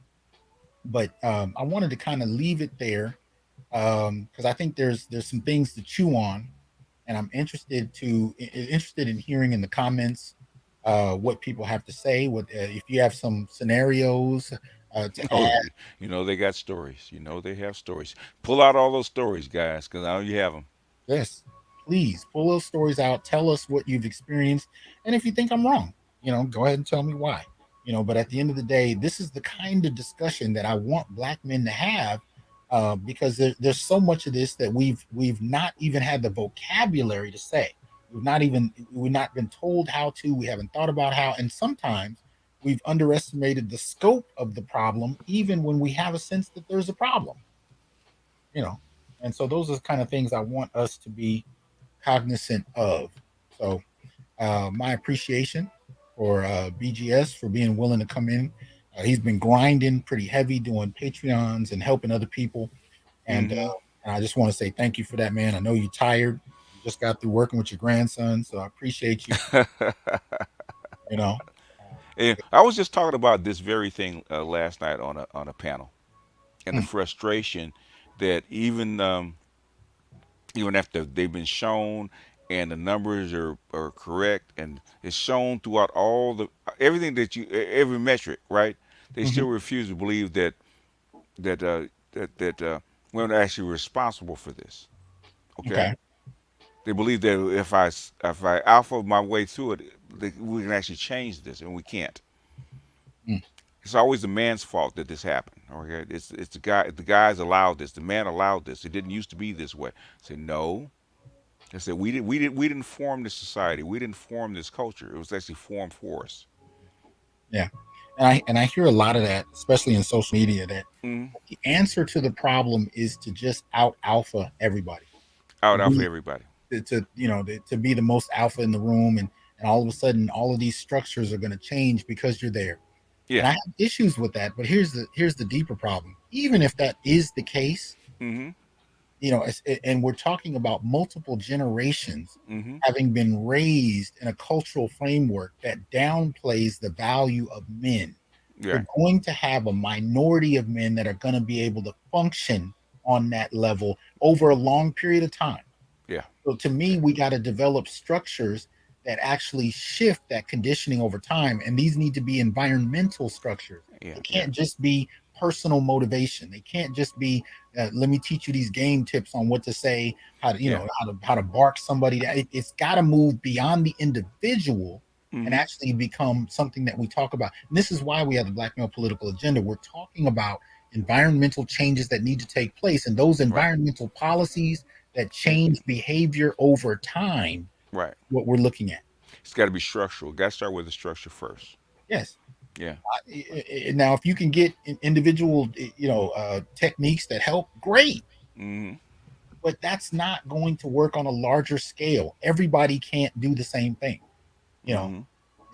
but I wanted to kind of leave it there because I think there's some things to chew on, and I'm interested in hearing in the comments what people have to say. What if you have some scenarios to Oh, add? you know they got stories. You know they have stories. Pull out all those stories, guys, because I know you have them. Yes, please pull those stories out. Tell us what you've experienced, and if you think I'm wrong, go ahead and tell me why. But at the end of the day, this is the kind of discussion that I want Black men to have, because there's so much of this that we've not even had the vocabulary to say. We've not been told how to. We haven't thought about how, and sometimes we've underestimated the scope of the problem, even when we have a sense that there's a problem. You know, and so those are the kind of things I want us to be cognizant of. So, my appreciation for BGS for being willing to come in. He's been grinding pretty heavy, doing Patreons and helping other people. And, Hmm. I just want to say thank you for that, man. I know you're tired. You just got through working with your grandson, so I appreciate you. You know, And I was just talking about this very thing last night on a panel, and the mm, frustration that even after they've been shown and the numbers are correct and it's shown throughout all the everything that every metric, right? They mhm. still refuse to believe that women are actually responsible for this. Okay, Okay. they believe that if I alpha my way through it, we can actually change this, and we can't. Mm. It's always the man's fault that this happened. Okay, it's the guy. The guys allowed this. The man allowed this. It didn't used to be this way. I said no. I said we didn't form this society. We didn't form this culture. It was actually formed for us. Yeah. And I hear a lot of that, especially in social media, that Mm-hmm. the answer to the problem is to just out alpha everybody. To Out for be everybody. to be the most alpha in the room, and all of a sudden all of these structures are going to change because you're there. And Yeah. I have issues with that, but here's the deeper problem. Even if that is the case, Mm-hmm. and we're talking about multiple generations Mm-hmm. having been raised in a cultural framework that downplays the value of men, Yeah. you're going to have a minority of men that are going to be able to function on that level over a long period of time. Yeah. So to me, Yeah. we got to develop structures that actually shift that conditioning over time. And these need to be environmental structures. Yeah. They Yeah. can't just be personal motivation. They can't just be, let me teach you these game tips on what to say, how to, Yeah. how to bark somebody. It's got to move beyond the individual and Mm-hmm. actually become something that we talk about. And this is why we have the Black male political agenda. We're talking about environmental changes that need to take place, and those Right. environmental policies that It, change behavior over time, right. what we're looking at. It's got to be structural. Got to start with the structure first. Yes. Yeah. Now, if you can get individual, techniques that help, great. Mm-hmm. But that's not going to work on a larger scale. Everybody can't do the same thing. You know,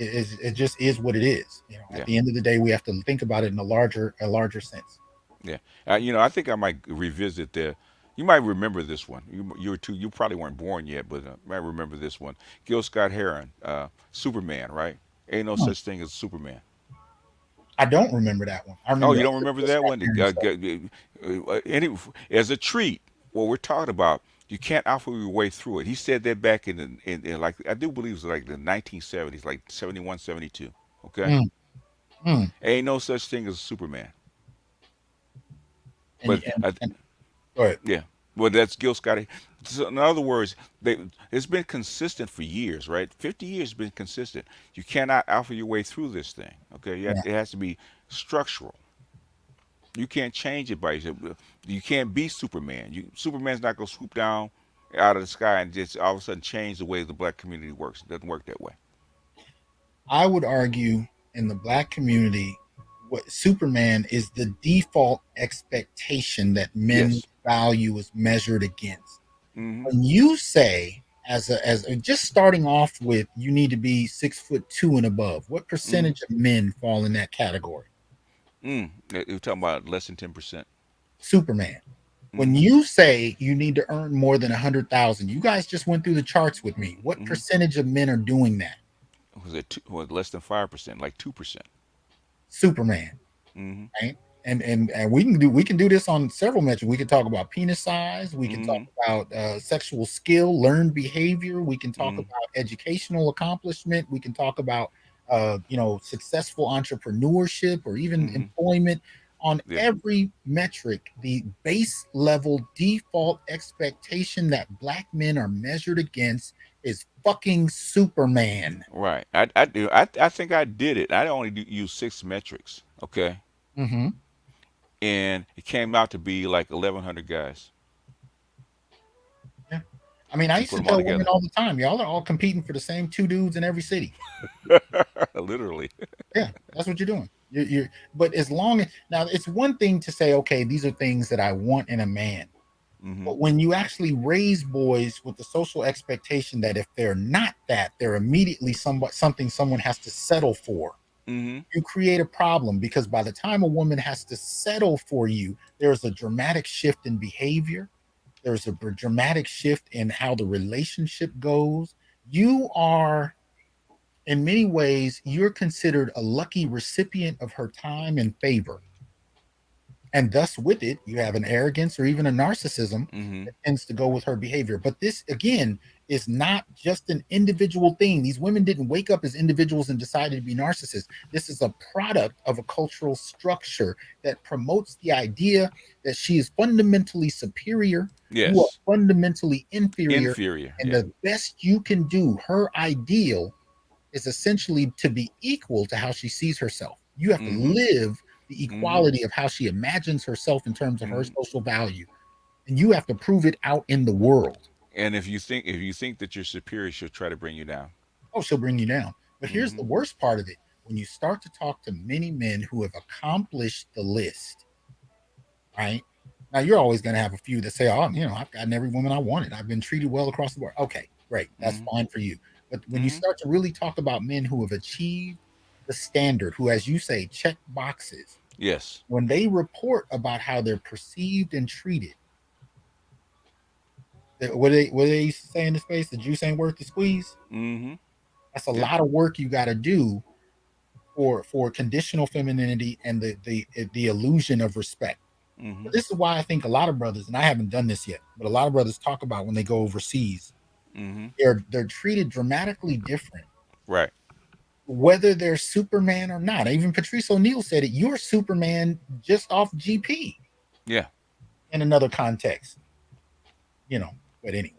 Mm-hmm. it just is what it is. At Yeah. the end of the day, we have to think about it in a larger sense. Yeah. I think I might revisit the. You might remember this one. You were too. You probably weren't born yet, but might remember this one. Gil Scott Heron, Superman, right? Ain't no Hmm. such thing as Superman. I don't remember that one. I Oh, remember you don't other remember Chris that Scott one? Aaron stuff. As a treat, what we're talking about, you can't alpha your way through it. He said that back in like I do believe it was like the 1970s, like 71, 72. Okay, Mm, mm. ain't no such thing as Superman. And, But and, and go ahead. yeah, well, that's Gil Scott. So in other words, it's been consistent for years, right? 50 years has been consistent. You cannot alpha your way through this thing. Okay, Yeah. it has to be structural. You can't change it by yourself. You can't be Superman. Superman's not gonna swoop down out of the sky and just all of a sudden change the way the black community works. It doesn't work that way. I would argue in the black community, what Superman is the default expectation that men's Yes. value is measured against. Mm-hmm. When you say, just starting off with, you need to be 6'2" and above, what Mm-hmm. percentage of men fall in that category? You're talking about less than 10%. Superman. When Mm-hmm. you say you need to earn more than 100,000, you guys just went through the charts with me. What Mm-hmm. percentage of men are doing that? Was it less than 5%, like 2%? Superman. Mm-hmm. Right? And we can do this on several metrics. We can talk about penis size. We can talk Mm-hmm. about sexual skill, learned behavior. We can talk Mm-hmm. about educational accomplishment. We can talk about successful entrepreneurship or even Mm-hmm. employment. On Yeah. every metric, the base level default expectation that black men are measured against is fucking Superman. Right. I do. I think I did it. I only use 6 metrics. Okay. Hmm. And it came out to be like 1,100 guys. Yeah. I mean, I You used put to them all tell women together. all the time, y'all are all competing for the same two dudes in every city. Literally. Yeah, that's what you're doing. But as long as now, it's one thing to say, okay, these are things that I want in a man. Mm-hmm. But when you actually raise boys with the social expectation that if they're not that, they're immediately something someone has to settle for, Mm-hmm. you create a problem because by the time a woman has to settle for you, there's a dramatic shift in behavior. There's a dramatic shift in how the relationship goes. You are, in many ways, you're considered a lucky recipient of her time and favor. And thus, with it, you have an arrogance or even a narcissism Mm-hmm. that tends to go with her behavior. But this, again, is not just an individual thing. These women didn't wake up as individuals and decided to be narcissists. This is a product of a cultural structure that promotes the idea that she is fundamentally superior, you are Yes. fundamentally inferior, Inferior. and Yeah. the best you can do, her ideal, is essentially to be equal to how she sees herself. You have to Mm-hmm. live the Mm-hmm. equality of how she imagines herself in terms of her Mm-hmm. social value, and you have to prove it out in the world. And if you think that you're superior, she'll try to bring you down. Oh, she'll bring you down. But here's Mm-hmm. the worst part of it: when you start to talk to many men who have accomplished the list, right? Now you're always going to have a few that say, "Oh, I've gotten every woman I wanted. I've been treated well across the board." Okay, great, that's Mm-hmm. fine for you. But when you Mm-hmm. start to really talk about men who have achieved the standard, who, as you say, check boxes, Yes. when they report about how they're perceived and treated, what they used to say in the space, the juice ain't worth the squeeze. Mm-hmm. That's a Yep. lot of work you got to do for conditional femininity and the illusion of respect. Mm-hmm. But this is why I think a lot of brothers, and I haven't done this yet, but a lot of brothers talk about when they go overseas, Mm-hmm. they're treated dramatically different, Right. whether they're Superman or not. Even Patrice O'Neill said it. You're Superman just off GP Yeah. in another context, you know. But anyway,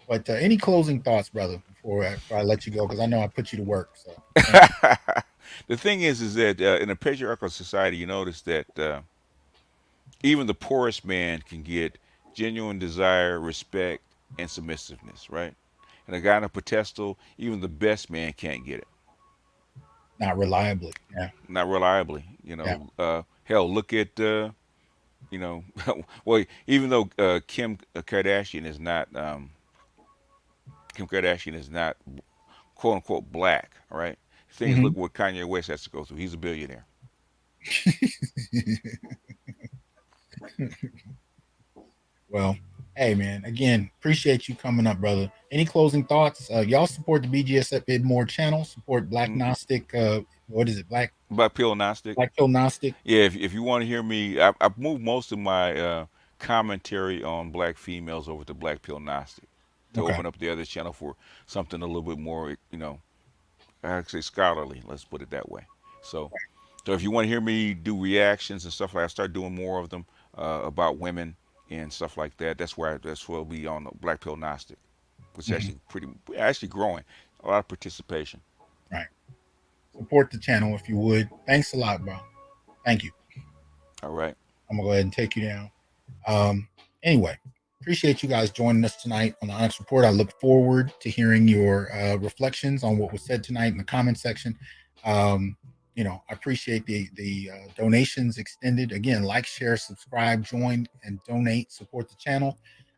but any closing thoughts, brother, before I let you go? Because I know I put you to work. So thank you. The thing is that in a patriarchal society, you notice that even the poorest man can get genuine desire, respect, and submissiveness, right? And a Gynopotestal, even the best man can't get it. Not reliably. Yeah. Not reliably. Yeah. Hell, look at, you know, well, even though Kim Kardashian is not quote unquote black, all right? The thing is, Hmm. look what Kanye West has to go through. He's a billionaire. Well, hey man, again, appreciate you coming up, brother. Any closing thoughts? Y'all support the BGS at IBMOR channel. Support Black Mm, Gnostic. What is it? Black Pill Gnostic. Black Pill Gnostic. Yeah, if you want to hear me, I've moved most of my commentary on black females over to Black Pill Gnostic to Okay. open up the other channel for something a little bit more, actually scholarly. Let's put it that way. So, so if you want to hear me do reactions and stuff like, I start doing more of them about women and stuff like that. That's where it'll be on the Black Pill Gnostic, which is Hmm. actually growing. A lot of participation. Right. Support the channel if you would. Thanks a lot, bro. Thank you. All right. I'm gonna go ahead and take you down. Um, anyway, appreciate you guys joining us tonight on the Onyx Report. I look forward to hearing your reflections on what was said tonight in the comment section. Um, I appreciate the donations extended. Again, like, share, subscribe, join, and donate. Support the channel,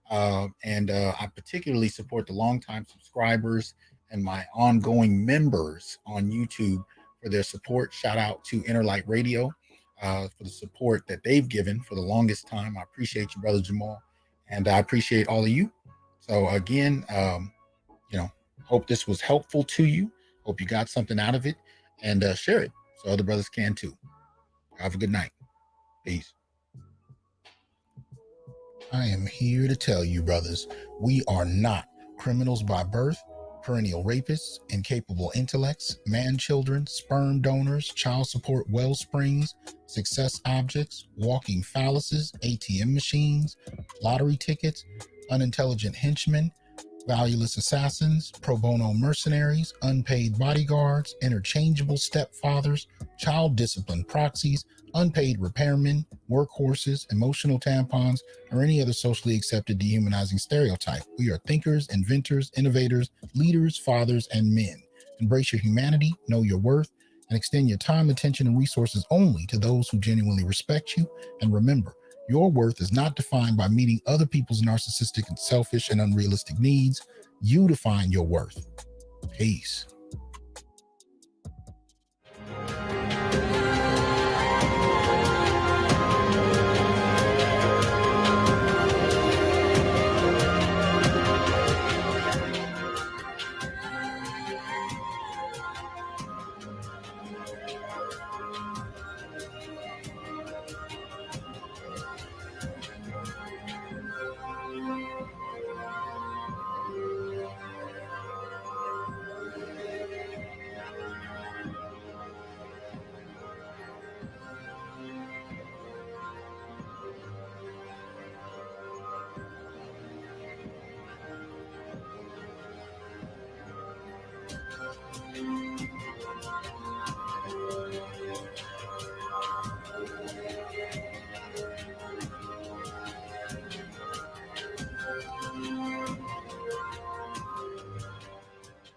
and I particularly support the longtime subscribers and my ongoing members on YouTube for their support. Shout out to Interlight Radio for the support that they've given for the longest time. I appreciate you, brother Jamal, and I appreciate all of you. So again, you know, hope this was helpful to you. Hope you got something out of it, and share it so other brothers can too. Have a good night. Peace. I am here to tell you, brothers, we are not criminals by birth, perennial rapists, incapable intellects, man children, sperm donors, child support well springs, success objects, walking phalluses, ATM machines, lottery tickets, unintelligent henchmen, valueless assassins, pro bono mercenaries, unpaid bodyguards, interchangeable stepfathers, child discipline proxies, unpaid repairmen, workhorses, emotional tampons, or any other socially accepted dehumanizing stereotype. We are thinkers, inventors, innovators, leaders, fathers, and men. Embrace your humanity, know your worth, and extend your time, attention, and resources only to those who genuinely respect you. And remember, your worth is not defined by meeting other people's narcissistic and selfish and unrealistic needs. You define your worth. Peace.